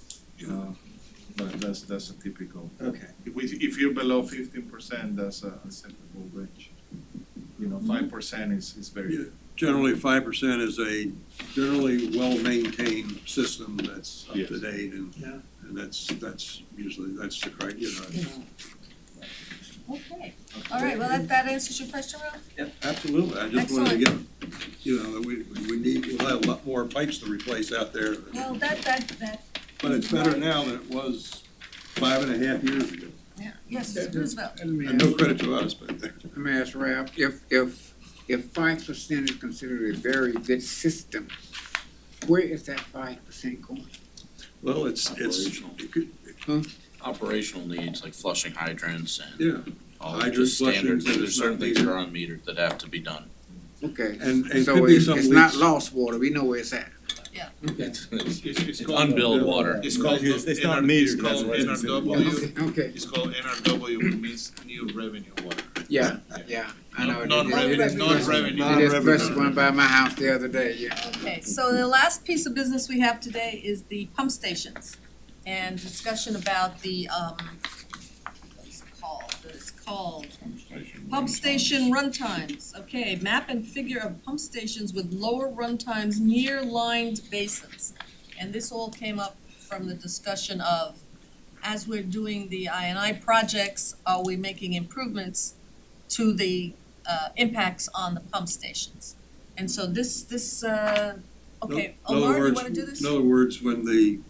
S7: but that's a typical.
S9: Okay.
S7: If you're below 15%, that's a acceptable range. 5% is very good.
S8: Generally, 5% is a generally well-maintained system that's up to date, and that's usually, that's the criteria.
S1: Okay, all right, well, that answers your question, Ralph?
S8: Absolutely, I just wanted to get, that we'll have a lot more pipes to replace out there.
S1: Well,
S8: But it's better now than it was 5.5 years ago.
S1: Yeah, yes, Roosevelt.
S5: Let me
S8: And no
S5: ask-
S8: credit to us, but
S5: let me ask Ralph, if 5% is considered a very good system, where is that 5% going?
S8: well, it's,
S12: Operational.
S8: it could,
S12: Operational needs like flushing hydrants and
S8: yeah.
S12: all
S8: Hydrant
S12: just standard,
S8: flushings, and
S12: there's
S8: it's
S12: certain
S8: not
S12: things that
S8: metered.
S12: are unmetered that have to be done.
S5: Okay,
S8: And
S5: so
S8: could be
S5: it's
S8: some
S5: not
S8: leaks.
S5: lost water, we know where it's at.
S1: Yeah.
S5: Okay,
S12: It's unbilled water.
S7: It's called,
S10: It's not metered,
S7: it's
S10: that's
S7: called
S10: what it's
S7: NRW,
S5: okay,
S7: it's called NRW, which means new revenue water.
S5: yeah, yeah, I know.
S7: Non-revenue, non-revenue.
S5: They just flushed one by my house the other day, yeah.
S1: Okay, so the last piece of business we have today is the pump stations and discussion about the, what is it called? Pump station runtimes. Okay, map and figure of pump stations with lower runtimes near lined basins. And this all came up from the discussion of, as we're doing the I&I projects, are we making improvements to the impacts on the pump stations? And so this, okay,
S8: In other
S1: Omar, you
S8: words-
S1: wanna do this?
S8: In other words, when the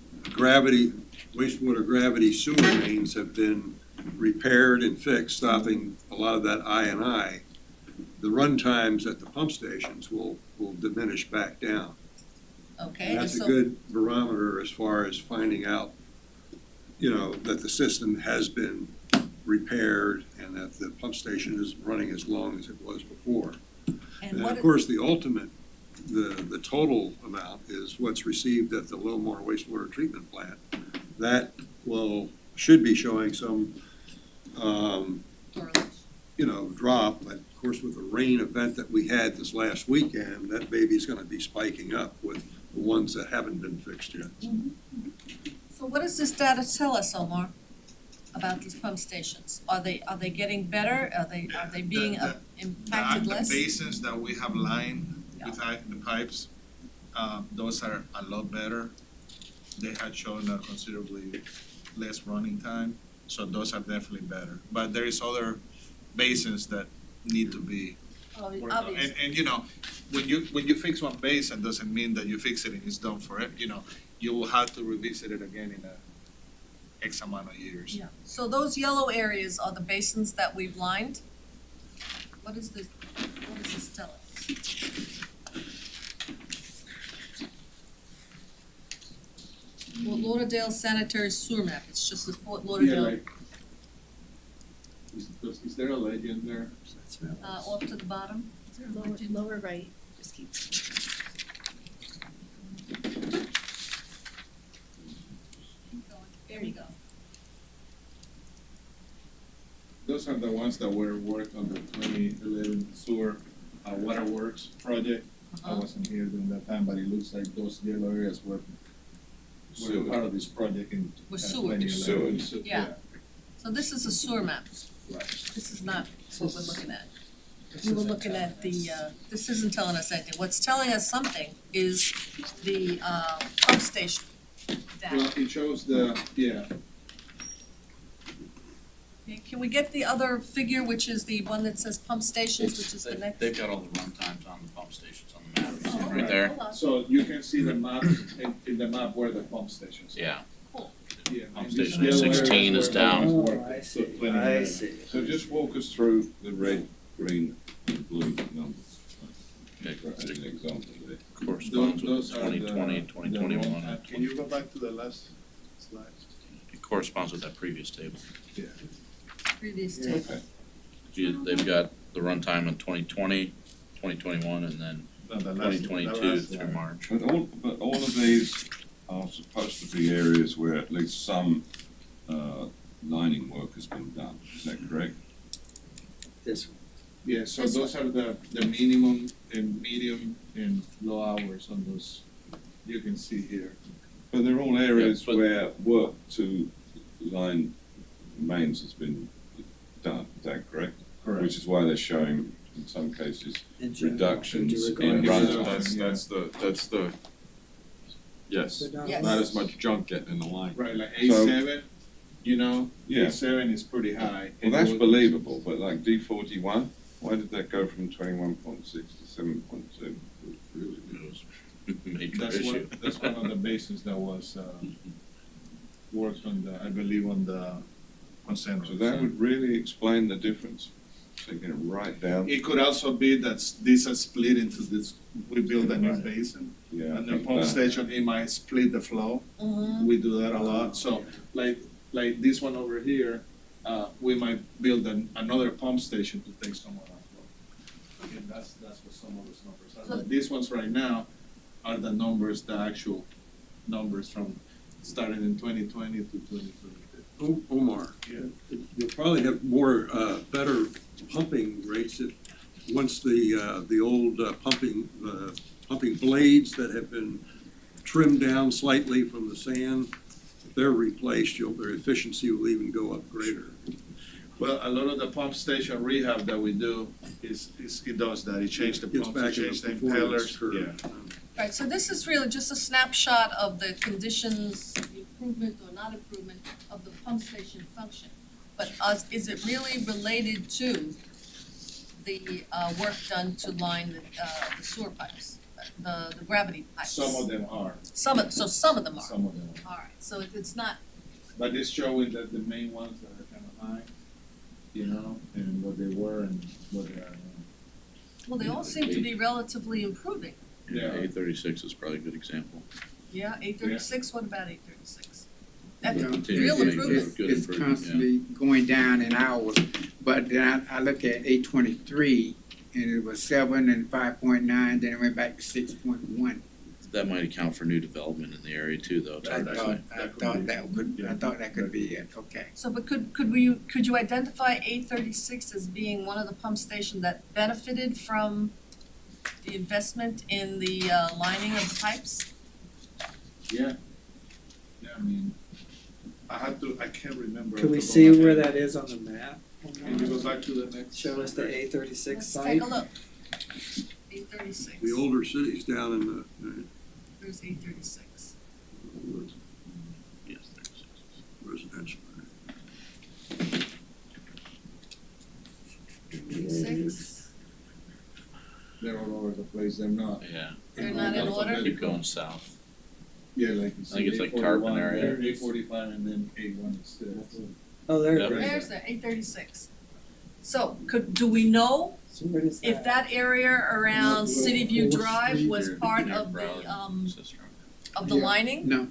S8: wastewater gravity sewer mains have been repaired and fixed, stopping a lot of that I&I, the run times at the pump stations will diminish back down.
S1: Okay,
S8: And
S1: and
S8: that's a
S1: so,
S8: good barometer as far as finding out, that the system has been repaired and that the pump station is running as long as it was before.
S1: and
S8: And
S1: what,
S8: of course, the ultimate, the total amount is what's received at the Lowmore wastewater treatment plant. That should be showing some, drop, but of course, with the rain event that we had this last weekend, that baby's gonna be spiking up with the ones that haven't been fixed yet.
S1: so what does this data tell us, Omar, about these pump stations? Are they getting better? Are they being impacted less?
S7: The basins that we have lined with the pipes, those are a lot better. They had shown a considerably less running time, so those are definitely better. But there is other basins that need to be worked on.
S1: Obvious.
S7: And when you fix one basin, doesn't mean that you fix it and it's done forever, you will have to revisit it again in X amount of years.
S1: Yeah, so those yellow areas are the basins that we've lined? What does this tell us? Well, Lauderdale sanitary sewer map, it's just the Fort Lauderdale,
S13: Is there a legend there?
S1: off to the bottom.
S4: Lower right, just keep.
S1: There you go.
S7: Those are the ones that were worked on the 2011 sewer waterworks project. I wasn't here during that time, but it looks like those yellow areas were part of this project in
S1: Was sewer.
S7: 2011.
S1: Yeah. So this is a sewer map.
S7: Right.
S1: This is not what we're looking at. We were looking at the, this isn't telling us anything. What's telling us something is the, pump station data.
S7: Well, it shows
S1: Okay, can we get the other figure, which is the one that says pump stations, which is the next?
S12: They've got all the run times on the pump stations on the map, you see it
S1: Oh,
S12: right there.
S1: hold on.
S7: so you can see the map, in the map where the pump stations are.
S12: Yeah,
S7: Yeah,
S12: Pump
S7: and these
S12: station
S7: yellow
S12: 16
S7: areas
S12: is
S7: where
S12: down.
S7: those
S9: Oh,
S7: worked,
S9: I
S7: so
S9: see.
S7: 2011.
S13: So just walk us through the red, green, and blue numbers.
S12: Okay.
S13: As an example there.
S12: corresponds with
S7: Those are the-
S12: 2020, 2021,
S7: the Can you go back to the last slide?
S12: it corresponds with that previous table.
S7: Yeah.
S1: Previous table.
S7: Okay.
S12: They've got the runtime in 2020, 2021, and then
S7: No, the last- the
S12: 2022
S7: last
S12: through
S7: slide.
S12: March.
S13: But all of these are supposed to be areas where at least some, lining work has been done, is that correct?
S9: This one.
S7: Yeah, so
S1: This
S7: those are the minimum and medium and low hours on those, you can see here.
S13: But they're all areas
S12: but-
S13: where work to line mains has been done, is that correct? Which is why they're showing, in some cases,
S9: In general,
S13: reductions
S9: would
S13: in
S9: you
S13: run
S9: regard-
S13: time.
S10: That's the, yes,
S1: Yes.
S10: not as much junk getting in the line.
S7: Right, like
S13: So-
S7: A7,
S13: Yeah.
S7: A7 is pretty high.
S13: Well, that's believable, but like D41, why did that go from 21.6 to 7.2?
S12: It was a major
S7: That's
S12: issue.
S7: one of the basins that was, works on the, I believe on the consent.
S3: So that would really explain the difference, taking it right down.
S7: It could also be that these are split into this, we build a new basin,
S3: Yeah, I
S7: and the
S3: think
S7: pump
S3: that-
S7: station, it might split the flow.
S1: Mhm.
S7: We do that a lot, so like this one over here, we might build another pump station to take some of that flow. Again, that's what some of those numbers are. But these ones right now are the numbers, the actual numbers from starting in 2020 to 2022.
S8: Omar,
S7: Yeah.
S8: you'll probably have more, better pumping rates if, once the old pumping blades that have been trimmed down slightly from the sand, if they're replaced, their efficiency will even go up greater.
S7: Well, a lot of the pump station rehab that we do it does that, it changed the
S8: Gets
S7: pumps,
S8: back
S7: it
S8: in
S7: changed
S8: the
S7: the
S8: performance
S7: impellers,
S8: curve.
S7: yeah.
S1: Right, so this is really just a snapshot of the conditions, the improvement or not improvement of the pump station function. But is it really related to the work done to line the sewer pipes, the gravity pipes?
S7: Some of them are,
S1: Some of them are.
S7: some of them are.
S1: All right, so it's not,
S7: But it's showing that the main ones that are kind of high, you know, and what they were and what they are now.
S1: well, they all seem to be relatively improving.
S7: Yeah.
S12: 836 is probably a good example.
S1: Yeah, 836, what about 836?
S5: Yeah.
S1: That's
S12: Continue
S1: real
S12: to make
S1: improvement.
S12: good
S5: It's
S12: improvement, yeah.
S5: constantly going down in hours, but then I look at 823, and it was 7 and 5.9, then it went back to 6.1.
S12: That might account for new development in the area too, though. It's
S5: I
S12: hard to say.
S5: thought that could be it, okay.
S1: So, but could you identify 836 as being one of the pump stations that benefited from the investment in the lining of the pipes?
S7: Yeah. Yeah, I mean, I can't remember.
S9: Can we
S7: off the top
S9: see
S7: of my
S9: where
S7: head.
S9: that is on the map?
S7: Can you go back to the next?
S9: Show us the A36
S1: Let's
S9: site.
S1: take a look. 836.
S8: The older cities down in the
S1: Where's 836?
S12: Yes, 36.
S8: residential.
S1: 836?
S7: They're all over the place, they're not.
S12: Yeah,
S1: They're not in order?
S12: keep going south.
S7: Yeah, like you
S12: I think it's
S7: see,
S12: like Tarpon
S7: 841
S12: area.
S7: there, 845 and then 81 instead.
S9: Oh, there
S12: Yeah.
S9: it is.
S1: There's the 836. So do we know
S9: So where does
S1: if that area around City View Drive was
S12: Near-
S1: part
S12: near
S1: of
S12: Brown
S1: the,
S12: Sister.
S1: of the
S7: Yeah.
S1: lining?
S5: No,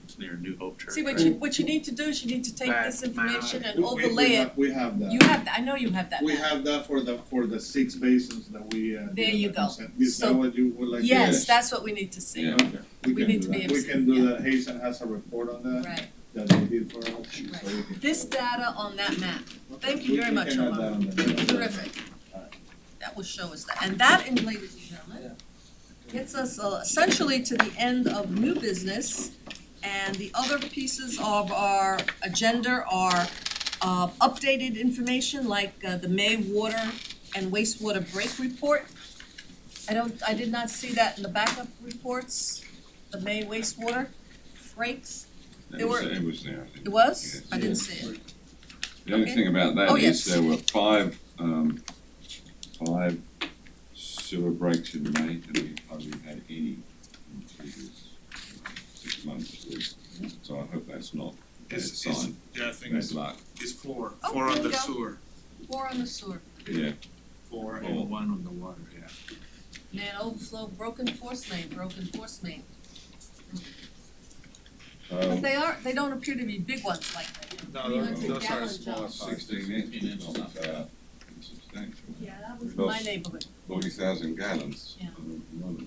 S12: It's near New Hope Church.
S1: See, what
S12: right?
S1: you need to do is you need to take
S5: Right.
S1: this information and
S7: We-
S1: overlay it.
S7: We have that.
S1: You have that, I know you have that
S7: We
S1: map.
S7: have that for the 6 basins that we, did
S1: There
S7: on
S1: you
S7: the
S1: go.
S7: consent. Is that
S1: So-
S7: what you would like? to
S1: Yes,
S7: do?
S1: that's what we need to see.
S12: Yeah.
S7: Okay, we
S1: We
S7: can
S1: need
S7: do
S1: to be
S7: that.
S1: able
S7: We
S1: to
S7: can
S1: see,
S7: do
S1: yeah.
S7: that, Hazen has a report on that,
S1: Right.
S7: that they did for us, so we can.
S1: This data on that map, thank you
S7: We-
S1: very
S7: we
S1: much,
S7: can add
S1: Omar.
S7: that on the-
S1: Terrific. That will show us that. And that, ladies and gentlemen, gets us essentially to the end of new business. And the other pieces of our agenda are updated information like the May water and wastewater break report. I did not see that in the backup reports, the May wastewater breaks.
S3: It was there, I think.
S1: It was?
S3: Yes.
S1: I didn't see it.
S3: The only
S1: Okay.
S3: thing about
S1: Oh,
S3: that
S1: yes.
S3: is there were five sewer breaks in May, and we hardly had any in the previous 6 months. So I hope that's not a
S7: It's,
S3: sign,
S7: yeah, I think
S3: bad luck.
S7: it's 4,
S1: Oh,
S7: 4
S1: there
S7: on
S1: you
S7: the
S1: go.
S7: sewer,
S1: 4 on the sewer.
S3: Yeah,
S7: 4
S3: Oh.
S7: and 1 on the water, yeah.
S1: Man, overflow, broken force main. But they don't appear to be big ones like that.
S7: No,
S1: 300
S7: those are
S1: gallon
S7: small
S1: jobs.
S3: 16 inches, not substantial.
S1: Yeah, that was in my neighborhood.
S3: 40,000 gallons.
S1: Yeah.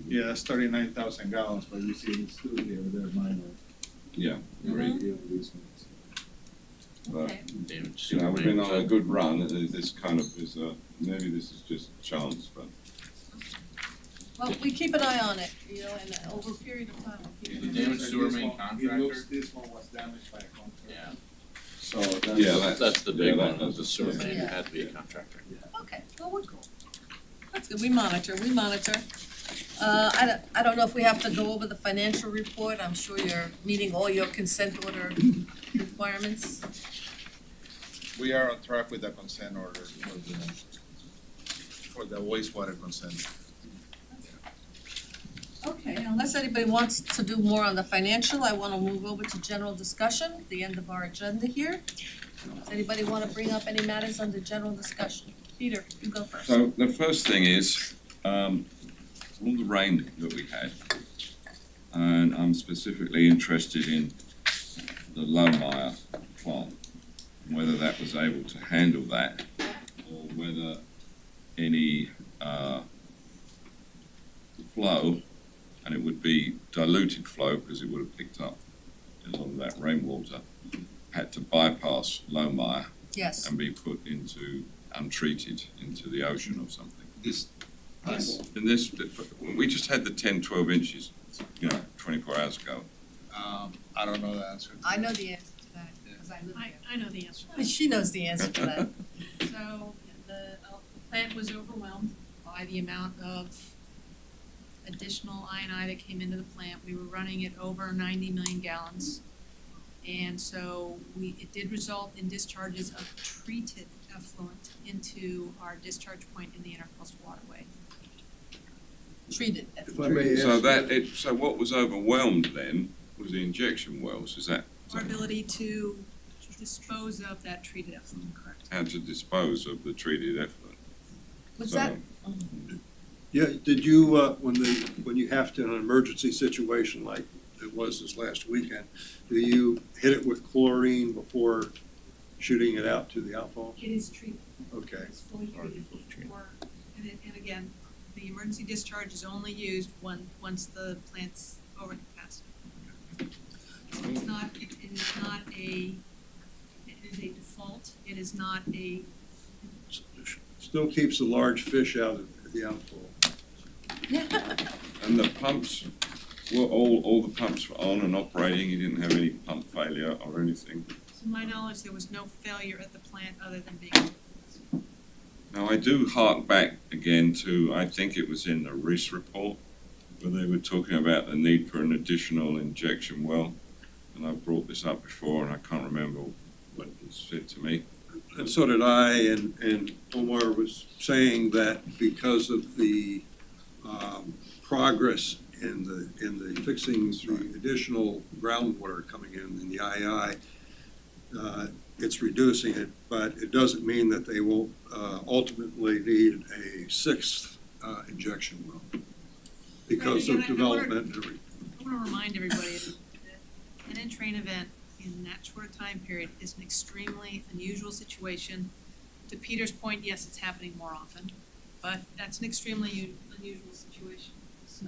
S7: Yeah, that's 39,000 gallons, but you see it's still here, they're minor.
S3: Yeah,
S1: Mhm.
S7: Here, these ones.
S3: but,
S1: Okay.
S12: Damage
S3: you know, we've been on a
S12: sewer main.
S3: good run, this kind of is, maybe this is just chance, but
S1: Well, we keep an eye on it, you know, and over a period of time, we'll keep an eye on it.
S13: Damage sewer
S7: This
S13: main
S7: one-
S13: contractor?
S7: It looks, this one was damaged by a contractor.
S12: Yeah,
S7: So that's.
S3: yeah,
S12: that's the big
S3: yeah,
S12: one, was the sewer
S3: yeah.
S12: main,
S1: Yeah.
S12: it had to be a contractor.
S1: Okay, well, we're cool. That's good, we monitor. I don't know if we have to go over the financial report, I'm sure you're meeting all your consent order requirements.
S7: We are on track with the consent order for the wastewater consent.
S1: Okay, unless anybody wants to do more on the financial, I wanna move over to general discussion, the end of our agenda here. Does anybody wanna bring up any matters under general discussion? Peter, you go first.
S3: So the first thing is, all the rain that we had, and I'm specifically interested in the Lauderdale plant, whether that was able to handle that, or whether any flow, and it would be diluted flow because it would have picked up a lot of that rainwater, had to bypass Lauderdale
S1: Yes.
S3: and be put into untreated into the ocean or something.
S2: This,
S3: And this, we just had the 10, 12 inches, 24 hours ago.
S7: I don't know the answer.
S1: I know the answer to that, because I live
S4: I know the answer.
S1: there. She knows the answer to that.
S4: So the plant was overwhelmed by the amount of additional I&I that came into the plant. We were running it over 90 million gallons. And so it did result in discharges of treated effluent into our discharge point in the intercoastal waterway.
S1: Treated.
S8: If I may
S3: So
S8: ask,
S3: so what was overwhelmed then was the injection wells, is that
S4: Our ability to dispose of that treated effluent, correct?
S3: how to dispose of the treated effluent?
S1: Was
S3: So-
S1: that,
S8: yeah, did you, when you have to, in an emergency situation like it was this last weekend, do you hit it with chlorine before shooting it out to the outfall?
S4: It is treated.
S8: Okay.
S4: It's fully treated before, and again, the emergency discharge is only used once the plant's over capacity. So it's not, it is not a, it is a default, it is not a,
S8: Still keeps the large fish out of the outfall.
S3: And the pumps, were all the pumps were on and operating, you didn't have any pump failure or anything?
S4: to my knowledge, there was no failure at the plant other than being.
S3: Now, I do hark back again to, I think it was in the Reese report, where they were talking about the need for an additional injection well. And I've brought this up before and I can't remember what was said to me.
S8: And so did I, and Omar was saying that because of the progress in the fixing the additional groundwater coming in the II, it's reducing it, but it doesn't mean that they will ultimately need a sixth injection well because of development.
S4: I wanna remind everybody that an in-train event in that short a time period is an extremely unusual situation. To Peter's point, yes, it's happening more often, but that's an extremely unusual situation, so.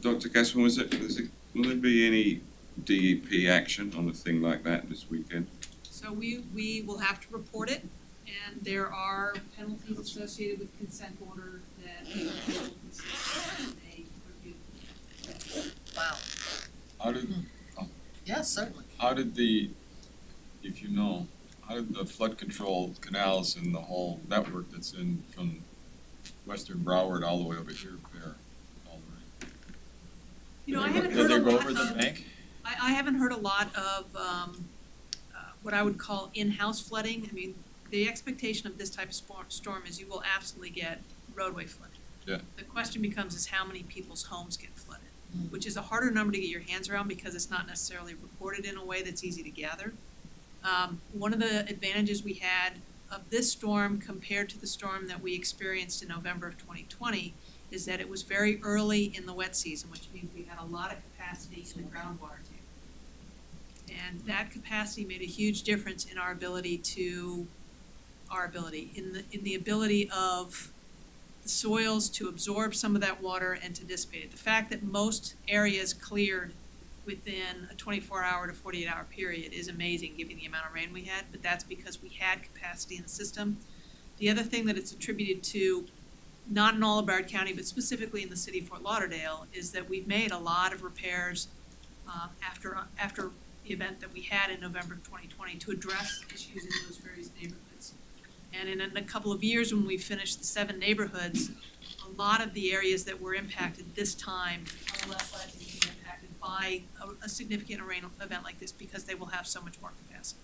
S3: Dr. Gassman, will there be any DEP action on a thing like that this weekend?
S4: So we will have to report it, and there are penalties associated with consent order that will consider a review.
S1: wow,
S13: How did,
S1: yes, certainly.
S13: how did the, if you know, how did the flood control canals and the whole network that's in from western Broward all the way over here fare? all the way?
S4: You know, I haven't
S13: Did
S4: heard
S13: they
S4: a
S13: go
S4: lot
S13: over the
S4: of,
S13: bank?
S4: I haven't heard a lot of, what I would call in-house flooding. I mean, the expectation of this type of storm is you will absolutely get roadway flooding.
S13: Yeah.
S4: The question becomes is how many people's homes get flooded, which is a harder number to get your hands around because it's not necessarily reported in a way that's easy to gather. One of the advantages we had of this storm compared to the storm that we experienced in November of 2020 is that it was very early in the wet season, which means we had a lot of capacity in the groundwater tank. And that capacity made a huge difference in our ability in the ability of the soils to absorb some of that water and to dissipate it. The fact that most areas cleared within a 24-hour to 48-hour period is amazing, given the amount of rain we had, but that's because we had capacity in the system. The other thing that it's attributed to, not in all of Broward County, but specifically in the city of Fort Lauderdale, is that we've made a lot of repairs after the event that we had in November of 2020 to address issues in those various neighborhoods. And in a couple of years, when we finish the 7 neighborhoods, a lot of the areas that were impacted this time are less likely to be impacted by a significant rain event like this because they will have so much more capacity.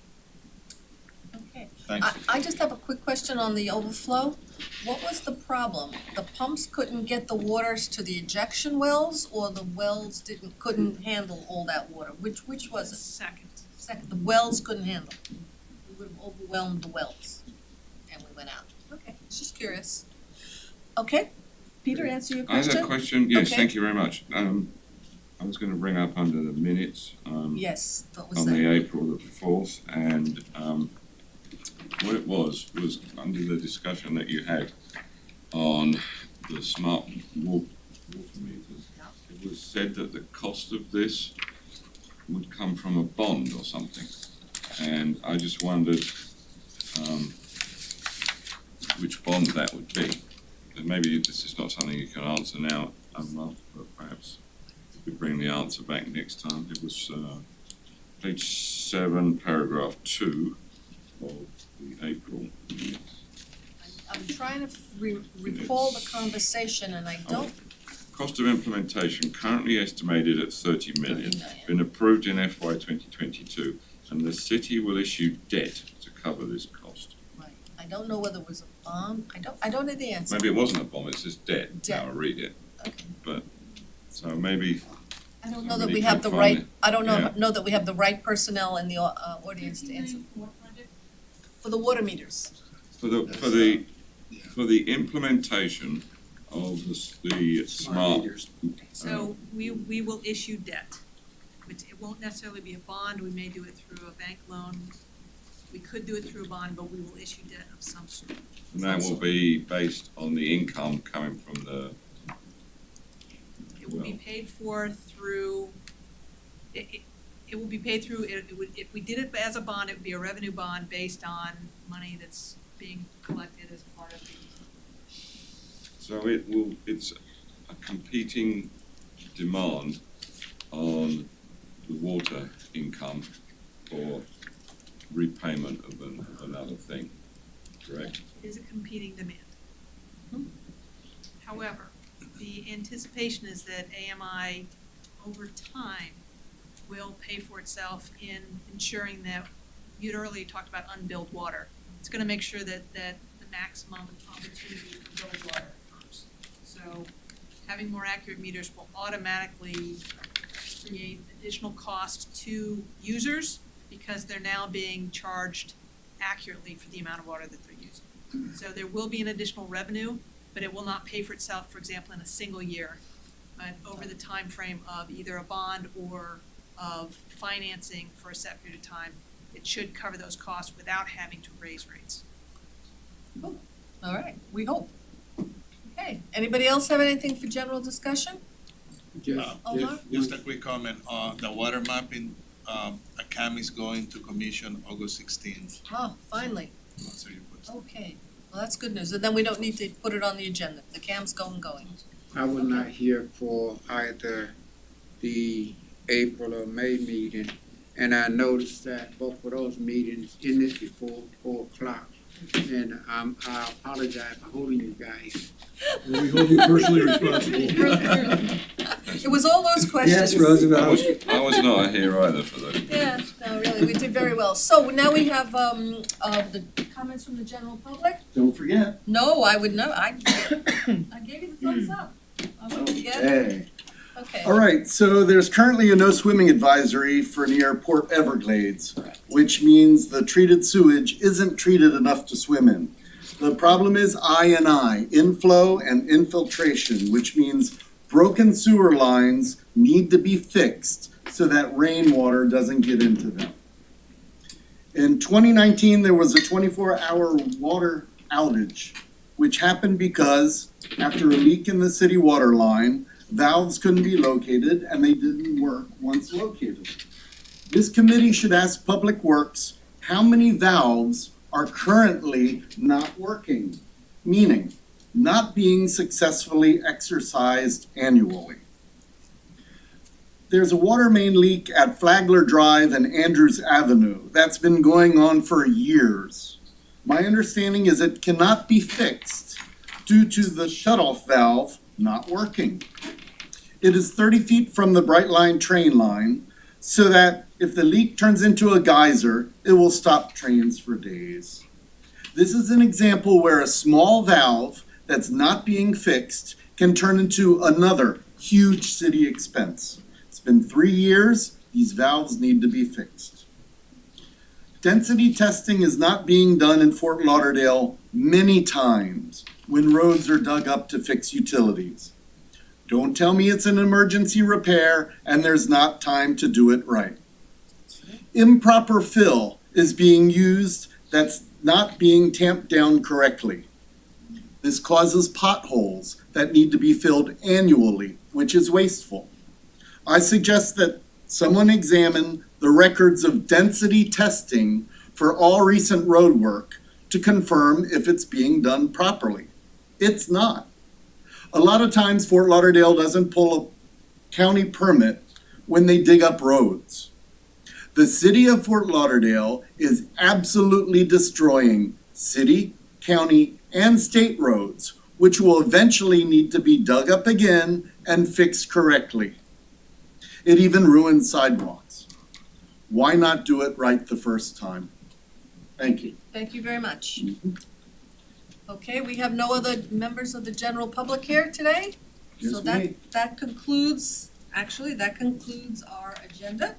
S1: Okay.
S7: Thanks.
S1: I just have a quick question on the overflow. What was the problem? The pumps couldn't get the waters to the ejection wells, or the wells couldn't handle all that water? Which was it? Second, the wells couldn't handle. We would have overwhelmed the wells, and we went out. Okay, just curious. Okay, Peter, answer your
S3: I have
S1: question?
S3: a question, yes,
S1: Okay.
S3: thank you very much. I was gonna bring up under the minutes,
S1: Yes, what was
S3: on
S1: that?
S3: the April the 4th, and what it was under the discussion that you had on the smart water meters. It was said that the cost of this would come from a bond or something, and I just wondered which bond that would be. And maybe this is not something you can answer now, but perhaps you could bring the answer back next time. It was page 7, paragraph 2 of the April minutes.
S1: I'm trying to recall the conversation, and I don't.
S3: Cost of implementation currently estimated at 30 million,
S1: 30 million.
S3: been approved in FY 2022, and the city will issue debt to cover this cost.
S1: Right, I don't know whether it was a bond, I don't know the answer.
S3: Maybe it wasn't a bomb, it's just debt,
S1: Debt.
S3: now I read it,
S1: Okay.
S3: so maybe,
S1: I don't know that
S3: Somebody
S1: we have
S3: can
S1: the
S3: find
S1: right,
S3: it.
S1: I don't
S3: Yeah.
S1: know that we have the right personnel in the audience to answer. For the water meters.
S3: for the implementation of the smart,
S9: meters.
S14: So we will issue debt. It won't necessarily be a bond, we may do it through a bank loan. We could do it through a bond, but we will issue debt of some sort.
S3: and that will be based on the income coming from the,
S14: It will be paid for through, it will be paid through, it would, if we did it as a bond, it would be a revenue bond based on money that's being collected as part of the.
S3: so it's a competing demand on the water income for repayment of another thing, correct?
S14: It is a competing demand. However, the anticipation is that AMI over time will pay for itself in ensuring that, you'd earlier talked about unbilled water. It's gonna make sure that the maximum opportunity for billed water occurs. So having more accurate meters will automatically create additional cost to users because they're now being charged accurately for the amount of water that they're using. So there will be an additional revenue, but it will not pay for itself, for example, in a single year, but over the time frame of either a bond or of financing for a set period of time. It should cover those costs without having to raise rates.
S1: All right, we hope. Okay, anybody else have anything for general discussion? Omar?
S7: Just a quick comment, the water mapping, ACAM is going to commission August 16th.
S1: Oh, finally,
S7: To answer your question.
S1: okay, well, that's good news, and then we don't need to put it on the agenda, the cam's going.
S5: I was not here for either the April or May meeting, and I noticed that both of those meetings ended before 4:00. And I apologize for holding you guys.
S8: We hold you personally responsible.
S1: It was all those questions.
S9: Yes, Roosevelt.
S3: I was not here either for that.
S1: Yeah, no, really, we did very well. So now we have, the comments from the general public?
S15: Don't forget.
S1: No, I would know, I gave you the thumbs up. I wouldn't forget.
S15: Okay.
S1: Okay.
S15: All right, so there's currently a no swimming advisory for near Port Everglades, which means the treated sewage isn't treated enough to swim in. The problem is I&I, inflow and infiltration, which means broken sewer lines need to be fixed so that rainwater doesn't get into them. In 2019, there was a 24-hour water outage, which happened because after a leak in the city water line, valves couldn't be located and they didn't work once located. This committee should ask Public Works how many valves are currently not working, meaning not being successfully exercised annually. There's a water main leak at Flagler Drive and Andrews Avenue that's been going on for years. My understanding is it cannot be fixed due to the shutoff valve not working. It is 30 feet from the Bright Line train line, so that if the leak turns into a geyser, it will stop trains for days. This is an example where a small valve that's not being fixed can turn into another huge city expense. It's been 3 years, these valves need to be fixed. Density testing is not being done in Fort Lauderdale many times when roads are dug up to fix utilities. Don't tell me it's an emergency repair and there's not time to do it right. Improper fill is being used that's not being tamped down correctly. This causes potholes that need to be filled annually, which is wasteful. I suggest that someone examine the records of density testing for all recent road work to confirm if it's being done properly. It's not. A lot of times Fort Lauderdale doesn't pull a county permit when they dig up roads. The city of Fort Lauderdale is absolutely destroying city, county, and state roads, which will eventually need to be dug up again and fixed correctly. It even ruins sidewalks. Why not do it right the first time? Thank you.
S1: Thank you very much. Okay, we have no other members of the general public here today? So that concludes our agenda.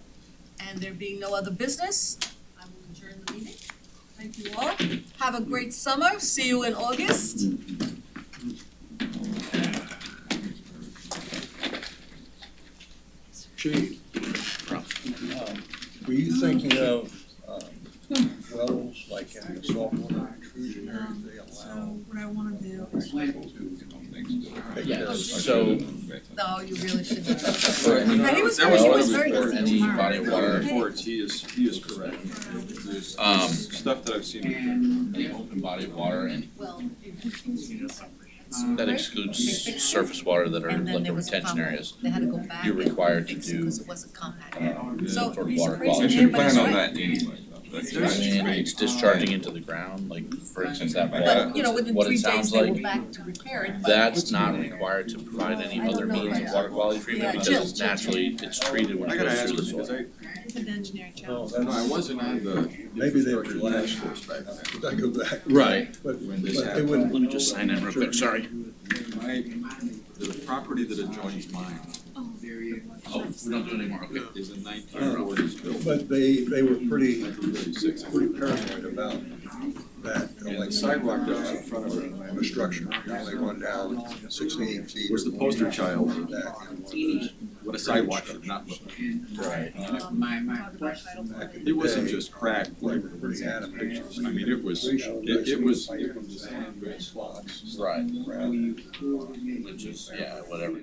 S1: And there being no other business, I will adjourn the meeting. Thank you all. Have a great summer. See you in August.
S8: Chief, were you thinking of wells like in the saltwater intrusion areas they allow?
S14: So what I wanna do is.
S12: Yes, so
S1: No, you really shouldn't.
S3: For any-
S1: He was
S3: there
S1: very,
S3: was
S1: very
S3: for
S1: easy.
S3: any
S12: body of water.
S3: reports, he is correct. There's stuff that I've seen.
S12: any open body of water, and
S1: Well,
S12: that excludes surface water that are
S1: and then
S12: like
S1: there
S12: the
S1: was a
S12: retention
S1: problem.
S12: areas.
S1: They had to go back.
S12: You're
S1: and
S12: required to
S1: fix it
S12: do,
S1: 'cause it wasn't compact.
S12: the
S1: So
S12: sort of
S1: he's
S12: water
S1: crazy.
S3: I
S12: quality.
S3: should
S1: but
S3: plan
S1: he's
S3: on
S1: right.
S3: that anyway. That's
S12: And it's discharging into the ground, like for instance, that
S3: But,
S12: wall,
S1: But, you know, within
S12: what
S1: 3
S12: it
S1: days,
S12: sounds
S1: they were
S12: like,
S1: back to repair it. but-
S12: that's not required to provide any
S1: I don't
S12: other
S1: know
S12: means of
S1: about
S12: water quality treatment,
S1: Yeah,
S12: because
S1: Jill,
S12: it's
S1: Jill.
S12: naturally, it's treated when
S3: I
S12: it
S3: gotta
S12: goes
S3: ask
S12: through
S3: you,
S12: the soil.
S3: because
S14: It's an engineering challenge.
S3: no, I wasn't on the
S8: Maybe they
S3: infrastructure
S8: relaxed
S3: task force back then.
S8: Did I go back?
S12: Right.
S8: But,
S3: When this
S8: but it
S3: happened.
S8: wouldn't.
S12: Let me just sign in real quick, sorry.
S3: The property that adjoins mine
S12: Oh, we don't do it anymore, okay.
S3: is a 1940s building.
S8: But they were pretty
S3: 1936.
S8: pretty paranoid about that.
S3: And the sidewalk that was in front of it,
S8: On the structure, they run down 6 to 8 feet.
S3: was the poster child of
S8: Back
S3: what a sidewalk should not look like.
S12: Right.
S8: back in the
S3: It wasn't
S8: day,
S3: just cracked
S8: they
S3: like
S8: were
S3: the
S8: pretty adamant.
S3: pictures. I mean, it was designed with slots.
S12: Right.
S8: Around.
S12: Which is, yeah, whatever.